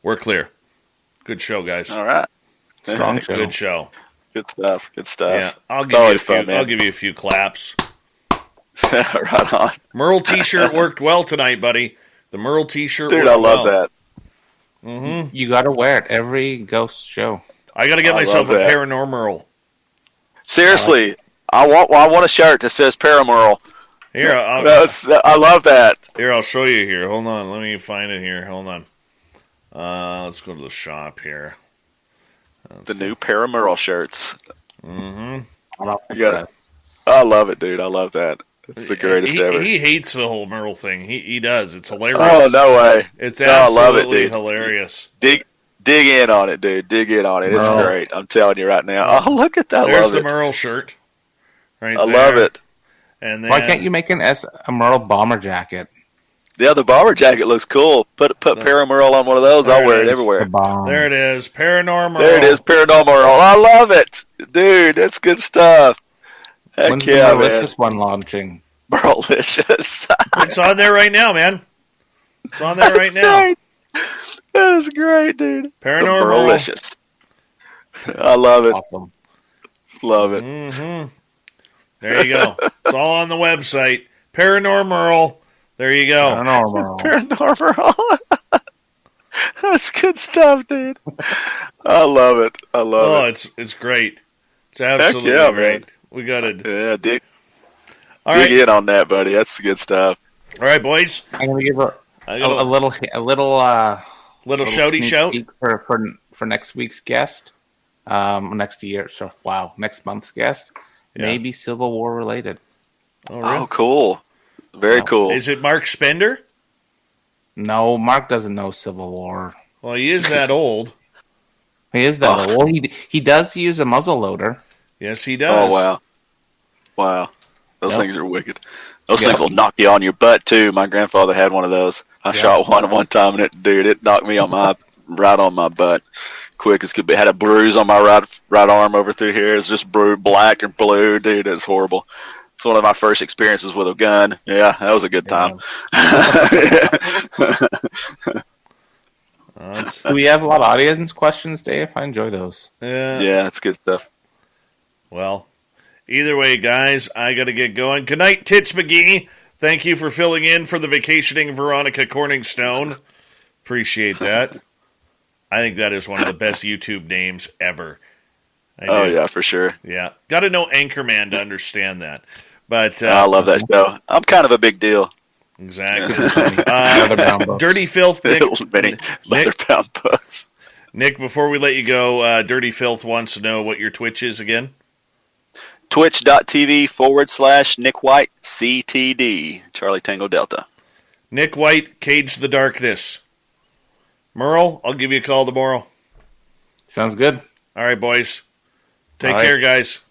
We're clear. Good show, guys. All right. Strong show. Good show. Good stuff. Yeah, I'll give you a few claps. Right on. Merle T-shirt worked well tonight, buddy. The Merle T-shirt Dude, worked I love well. that. Mm-hmm. You got to wear it every ghost show. I got to get myself a Paranormal. Seriously, I want a shirt that says Paranormal. Here, I love that. Here, I'll show you here. Hold on. Let me find it here. Hold on. Let's go to the shop here. The new Paranormal shirts. Mm-hmm. I love it, dude. I love that. It's the greatest ever. He hates the whole Merle thing. He does. It's hilarious. Oh, no way. It's absolutely I love it, dude. Hilarious. Dig in on it, dude. Dig in on it. It's great. I'm telling you right now. Oh, look at that. There's the Merle shirt. Right there. I love it. And then, why can't you make a Merle bomber jacket? Yeah, the bomber jacket looks cool. Put Paranormal on one of those. I'll wear it everywhere. There it is. Paranormal. There it is. Paranormal. I love it. Dude, that's good stuff. Heck When's yeah, the man. Merlicious one launching? Merlicious. It's on there right now, man. It's on there right now. Great. That is great, dude. Paranormal. Merlicious. I love it. Awesome. Love it. Mm-hmm. There you go. It's all on the website. Paranormal. There you go. Paranormal. That's good stuff, dude. I love it. I love it. It's great. It's absolutely Heck yeah, great. man. We got to dig right. in on that, buddy. That's the good stuff. All right, boys. I'm gonna give her a little shouty shout for next week's guest. Next month's guest. Yeah. Maybe Civil War related. Oh, really? Oh, cool. Very cool. Is it Mark Spender? No, Mark doesn't know Civil War. Well, he is that old. He is that old. He does use a muzzle loader. Yes, he does. Oh, wow. Those things are wicked. Those things will knock you on your butt, too. My grandfather had one of those. I shot one time, and it knocked me on right on my butt. Quick as could be. Had a bruise on my right arm over through here. It's just black and blue. Dude, it's horrible. It's one of my first experiences with a gun. Yeah, that was a good time. Do we have a lot of audience questions, Dave? I enjoy those. Yeah, it's good stuff. Well, either way, guys, I got to get going. Good night, Tits McGee. Thank you for filling in for the vacationing Veronica Corningstone. Appreciate that. I think that is one of the best YouTube names ever. Yeah, for sure. Yeah. Got to know Anchorman to understand that. But I love that show. I'm kind of a big deal. Exactly. Dirty Filth, Nick. Many leather-bound books. Nick, before we let you go, Dirty Filth wants to know what your Twitch is again. Twitch.tv/Nick White CTD, Charlie Tango Delta. Nick White, Cage the Darkness. Merle, I'll give you a call tomorrow. Sounds good. All right, boys. Take care, guys.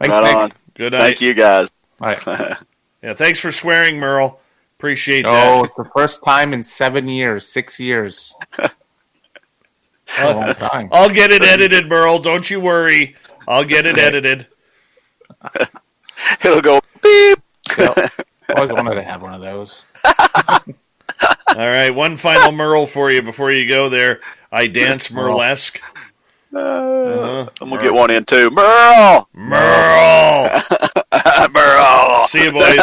Thanks, Nick. On. Good night. Thank you, guys. All right. Yeah, thanks for swearing, Merle. Appreciate Oh, that. it's the first time in 7 years, 6 years. A long time. I'll get it edited, Merle. Don't you worry. I'll get it edited. It'll go beep. Yep. I always wanted to have one of those. All right, one final Merle for you before you go there. I dance Merlesque. I'm going to get one in, too. Merle! Merle! Merle! See you, boys.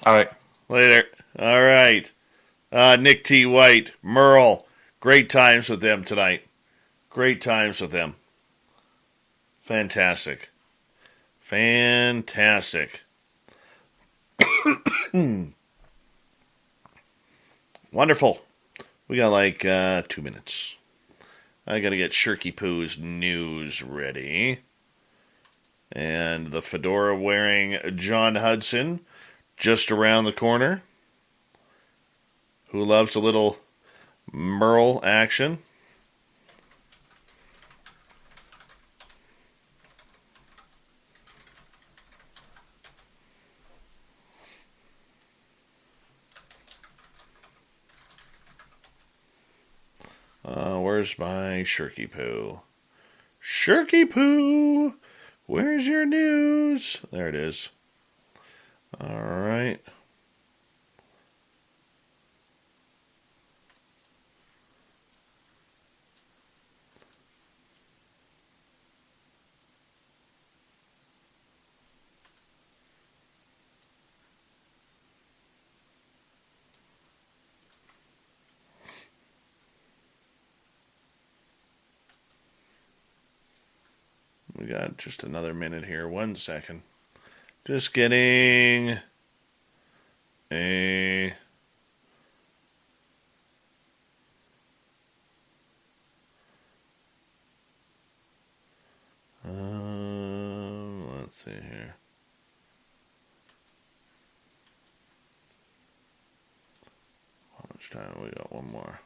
All right. Later. All right. Nick T. White, Merle. Great times with them tonight. Great times with them. Fantastic. Fantastic. Wonderful. We got like 2 minutes. I got to get Shirky Poo's news ready. And the fedora wearing John Hudson just around the corner. Who loves a little Merle action? Where's my Shirky Poo? Shirky Poo! Where's your news? There it is. All right. We got just another minute here. 1 second. Just getting a... let's see here. How much time? We got one more.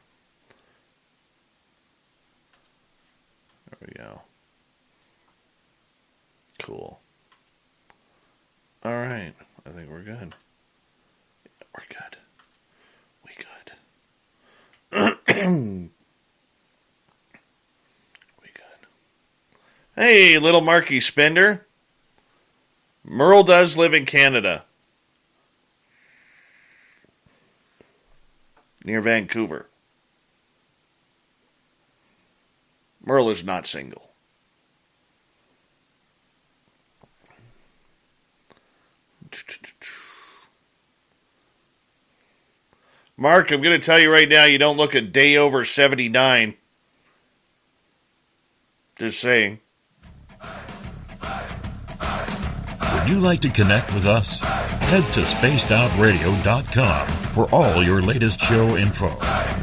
There we go. Cool. All right. I think we're good. We're good. We good. We good. Hey, little Marky Spender. Merle does live in Canada. Near Vancouver. Merle is not single. Mark, I'm going to tell you right now, you don't look a day over 79. Just saying. Would you like to connect with us? Head to spacedoutradio.com for all your latest show info.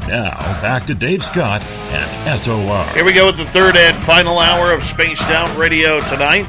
Now, back to Dave Scott and SOR. Here we go with the third and final hour of Spaced Out Radio tonight.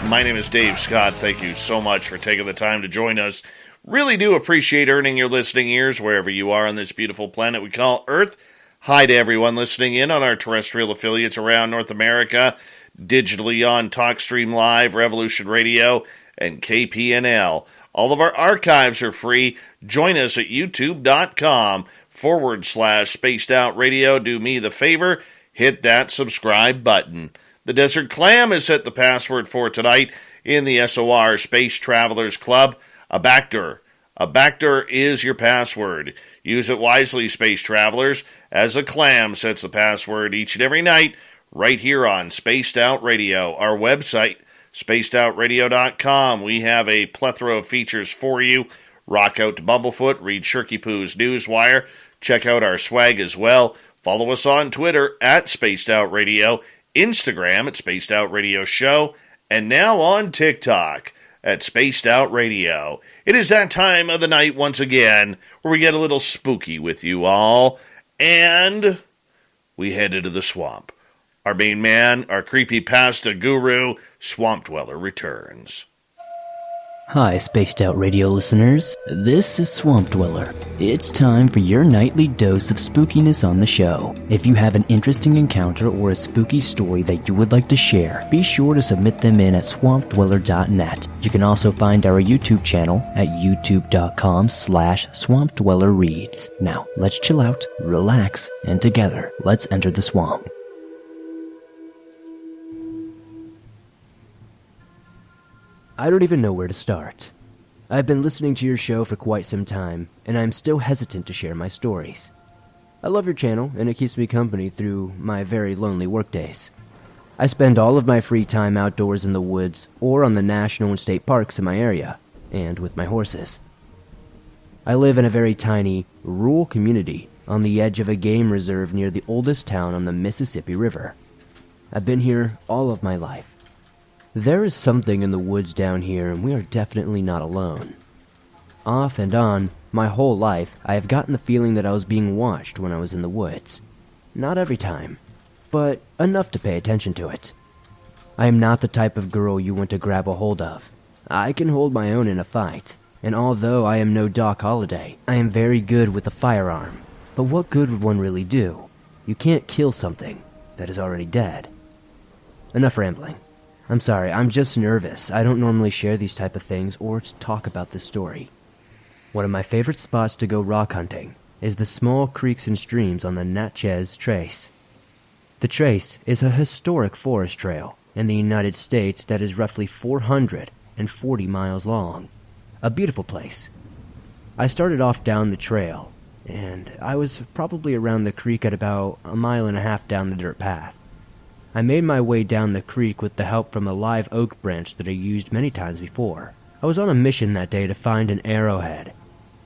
My name is Dave Scott. Thank you so much for taking the time to join us. Really do appreciate earning your listening ears wherever you are on this beautiful planet we call Earth. Hi to everyone listening in on our terrestrial affiliates around North America, digitally on TalkStream Live, Revolution Radio, and KPNL. All of our archives are free. Join us at youtube.com/Spaced Out Radio. Do me the favor, hit that subscribe button. The Desert Clam has set the password for tonight in the SOR Space Travelers Club. A backdoor. A backdoor is your password. Use it wisely, Space Travelers, as a clam sets the password each and every night right here on Spaced Out Radio. Our website, spacedoutradio.com. We have a plethora of features for you. Rock out to Bumblefoot, read Shirky Poo's Newswire, check out our swag as well. Follow us on Twitter at Spaced Out Radio, Instagram at Spaced Out Radio Show, and now on TikTok at Spaced Out Radio. It is that time of the night once again where we get a little spooky with you all, and we head into the swamp. Our main man, our creepypasta guru, Swamp Dweller, returns. Hi, Spaced Out Radio listeners. This is Swamp Dweller. It's time for your nightly dose of spookiness on the show. If you have an interesting encounter or a spooky story that you would like to share, be sure to submit them in at swampdweller.net. You can also find our YouTube channel at youtube.com/swampdwellerreads. Now, let's chill out, relax, and together, let's enter the swamp. I don't even know where to start. I've been listening to your show for quite some time, and I'm still hesitant to share my stories. I love your channel, and it keeps me company through my very lonely workdays. I spend all of my free time outdoors in the woods or on the national and state parks in my area, and with my horses. I live in a very tiny, rural community on the edge of a game reserve near the oldest town on the Mississippi River. I've been here all of my life. There is something in the woods down here, and we are definitely not alone. Off and on, my whole life, I have gotten the feeling that I was being watched when I was in the woods. Not every time, but enough to pay attention to it. I am not the type of girl you want to grab a hold of. I can hold my own in a fight, and although I am no Doc Holliday, I am very good with a firearm. But what good would one really do? You can't kill something that is already dead. Enough rambling. I'm sorry, I'm just nervous. I don't normally share these type of things or to talk about this story. One of my favorite spots to go rock hunting is the small creeks and streams on the Natchez Trace. The Trace is a historic forest trail in the United States that is roughly 440 miles long. A beautiful place. I started off down the trail, and I was probably around the creek at about 1.5 miles down the dirt path. I made my way down the creek with the help from a live oak branch that I used many times before. I was on a mission that day to find an arrowhead.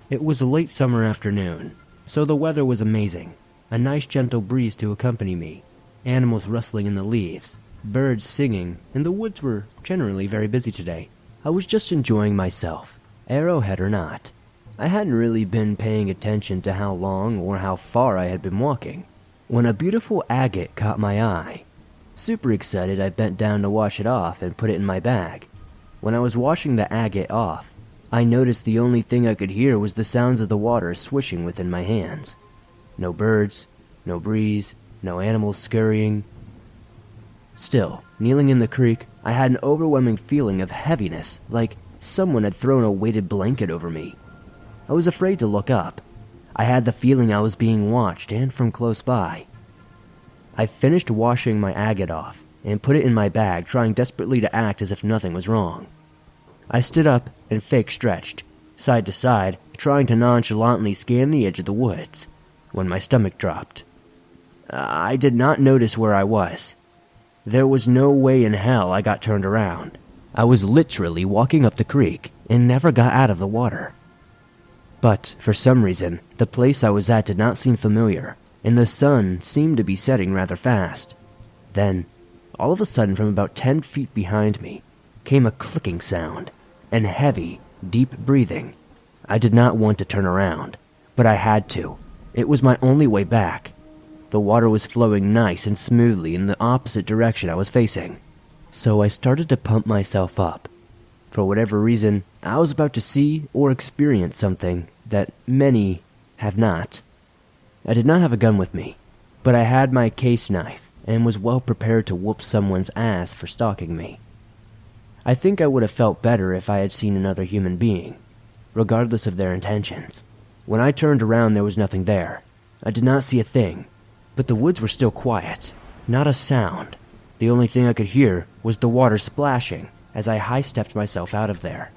It was a late summer afternoon, so the weather was amazing. A nice gentle breeze to accompany me, animals rustling in the leaves, birds singing, and the woods were generally very busy today. I was just enjoying myself, arrowhead or not. I hadn't really been paying attention to how long or how far I had been walking, when a beautiful agate caught my eye. Super excited, I bent down to wash it off and put it in my bag. When I was washing the agate off, I noticed the only thing I could hear was the sounds of the water swishing within my hands. No birds, no breeze, no animals scurrying. Still, kneeling in the creek, I had an overwhelming feeling of heaviness, like someone had thrown a weighted blanket over me. I was afraid to look up. I had the feeling I was being watched, and from close by. I finished washing my agate off and put it in my bag, trying desperately to act as if nothing was wrong. I stood up and fake stretched, side to side, trying to nonchalantly scan the edge of the woods, when my stomach dropped. I did not notice where I was. There was no way in hell I got turned around. I was literally walking up the creek and never got out of the water. But, for some reason, the place I was at did not seem familiar, and the sun seemed to be setting rather fast. Then, all of a sudden from about 10 feet behind me, came a clicking sound, and heavy, deep breathing. I did not want to turn around, but I had to. It was my only way back. The water was flowing nice and smoothly in the opposite direction I was facing. So I started to pump myself up. For whatever reason, I was about to see or experience something that many have not. I did not have a gun with me, but I had my case knife and was well prepared to whoop someone's ass for stalking me. I think I would have felt better if I had seen another human being, regardless of their intentions. When I turned around, there was nothing there. I did not see a thing, but the woods were still quiet, not a sound. The only thing I could hear was the water splashing as I high-stepped myself out of there.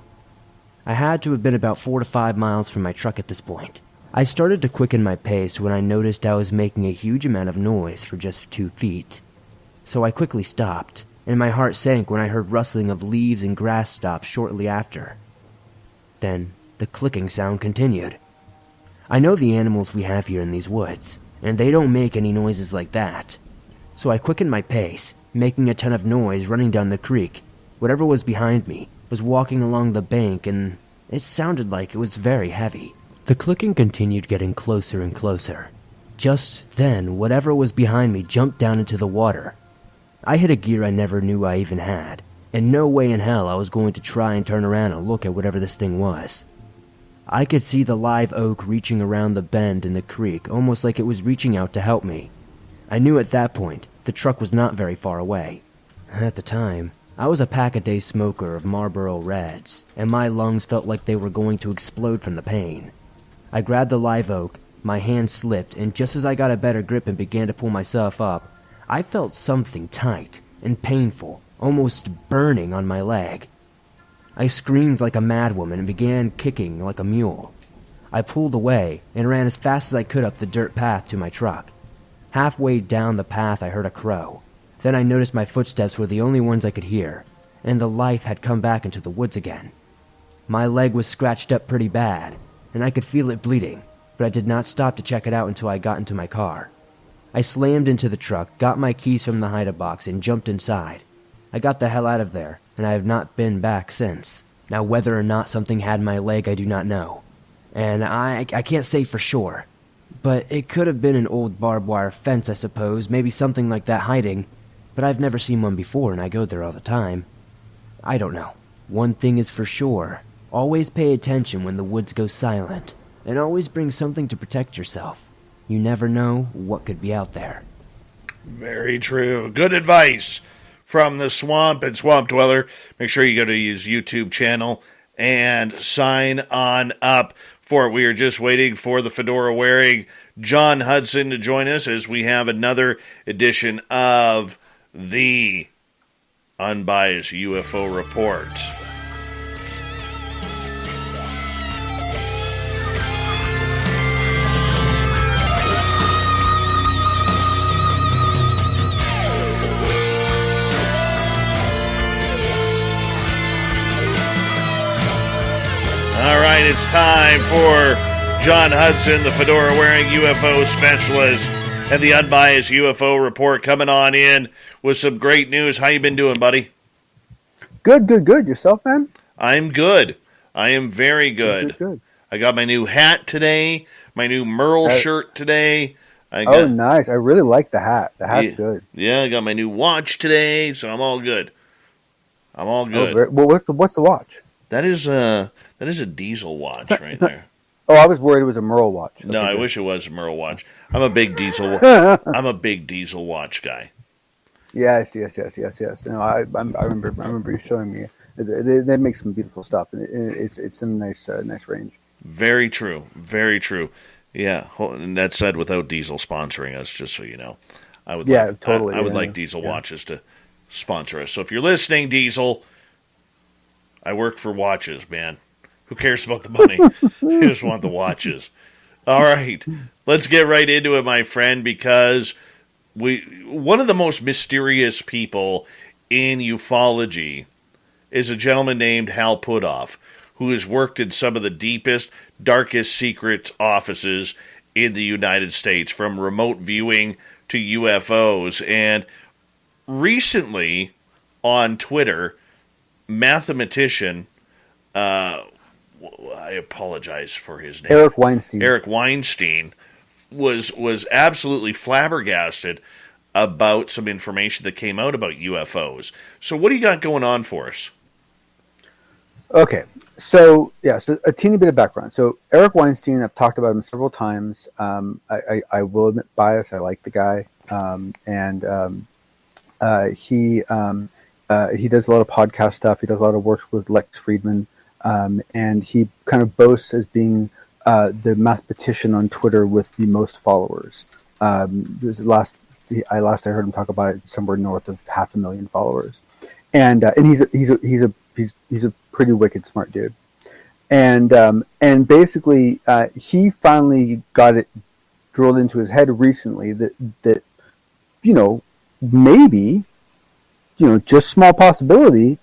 I had to have been about 4 to 5 miles from my truck at this point. I started to quicken my pace when I noticed I was making a huge amount of noise for just 2 feet. So I quickly stopped, and my heart sank when I heard rustling of leaves and grass stop shortly after. Then the clicking sound continued. I know the animals we have here in these woods, and they don't make any noises like that. So I quickened my pace, making a ton of noise running down the creek. Whatever was behind me was walking along the bank, and it sounded like it was very heavy. The clicking continued getting closer and closer. Just then, whatever was behind me jumped down into the water. I hit a gear I never knew I even had, and no way in hell I was going to try and turn around and look at whatever this thing was. I could see the live oak reaching around the bend in the creek, almost like it was reaching out to help me. I knew at that point the truck was not very far away. At the time, I was a pack-a-day smoker of Marlboro Reds, and my lungs felt like they were going to explode from the pain. I grabbed the live oak, my hand slipped, and just as I got a better grip and began to pull myself up, I felt something tight and painful, almost burning on my leg. I screamed like a madwoman and began kicking like a mule. I pulled away and ran as fast as I could up the dirt path to my truck. Halfway down the path I heard a crow. Then I noticed my footsteps were the only ones I could hear, and the life had come back into the woods again. My leg was scratched up pretty bad, and I could feel it bleeding, but I did not stop to check it out until I got into my car. I slammed into the truck, got my keys from the hideout box, and jumped inside. I got the hell out of there, and I have not been back since. Now, whether or not something had my leg, I do not know. And I can't say for sure. But it could have been an old barbed wire fence, I suppose, maybe something like that hiding. But I've never seen one before, and I go there all the time. I don't know. One thing is for sure. Always pay attention when the woods go silent, and always bring something to protect yourself. You never know what could be out there. Very true. Good advice from the Swamp and Swamp Dweller. Make sure you go to his YouTube channel and sign on up for it. We are just waiting for the fedora-wearing John Hudson to join us as we have another edition of the Unbiased UFO Report. All right, it's time for John Hudson, the fedora-wearing UFO specialist, and the Unbiased UFO Report coming on in with some great news. How you been doing, buddy? Good. Yourself, man? I'm good. I am very good. Good. I got my new hat today, my new MERLE shirt today. Oh, nice. I really like the hat. The hat's good. Yeah, I got my new watch today, so I'm all good. Oh, well, what's the watch? That is a diesel watch right there. Oh, I was worried it was a Merle watch. No, I wish it was a MERLE watch. I'm a big diesel watch guy. Yes. No, I remember you showing me. They make some beautiful stuff, and it's in a nice range. Very true. Yeah, and that said, without Diesel sponsoring us, just so you know, I would like Diesel watches to sponsor us. So if you're listening, Diesel, I work for watches, man. Who cares about the money? I just want the watches. All right, let's get right into it, my friend, because one of the most mysterious people in ufology is a gentleman named Hal Puthoff, who has worked in some of the deepest, darkest secret offices in the United States, from remote viewing to UFOs. And recently, on Twitter, mathematician, I apologize for his name, Eric Weinstein was absolutely flabbergasted about some information that came out about UFOs. So what do you got going on for us? Okay, so a teeny bit of background. So Eric Weinstein, I've talked about him several times. I will admit bias. I like the guy, he does a lot of podcast stuff. He does a lot of work with Lex Friedman, and he kind of boasts as being the mathematician on Twitter with the most followers. Last I heard him talk about it, somewhere north of 500,000 followers, and he's a pretty wicked smart dude, and basically he finally got it drilled into his head recently that maybe just small possibility,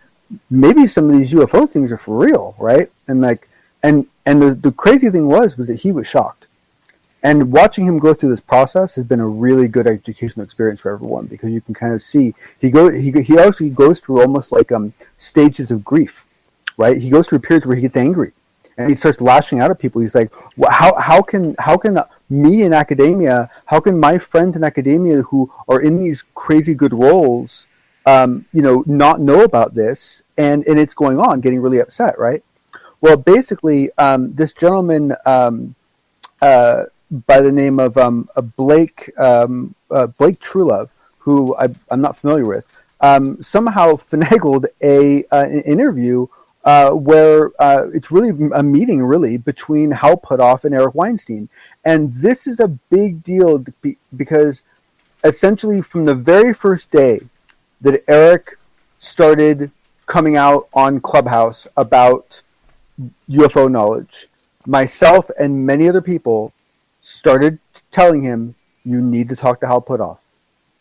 maybe some of these UFO things are for real, right? And the crazy thing was that he was shocked. And watching him go through this process has been a really good educational experience for everyone, because you can kind of see he actually goes through almost like stages of grief, right? He goes through periods where he gets angry and he starts lashing out at people. He's like, how can me in academia, how can my friends in academia who are in these crazy good roles not know about this, and it's going on, getting really upset, right? Well, basically, this gentleman by the name of Blake Truelove, who I'm not familiar with, somehow finagled an interview where it's really a meeting, really, between Hal Puthoff and Eric Weinstein. And this is a big deal because essentially from the very first day that Eric started coming out on Clubhouse about UFO knowledge, myself and many other people started telling him, you need to talk to Hal Puthoff.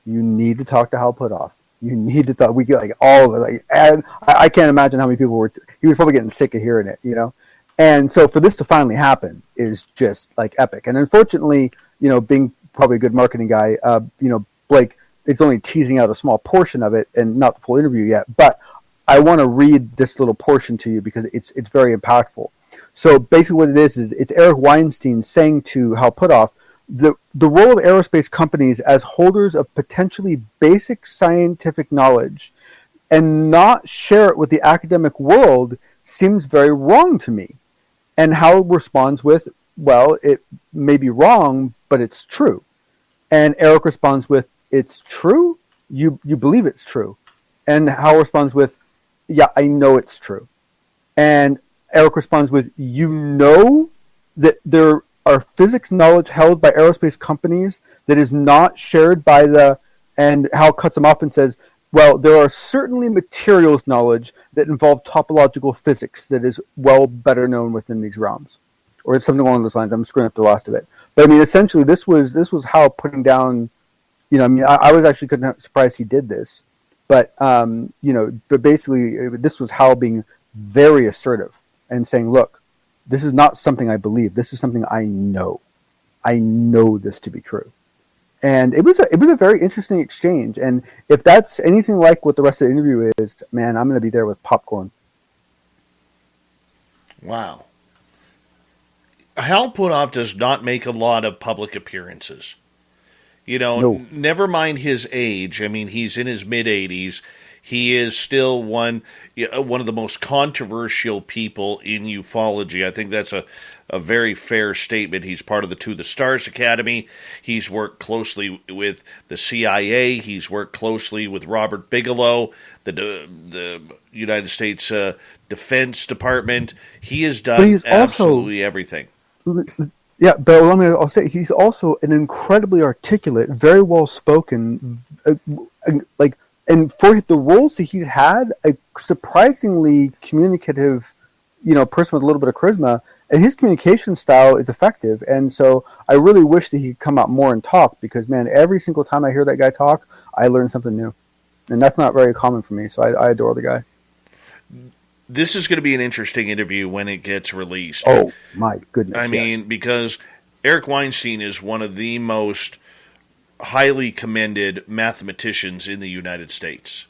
You need to talk to Hal Puthoff. You need to talk. We get like all of it. And I can't imagine how many people were. He was probably getting sick of hearing it, And so for this to finally happen is just like epic. And unfortunately, being probably a good marketing guy, Blake is only teasing out a small portion of it and not the full interview yet. But I want to read this little portion to you because it's very impactful. So basically, what it is it's Eric Weinstein saying to Hal Puthoff, the role of aerospace companies as holders of potentially basic scientific knowledge and not share it with the academic world seems very wrong to me. And Hal responds with, well, it may be wrong, but it's true. And Eric responds with, it's true? You believe it's true? And Hal responds with, yeah, I know it's true. And Eric responds with, you know that there are physics knowledge held by aerospace companies that is not shared by and Hal cuts him off and says, well, there are certainly materials knowledge that involve topological physics that is well better known within these realms. Or something along those lines. I'm screwing up the last of it. But I mean, essentially, this was Hal putting down, I was actually surprised he did this. But, but basically, this was Hal being very assertive and saying, look, this is not something I believe. This is something I know. I know this to be true. And it was a very interesting exchange. And if that's anything like what the rest of the interview is, man, I'm going to be there with popcorn. Wow. Hal Puthoff does not make a lot of public appearances. No. Never mind his age. I mean, he's in his mid-80s. He is still one of the most controversial people in ufology. I think that's a very fair statement. He's part of the To the Stars Academy. He's worked closely with the CIA. He's worked closely with Robert Bigelow, the United States Defense Department. He has done absolutely everything. Yeah, but I'll say he's also an incredibly articulate, very well spoken, and for the roles that he's had, a surprisingly communicative, person with a little bit of charisma, and his communication style is effective. And so I really wish that he could come out more and talk because, man, every single time I hear that guy talk, I learn something new. And that's not very common for me, so I adore the guy. This is going to be an interesting interview when it gets released. Oh, my goodness. I mean, because Eric Weinstein is one of the most highly commended mathematicians in the United States.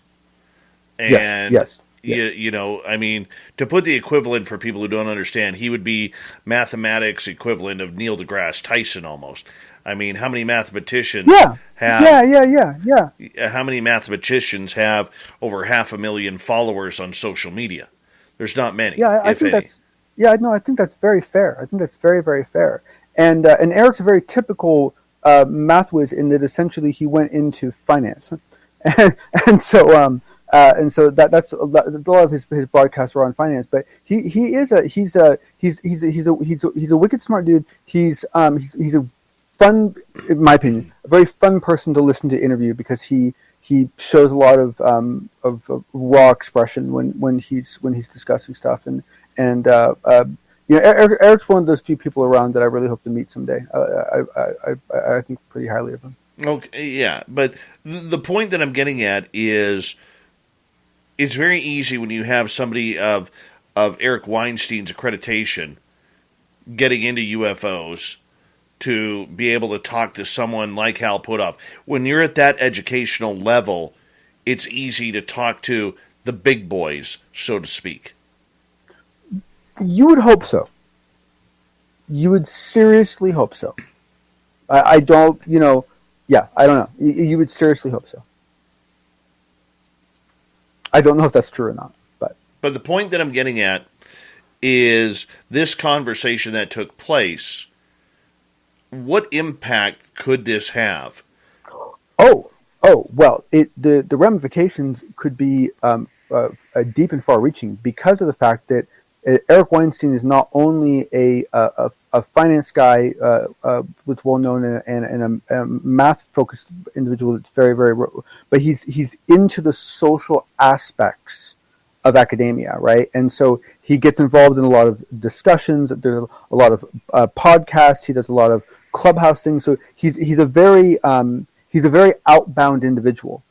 And yes. I mean, to put the equivalent for people who don't understand, he would be mathematics equivalent of Neil deGrasse Tyson almost. I mean, how many mathematicians have... Yeah. How many mathematicians have over 500,000 followers on social media? There's not many. Yeah, I think that's... Yeah, no, I think that's very fair. I think that's very, very fair. And Eric's a very typical math whiz in that essentially he went into finance, and so that's a lot of his broadcasts are on finance. But he's a wicked smart dude. He's a fun, in my opinion, a very fun person to listen to interview because he shows a lot of raw expression when he's discussing stuff and Eric's one of those few people around that I really hope to meet someday. I think pretty highly of him. Okay, yeah, but the point that I'm getting at is it's very easy when you have somebody of Eric Weinstein's accreditation getting into UFOs to be able to talk to someone like Hal Puthoff. When you're at that educational level, it's easy to talk to the big boys, so to speak. You would hope so. You would seriously hope so. I don't know. You would seriously hope so. I don't know if that's true or not. But the point that I'm getting at is this conversation that took place, what impact could this have? Well, the ramifications could be deep and far-reaching because of the fact that Eric Weinstein is not only a finance guy that's well-known and a math-focused individual that's very, very, but he's into the social aspects of academia, right? And so he gets involved in a lot of discussions. There's a lot of podcasts. He does a lot of clubhouse things. So he's a very outbound individual.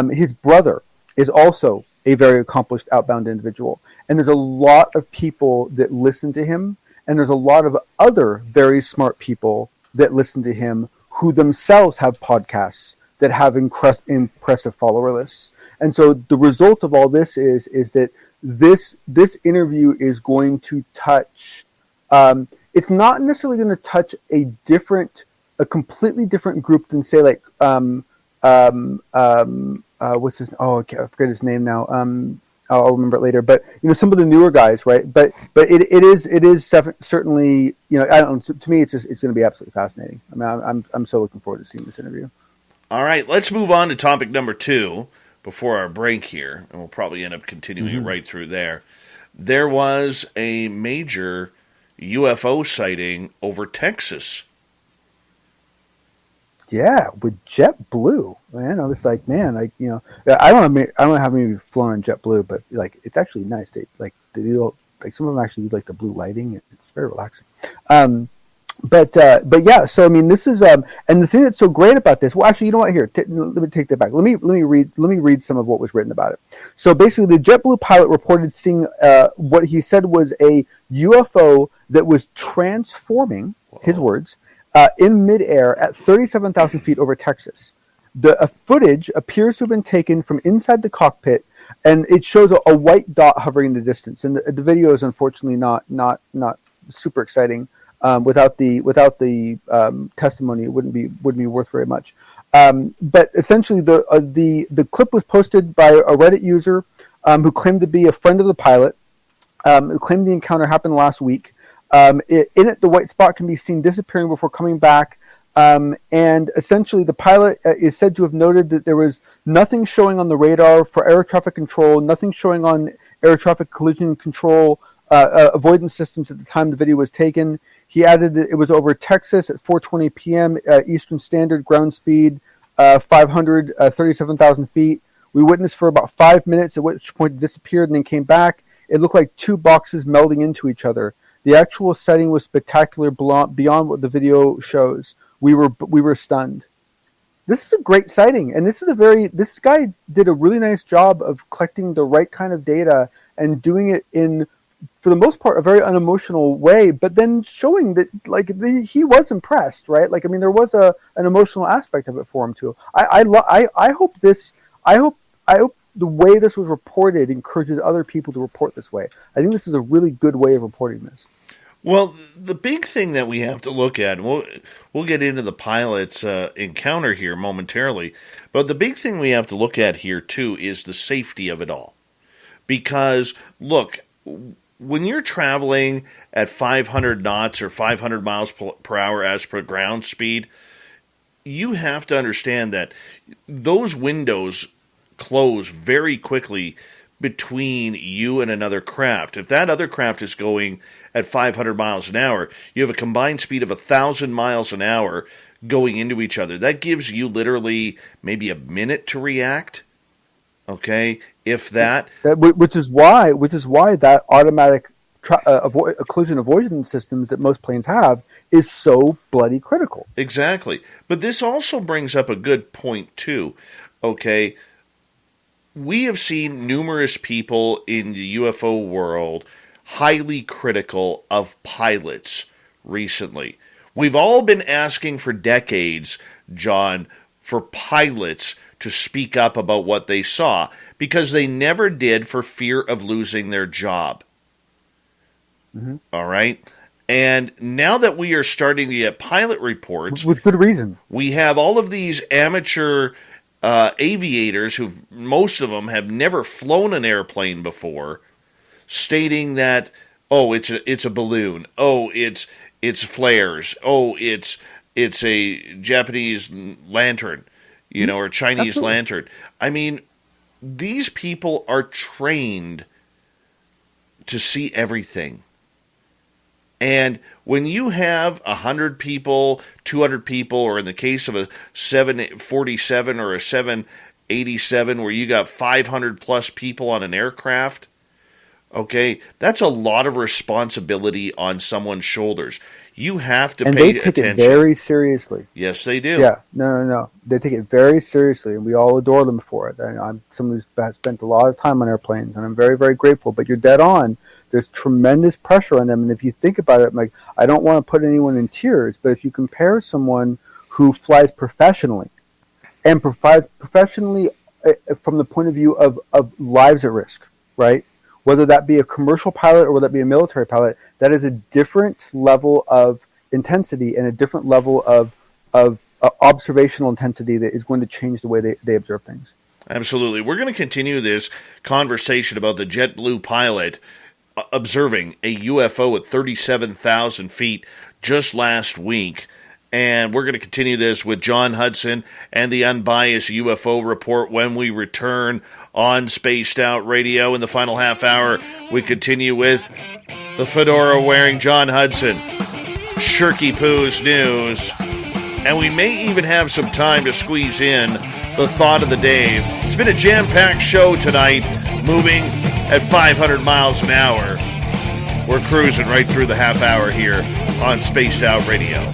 His brother is also a very accomplished outbound individual. And there's a lot of people that listen to him, and there's a lot of other very smart people that listen to him who themselves have podcasts that have impressive follower lists. And so the result of all this is that this interview is going to touch. It's not necessarily going to touch a completely different group than say like what's his? Oh, I forget his name now. I'll remember it later. But some of the newer guys, right? But it is certainly I don't know, to me it's going to be absolutely fascinating. I mean I'm so looking forward to seeing this interview. All right, let's move on to topic number 2 before our break here, and we'll probably end up continuing right through there. There was a major UFO sighting over Texas. Yeah, with JetBlue, man. I was like, man, I don't have maybe flown on JetBlue, but like it's actually nice. They do some of them actually do like the blue lighting. It's very relaxing. But yeah. So I mean, this is and the thing that's so great about this. Well, actually, you know what? Here, let me take that back. Let me read some of what was written about it. So basically, the JetBlue pilot reported seeing what he said was a UFO that was transforming. Whoa. His words. In midair at 37,000 feet over Texas. The footage appears to have been taken from inside the cockpit, and it shows a white dot hovering in the distance. And the video is unfortunately not super exciting. Without the testimony, it wouldn't be worth very much. But essentially, the clip was posted by a Reddit user who claimed to be a friend of the pilot, who claimed the encounter happened last week. In it, the white spot can be seen disappearing before coming back. And essentially, the pilot is said to have noted that there was nothing showing on the radar for air traffic control, nothing showing on air traffic collision control avoidance systems at the time the video was taken. He added that it was over Texas at 4:20 p.m. Eastern Standard, ground speed 37,000 feet. We witnessed for about 5 minutes, at which point it disappeared and then came back. It looked like two boxes melding into each other. The actual setting was spectacular beyond what the video shows. We were stunned. This is a great sighting, and this guy did a really nice job of collecting the right kind of data and doing it in, for the most part, a very unemotional way, but then showing that he was impressed, right? Like, I mean, there was an emotional aspect of it for him too. I hope the way this was reported encourages other people to report this way. I think this is a really good way of reporting this. Well, the big thing that we have to look at, and we'll get into the pilot's encounter here momentarily, but the big thing we have to look at here too is the safety of it all. Because, look, when you're traveling at 500 knots or 500 miles per hour as per ground speed, you have to understand that those windows close very quickly between you and another craft. If that other craft is going at 500 miles an hour, you have a combined speed of 1,000 miles an hour going into each other. That gives you literally maybe a minute to react. Okay, if that. Which is why that automatic collision avoidance systems that most planes have is so bloody critical. Exactly. But this also brings up a good point too. Okay, we have seen numerous people in the UFO world highly critical of pilots recently. We've all been asking for decades, John, for pilots to speak up about what they saw, because they never did for fear of losing their job. Mm-hmm. All right? And now that we are starting to get pilot reports... With good reason. We have all of these amateur aviators who most of them have never flown an airplane before, stating that, oh, it's a balloon, oh, it's flares, oh, it's a Japanese lantern, or Chinese Absolutely. lantern. I mean, these people are trained to see everything. And when you have 100 people, 200 people, or in the case of a 747 or a 787 where you got 500 plus people on an aircraft, okay, that's a lot of responsibility on someone's shoulders. You have to and pay they take attention. it very seriously. Yes, they do. Yeah, no. They take it very seriously, and we all adore them for it. I'm someone who's spent a lot of time on airplanes, and I'm very, very grateful. But you're dead on. There's tremendous pressure on them, and if you think about it, like, I don't want to put anyone in tears, but if you compare someone who flies professionally, and flies professionally from the point of view of lives at risk, right? Whether that be a commercial pilot or whether that be a military pilot, that is a different level of intensity and a different level of observational intensity that is going to change the way they observe things. Absolutely. We're going to continue this conversation about the JetBlue pilot observing a UFO at 37,000 feet just last week. And we're going to continue this with John Hudson and the Unbiased UFO Report when we return on Spaced Out Radio. In the final half hour, we continue with the fedora-wearing John Hudson, Shirky Poo's news, and we may even have some time to squeeze in the thought of the day. It's been a jam-packed show tonight, moving at 500 miles an hour. We're cruising right through the half hour here on Spaced Out Radio.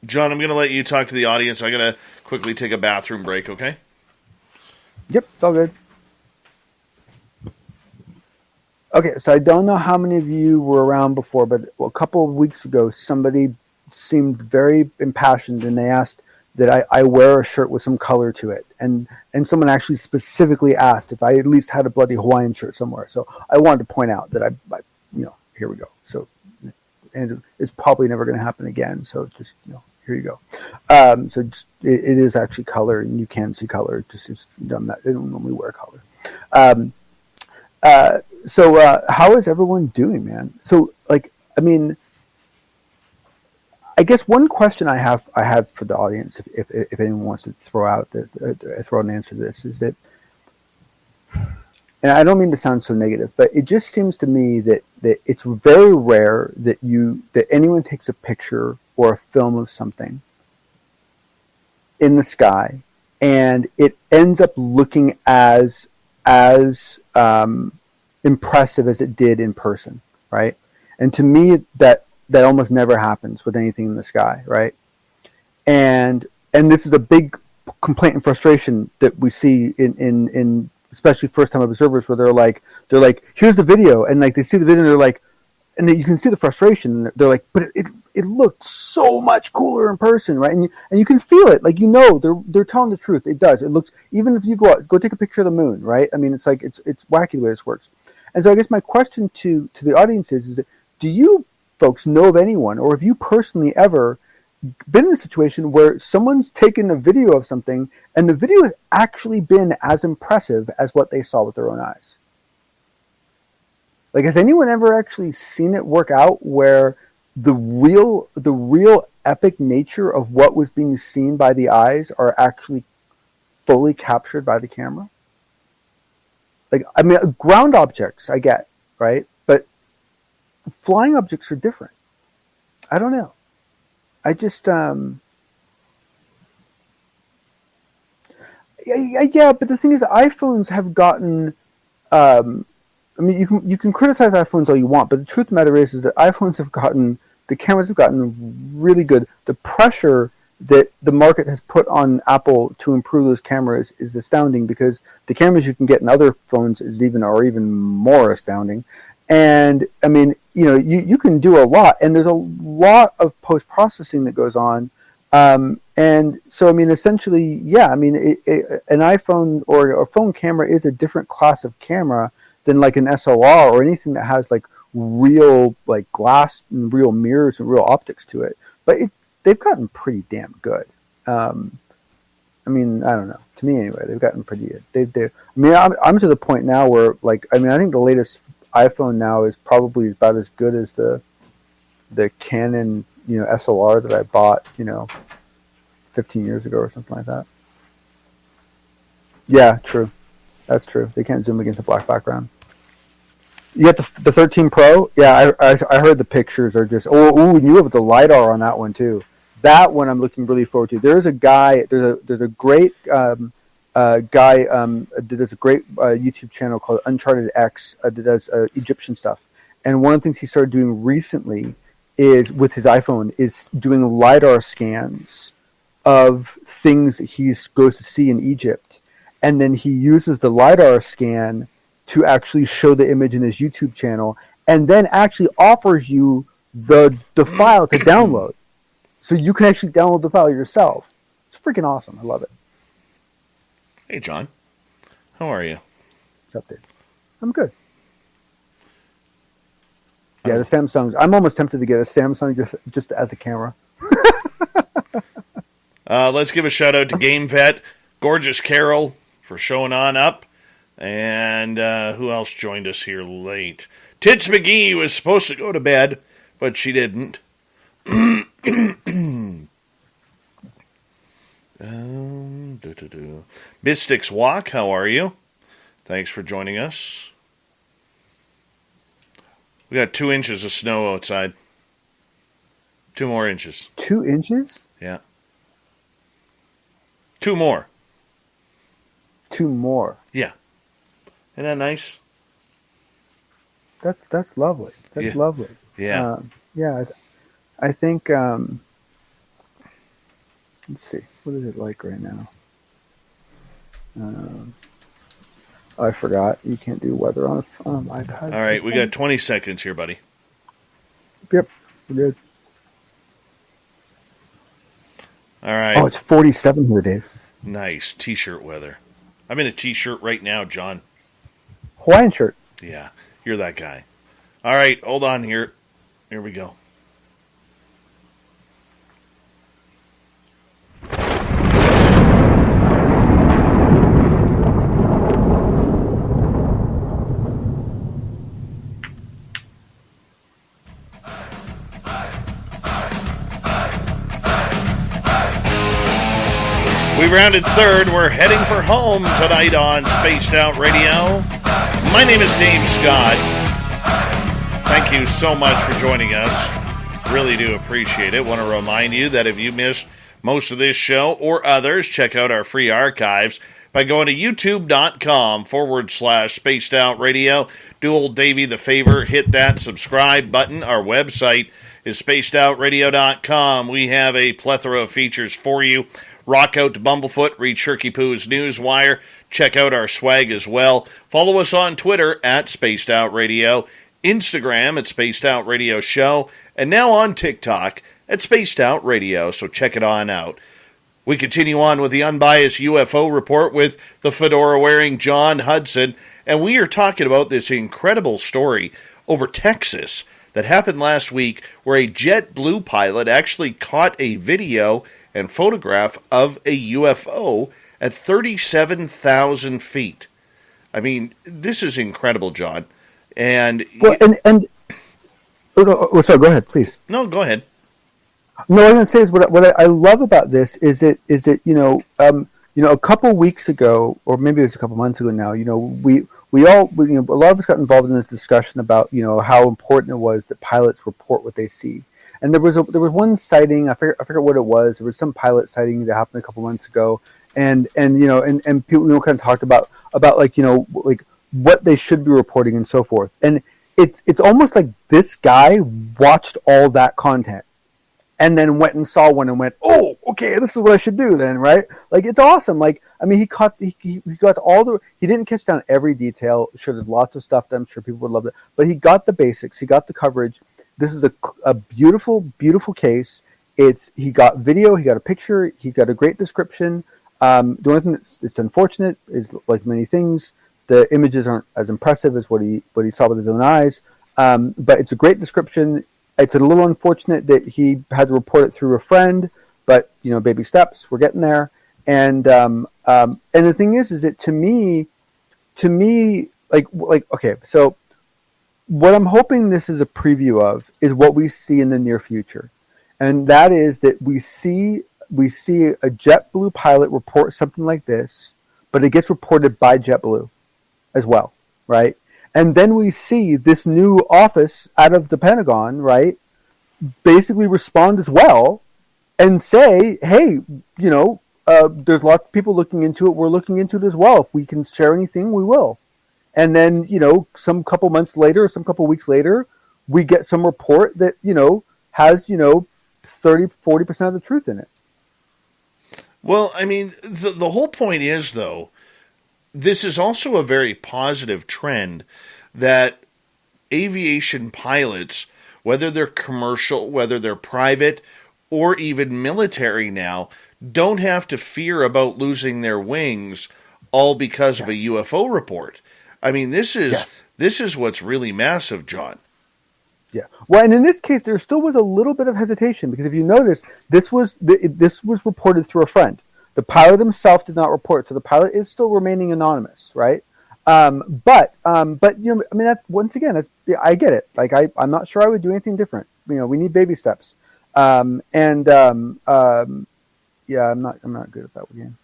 John, I'm going to let you talk to the audience. I'm going to quickly take a bathroom break, okay? Yep, it's all good. Okay, so I don't know how many of you were around before, but a couple of weeks ago, somebody seemed very impassioned, and they asked that I wear a shirt with some color to it. And someone actually specifically asked if I at least had a bloody Hawaiian shirt somewhere. So I wanted to point out that I here we go. So, and it's probably never going to happen again. So just, here you go. So just, it is actually color, and you can see color. It's done that. They don't normally wear color. So how is everyone doing, man? So, I guess one question I have for the audience, if anyone wants to throw out an answer to this, is that, and I don't mean to sound so negative, but it just seems to me that it's very rare that anyone takes a picture or a film of something in the sky and it ends up looking as impressive as it did in person, right? And to me, that almost never happens with anything in the sky, right? And this is a big complaint and frustration that we see in especially first-time observers, where they're like, here's the video, and like they see the video, and they're like, and you can see the frustration. They're like, but it looked so much cooler in person, right? And you can feel it, like, they're telling the truth. It does. It looks, even if you go take a picture of the moon, right? I mean, it's like it's wacky the way this works. And so I guess my question to the audience is that, do you folks know of anyone, or have you personally ever been in a situation where someone's taken a video of something and the video has actually been as impressive as what they saw with their own eyes? Like, has anyone ever actually seen it work out where the real epic nature of what was being seen by the eyes are actually fully captured by the camera? Like, I mean, ground objects I get, right? But flying objects are different. I don't know. I just, yeah, but the thing is, iPhones have gotten, I mean, you can criticize iPhones all you want, but the truth of the matter is that the cameras have gotten really good. The pressure that the market has put on Apple to improve those cameras is astounding, because the cameras you can get in other phones are even more astounding. And I mean, you can do a lot, and there's a lot of post-processing that goes on. And so, I mean, essentially, yeah, I mean, an iPhone or a phone camera is a different class of camera than like an SLR or anything that has like real like glass and real mirrors and real optics to it. But they've gotten pretty damn good. I mean, I don't know. To me, anyway, they've gotten pretty good. I mean, I'm to the point now where, like, I mean, I think the latest iPhone now is probably about as good as the Canon, SLR that I bought, 15 years ago or something like that. Yeah, true. That's true. They can't zoom against a black background. You got the 13 Pro? Yeah, I heard the pictures are just... Oh, and you have the LiDAR on that one, too. That one I'm looking really forward to. There's a guy... There's a great guy... there's a great YouTube channel called Uncharted X that does Egyptian stuff. And one of the things he started doing recently is, with his iPhone, is doing LiDAR scans of things that he goes to see in Egypt. And then he uses the LiDAR scan to actually show the image in his YouTube channel, and then actually offers you the file to download. So you can actually download the file yourself. It's freaking awesome. I love it. Hey, John. How are you? What's up, dude? I'm good. Yeah, the Samsungs. I'm almost tempted to get a Samsung just as a camera. Let's give a shout out to Game Vet, Gorgeous Carol for showing on up. And who else joined us here late? Tits McGee was supposed to go to bed, but she didn't. Mystics Walk, how are you? Thanks for joining us. We got 2 inches of snow outside. 2 more inches. 2 inches? Yeah. 2 more. 2 more. Yeah. Isn't that nice? That's lovely. That's lovely. Yeah. I think. Let's see. What is it like right now? I forgot. You can't do weather on iPad. All right, we got 20 seconds here, buddy. Yep, we're good. All right. Oh, it's 47 here, Dave. Nice T-shirt weather. I'm in a T-shirt right now, John. Hawaiian shirt. Yeah, you're that guy. All right, hold on here. Here we go. We rounded third. We're heading for home tonight on Spaced Out Radio. My name is Dave Scott. Thank you so much for joining us. Really do appreciate it. Want to remind you that if you missed most of this show or others, check out our free archives by going to youtube.com/Spaced Out Radio. Do old Davey the favor, hit that subscribe button. Our website is spacedoutradio.com. We have a plethora of features for you. Rock out to Bumblefoot, read Shirky Poo's Newswire. Check out our swag as well. Follow us on Twitter at Spaced Out Radio, Instagram at Spaced Out Radio Show, and now on TikTok at Spaced Out Radio, so check it on out. We continue on with the unbiased UFO report with the fedora-wearing John Hudson, and we are talking about this incredible story over Texas that happened last week where a JetBlue pilot actually caught a video and photograph of a UFO at 37,000 feet. I mean, this is incredible, John. And well, sorry, go ahead, please. No, go ahead. No, I was going to say is what I love about this is a couple weeks ago, or maybe it was a couple months ago now. We a lot of us got involved in this discussion about how important it was that pilots report what they see. And there was one sighting. I forget what it was. There was some pilot sighting that happened a couple months ago, and people kind of talked about like what they should be reporting and so forth. And it's almost like this guy watched all that content and then went and saw one and went, oh, okay, this is what I should do then, right? Like, it's awesome. Like, I mean, he got all he didn't catch down every detail. Sure, there's lots of stuff that I'm sure people would love it, but he got the basics. He got the coverage. This is a beautiful, beautiful case. He got video, he got a picture, he got a great description. The only thing that's unfortunate is, like many things, the images aren't as impressive as what he saw with his own eyes. But it's a great description. It's a little unfortunate that he had to report it through a friend, but baby steps. We're getting there. And the thing is that to me, like okay, so what I'm hoping this is a preview of is what we see in the near future, and that is that we see a JetBlue pilot report something like this, but it gets reported by JetBlue as well, right? And then we see this new office out of the Pentagon, right, basically respond as well and say, hey, there's lots of people looking into it. We're looking into it as well. If we can share anything, we will. And then, some couple months later, some couple weeks later, we get some report that, has, 30-40% of the truth in it. Well, I mean, the whole point is, though, this is also a very positive trend that aviation pilots, whether they're commercial, whether they're private, or even military now, don't have to fear about losing their wings all because of a UFO report. I mean, this is what's really massive, John. Yeah. Well, and in this case, there still was a little bit of hesitation because if you notice, this was reported through a friend. The pilot himself did not report, so the pilot is still remaining anonymous, right? But I mean, that once again, I get it. Like I'm not sure I would do anything different. We need baby steps. Yeah, I'm not good at that game.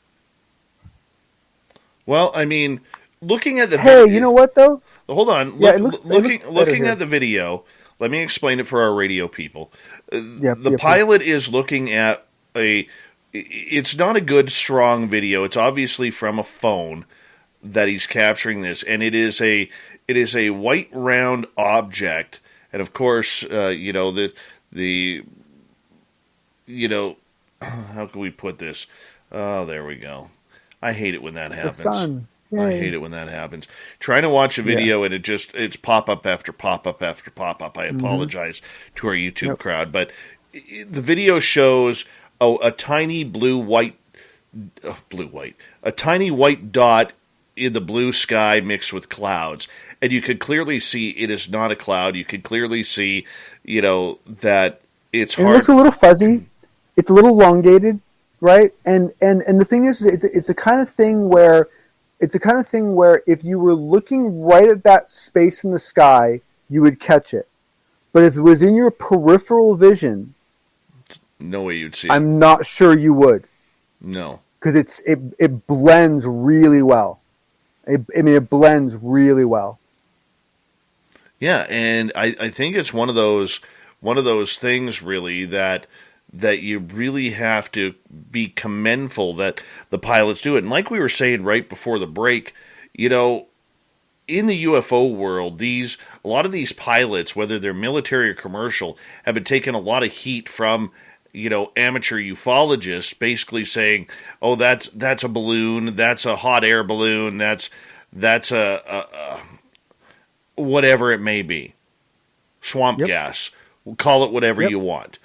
Well, I mean, looking at the hey, you know what though? Hold on. Yeah, looking at the video. Let me explain it for our radio people. The pilot is looking at it's not a good, strong video. It's obviously from a phone that he's capturing this, and it is a white round object, and of course, how can we put this? Oh, there we go. I hate it when that happens. The sun. I hate it when that happens. Trying to watch a video and it's pop-up after pop-up after pop-up. I apologize to our YouTube crowd. But the video shows a tiny a tiny white dot in the blue sky mixed with clouds. And you could clearly see it is not a cloud. You could clearly see, that it's hard. It looks a little fuzzy. It's a little elongated, right? And the thing is, it's a kind of thing where if you were looking right at that space in the sky, you would catch it. But if it was in your peripheral vision, no way you'd see it. I'm not sure you would. No, because it blends really well. It blends really well. Yeah, and I think it's one of those things really that you really have to be commendful that the pilots do it. And like we were saying right before the break, in the UFO world, a lot of these pilots, whether they're military or commercial, have been taking a lot of heat from amateur ufologists, basically saying, "Oh, that's a balloon, that's a hot air balloon, that's a whatever it may be, swamp gas. We'll call it whatever you want."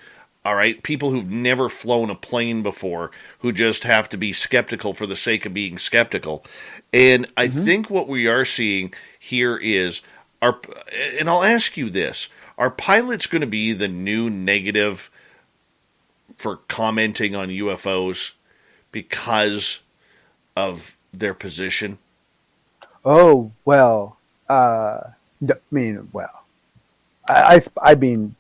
All right, people who've never flown a plane before, who just have to be skeptical for the sake of being skeptical. And I think what we are seeing here is, and I'll ask you this, are pilots going to be the new negative for commenting on UFOs because of their position? Oh, well, I mean,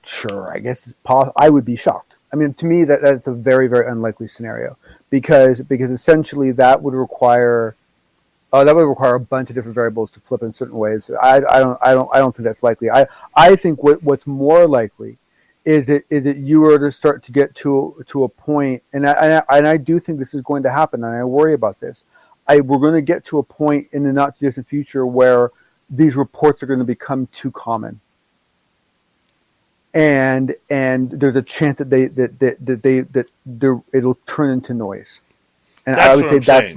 sure. I guess it's possible. I would be shocked. I mean, to me, that's a very, very unlikely scenario because essentially that would require a bunch of different variables to flip in certain ways. I don't think that's likely. I think what's more likely is that you were to start to get to a point, and I do think this is going to happen, and I worry about this. We're going to get to a point in the not too distant future where these reports are going to become too common. And there's a chance that it'll turn into noise, and I would say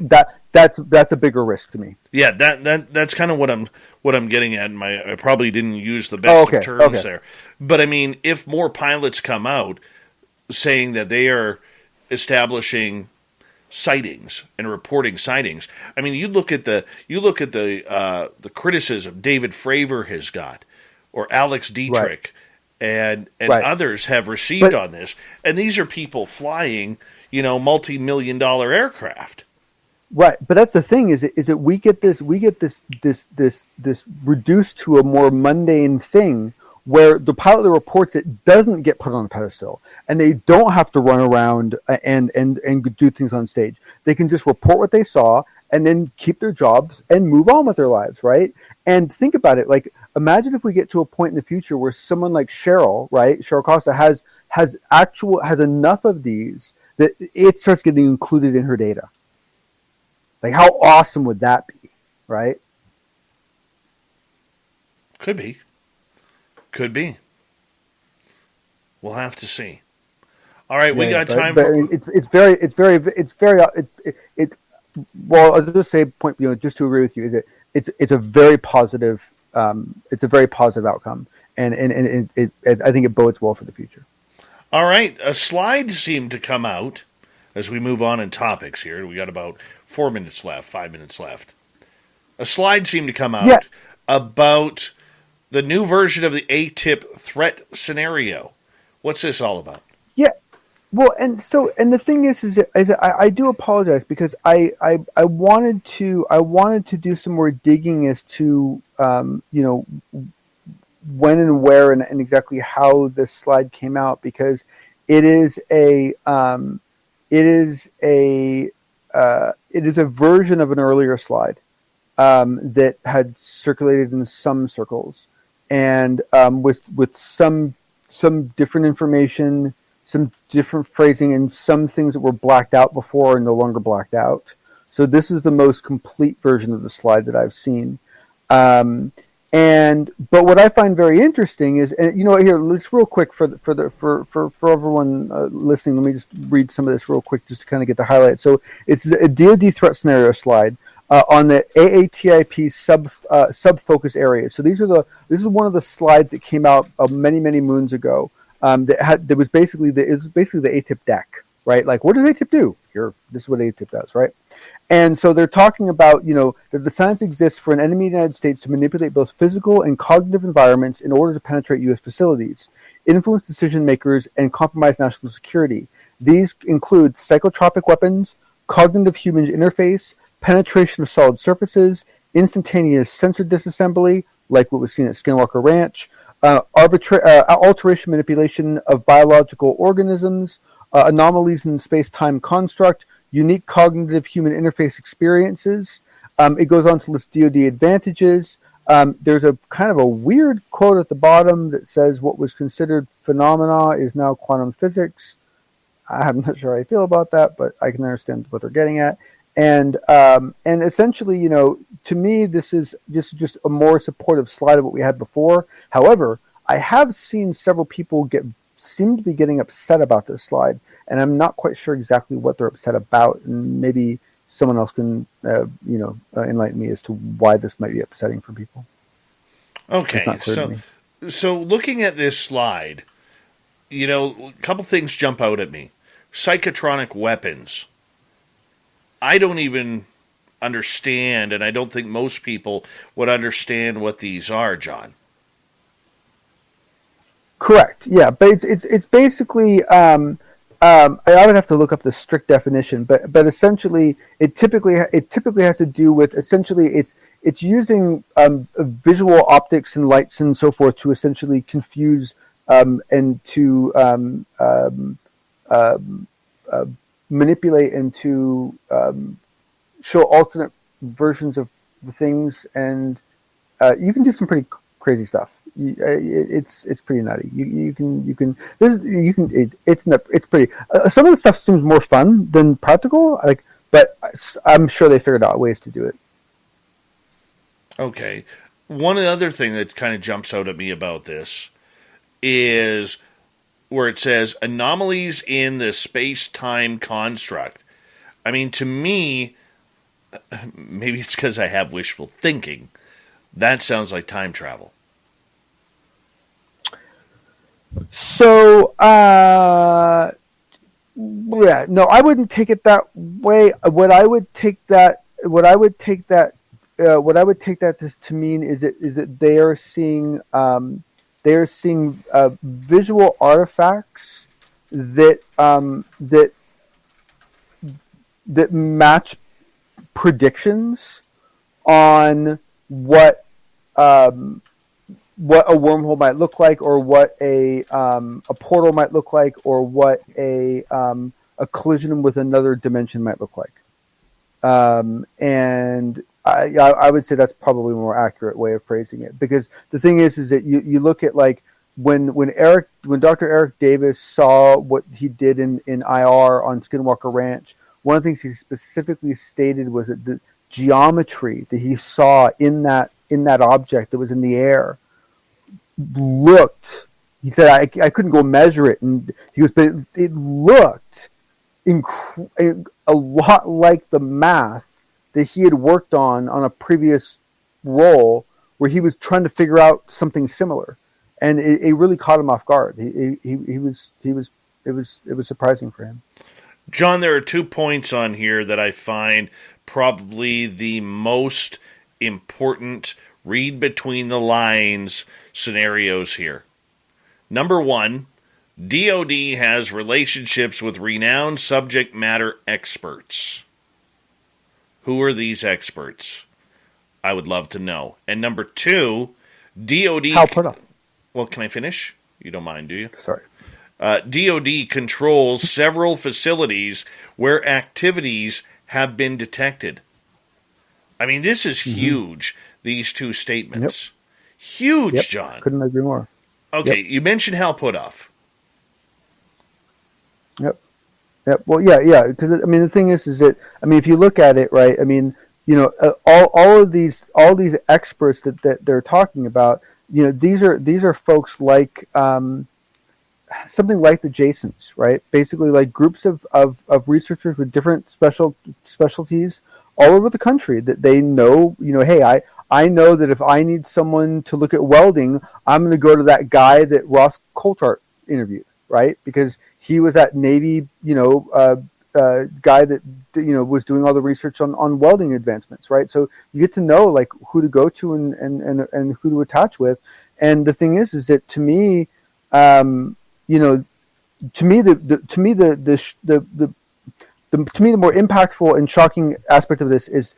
that's a bigger risk to me. Yeah, that's kind of what I'm getting at. I probably didn't use the best of terms there, but I mean, if more pilots come out saying that they are establishing sightings and reporting sightings, I mean, you look at the criticism David Fravor has got. or Alex Dietrich and others have received on this. And these are people flying, multi-million-dollar aircraft. Right, but that's the thing is that we get this reduced to a more mundane thing where the pilot that reports it doesn't get put on a pedestal, and they don't have to run around and do things on stage. They can just report what they saw and then keep their jobs and move on with their lives, right? And think about it, like imagine if we get to a point in the future where someone like Cheryl Costa has enough of these that it starts getting included in her data. Like, how awesome would that be, right? Could be. We'll have to see. All right, we got time for. Well, I'll just say just to agree with you, is that it's a very positive outcome, and I think it bodes well for the future. All right, a slide seemed to come out as we move on in topics here. We got about 5 minutes left. A slide seemed to come out about the new version of the ATIP threat scenario. What's this all about? Yeah. Well, and the thing is that I do apologize because I wanted to do some more digging as to when and where and exactly how this slide came out, because it is a version of an earlier slide that had circulated in some circles, and with some different information, some different phrasing, and some things that were blacked out before are no longer blacked out. So this is the most complete version of the slide that I've seen. But what I find very interesting is, and here, just real quick for everyone listening, let me just read some of this real quick just to kind of get the highlights. So it's a DoD threat scenario slide on the AATIP sub focus area. So this is one of the slides that came out many moons ago. That was basically the ATIP deck, right? Like, what does ATIP do? This is what ATIP does, right? And so they're talking about, that the science exists for an enemy of the United States to manipulate both physical and cognitive environments in order to penetrate U.S. facilities, influence decision makers, and compromise national security. These include psychotropic weapons, cognitive human interface, penetration of solid surfaces, instantaneous sensor disassembly, like what was seen at Skinwalker Ranch, alteration manipulation of biological organisms, anomalies in space-time construct, unique cognitive human interface experiences. It goes on to list DoD advantages. There's a kind of a weird quote at the bottom that says what was considered phenomena is now quantum physics. I'm not sure how I feel about that, but I can understand what they're getting at. And essentially, to me, this is just a more supportive slide of what we had before. However, I have seen several people seem to be getting upset about this slide, and I'm not quite sure exactly what they're upset about. And maybe someone else can, enlighten me as to why this might be upsetting for people. Okay, so looking at this slide, a couple things jump out at me. Psychotronic weapons. I don't even understand, and I don't think most people would understand what these are, John. Correct. Yeah, but it's basically. I would have to look up the strict definition, but essentially, it typically has to do with it's using visual optics and lights and so forth to essentially confuse and to manipulate and to show alternate versions of things, and you can do some pretty crazy stuff. It's pretty nutty. It's pretty. Some of the stuff seems more fun than practical. But I'm sure they figured out ways to do it. Okay, one other thing that kind of jumps out at me about this is where it says anomalies in the space-time construct. I mean, to me, maybe it's because I have wishful thinking, that sounds like time travel. So, I wouldn't take it that way. What I would take that to mean is that they are seeing they are seeing visual artifacts that that match predictions on what a wormhole might look like, or what a portal might look like, or what a collision with another dimension might look like. And I would say that's probably a more accurate way of phrasing it, because the thing is that you look at, like, when Dr. Eric Davis saw what he did in IR on Skinwalker Ranch, one of the things he specifically stated was that the geometry that he saw in that object that was in the air looked, he said, I couldn't go measure it, and he goes, but it looked a lot like the math that he had worked on a previous role where he was trying to figure out something similar, and it really caught him off guard. It was surprising for him. John, there are 2 points on here that I find probably the most important read between the lines scenarios here. Number 1, DoD has relationships with renowned subject matter experts. Who are these experts? I would love to know. And number 2, DoD... How put up? Well, can I finish? You don't mind, do you? Sorry. DoD controls several facilities where activities have been detected. I mean, this is huge, these 2 statements. Yep. Huge, John. Couldn't agree more. Okay, you mentioned Hal Putoff. Yep. Well, yeah. Because, I mean, the thing is that, I mean, if you look at it, right, I mean, you know, all these experts that they're talking about, you know, these are folks like something like the Jasons, right? Basically, like groups of researchers with different specialties all over the country that they know, you know, hey, I know that if I need someone to look at welding, I'm going to go to that guy that Ross Coulthart interviewed, right? Because he was that Navy, you know, guy that, you know, was doing all the research on welding advancements, right? So you get to know, like, who to go to and who to attach with. And the thing is that, to me, you know, to me the more impactful and shocking aspect of this is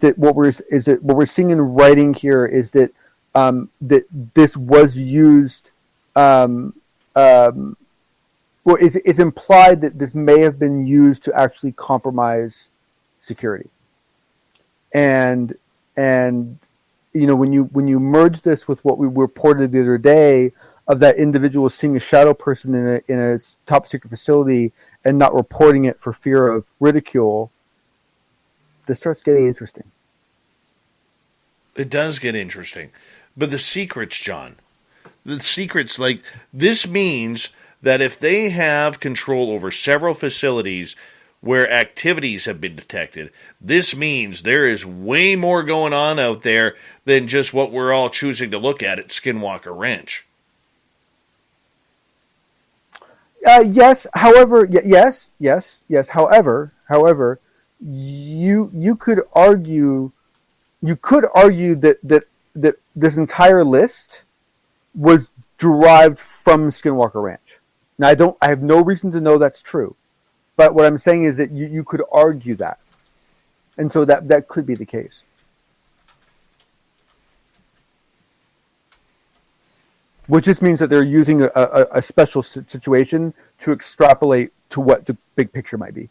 that what we're seeing in writing here is that that this was used. Well, it's implied that this may have been used to actually compromise security, and you know, when you merge this with what we reported the other day of that individual seeing a shadow person in a top secret facility and not reporting it for fear of ridicule, this starts getting interesting. It does get interesting. But the secrets, John, the secrets, like, this means that if they have control over several facilities where activities have been detected, this means there is way more going on out there than just what we're all choosing to look at Skinwalker Ranch. Yes. However, yes. However, you could argue that this entire list was derived from Skinwalker Ranch. Now, I have no reason to know that's true, but what I'm saying is that you could argue that, and so that could be the case. Which just means that they're using a special situation to extrapolate to what the big picture might be.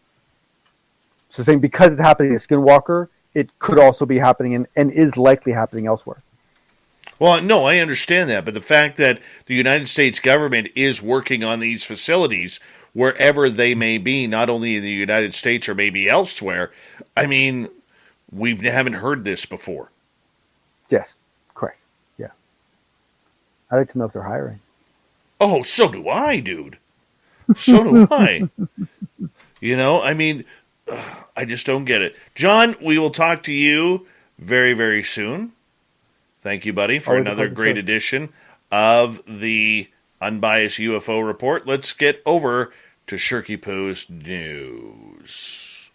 So saying because it's happening at Skinwalker, it could also be happening and is likely happening elsewhere. Well, no, I understand that, but the fact that the United States government is working on these facilities wherever they may be, not only in the United States or maybe elsewhere, I mean, we haven't heard this before. Yes, correct. Yeah. I'd like to know if they're hiring. Oh, so do I, dude. So do I. You know, I mean, I just don't get it. John, we will talk to you very, very soon. Thank you, buddy, for another great edition of the Unbiased UFO Report. Let's get over to Shirky Poo's news.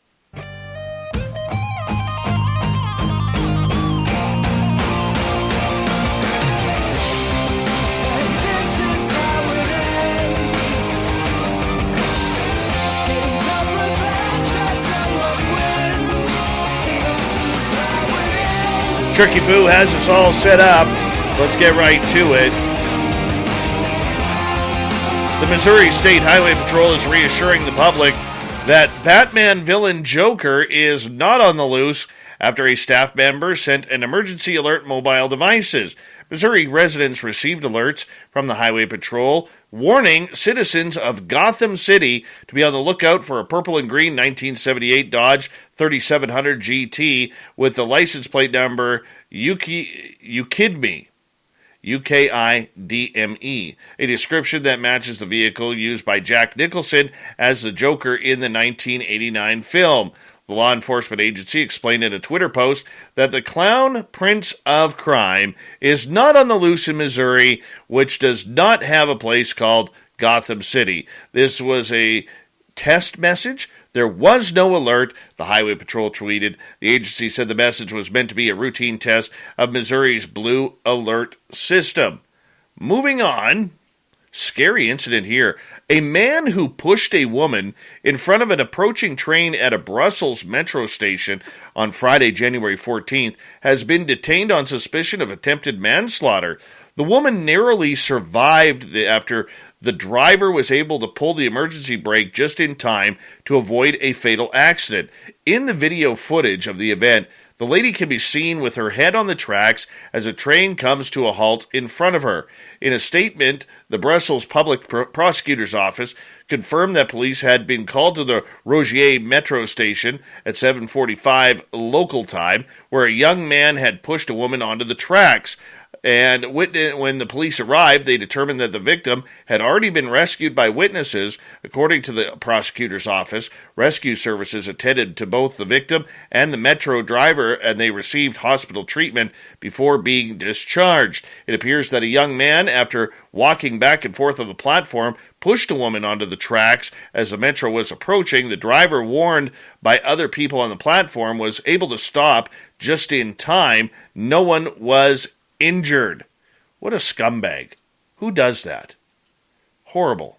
Tricky Boo has us all set up. Let's get right to it. The Missouri State Highway Patrol is reassuring the public that Batman villain Joker is not on the loose after a staff member sent an emergency alert mobile devices. Missouri residents received alerts from the Highway Patrol warning citizens of Gotham City to be on the lookout for a purple and green 1978 Dodge 3700 GT with the license plate number UKIDME. UKIDME, a description that matches the vehicle used by Jack Nicholson as the Joker in the 1989 film. The law enforcement agency explained in a Twitter post that the clown prince of crime is not on the loose in Missouri, which does not have a place called Gotham City. This was a test message. There was no alert, the Highway Patrol tweeted. The agency said the message was meant to be a routine test of Missouri's Blue Alert system. Moving on. Scary incident here. A man who pushed a woman in front of an approaching train at a Brussels metro station on Friday, January 14th, has been detained on suspicion of attempted manslaughter. The woman narrowly survived after the driver was able to pull the emergency brake just in time to avoid a fatal accident. In the video footage of the event, the lady can be seen with her head on the tracks as a train comes to a halt in front of her. In a statement, the Brussels Public Prosecutor's Office confirmed that police had been called to the Rogier metro station at 7:45 local time, where a young man had pushed a woman onto the tracks. And when the police arrived, they determined that the victim had already been rescued by witnesses. According to the prosecutor's office, rescue services attended to both the victim and the metro driver, and they received hospital treatment before being discharged. It appears that a young man, after walking back and forth on the platform, pushed a woman onto the tracks as the metro was approaching. The driver, warned by other people on the platform, was able to stop just in time. No one was injured. What a scumbag. Who does that? Horrible.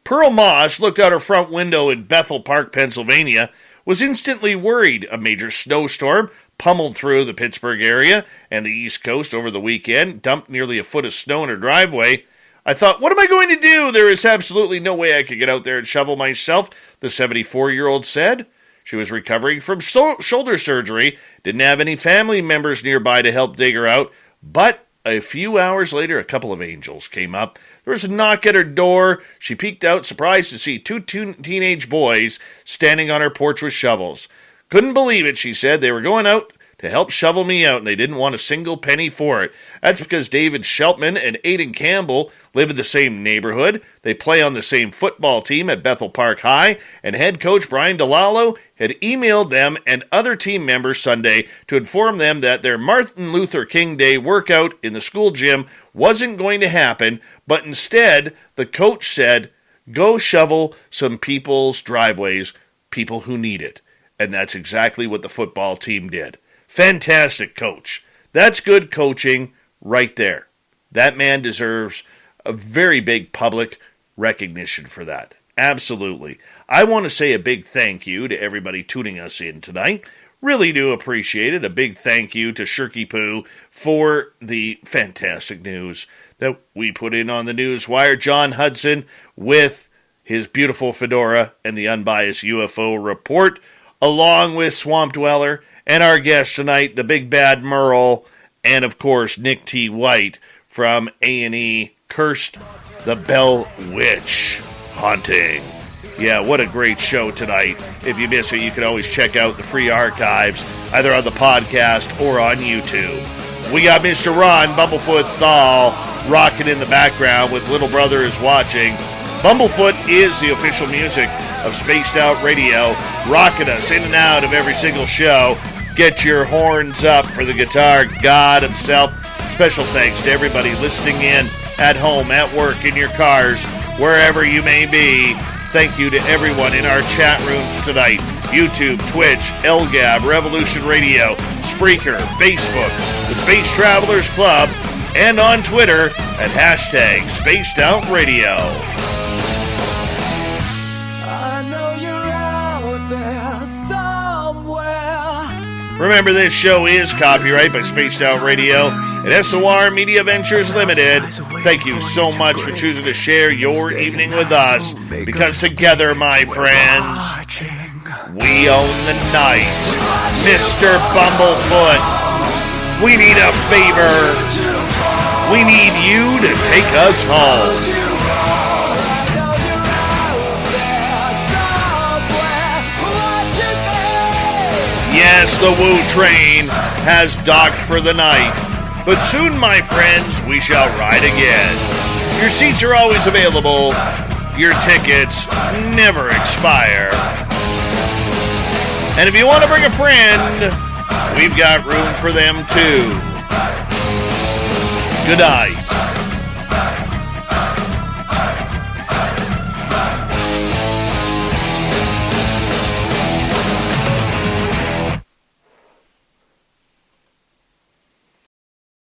Pearl Moss looked out her front window in Bethel Park, Pennsylvania, was instantly worried. A major snowstorm pummeled through the Pittsburgh area and the East Coast over the weekend, dumped nearly a foot of snow in her driveway. I thought, what am I going to do? There is absolutely no way I could get out there and shovel myself, the 74-year-old said. She was recovering from shoulder surgery, didn't have any family members nearby to help dig her out, but a few hours later, a couple of angels came up. There was a knock at her door. She peeked out, surprised to see two teenage boys standing on her porch with shovels. Couldn't believe it, she said. They were going out to help shovel me out, and they didn't want a single penny for it. That's because David Sheltman and Aiden Campbell live in the same neighborhood. They play on the same football team at Bethel Park High, and head coach Brian DeLallo had emailed them and other team members Sunday to inform them that their Martin Luther King Day workout in the school gym wasn't going to happen, but instead, the coach said, go shovel some people's driveways, people who need it. And that's exactly what the football team did. Fantastic coach. That's good coaching right there. That man deserves a very big public recognition for that. Absolutely. I want to say a big thank you to everybody tuning us in tonight. Really do appreciate it. A big thank you to Shirky Poo for the fantastic news that we put in on the Newswire. John Hudson with his beautiful fedora and the unbiased UFO report, along with Swamp Dweller and our guest tonight, the Big Bad Merle, and of course Nick T. White from A&E Cursed the Bell Witch Haunting. Yeah, what a great show tonight. If you miss it, you can always check out the free archives, either on the podcast or on YouTube. We got Mr. Ron Bumblefoot Thal rocking in the background with Little Brother Is Watching. Bumblefoot is the official music of Spaced Out Radio, rocking us in and out of every single show. Get your horns up for the guitar god himself. Special thanks to everybody listening in at home, at work, in your cars, wherever you may be. Thank you to everyone in our chat rooms tonight. YouTube, Twitch, LGAB, Revolution Radio, Spreaker, Facebook, the Space Travelers Club, and on Twitter at hashtag Spaced Out Radio. I know you're out there somewhere. Remember, this show is copyright by Spaced Out Radio and SOR Media Ventures Limited. Thank you so much for choosing to share your evening with us, because together, my friends, we own the night. Mr. Bumblefoot, we need a favor. We need you to take us home. Yes, the Woo train has docked for the night, but soon, my friends, we shall ride again. Your seats are always available. Your tickets never expire. And if you want to bring a friend, we've got room for them too. Good night.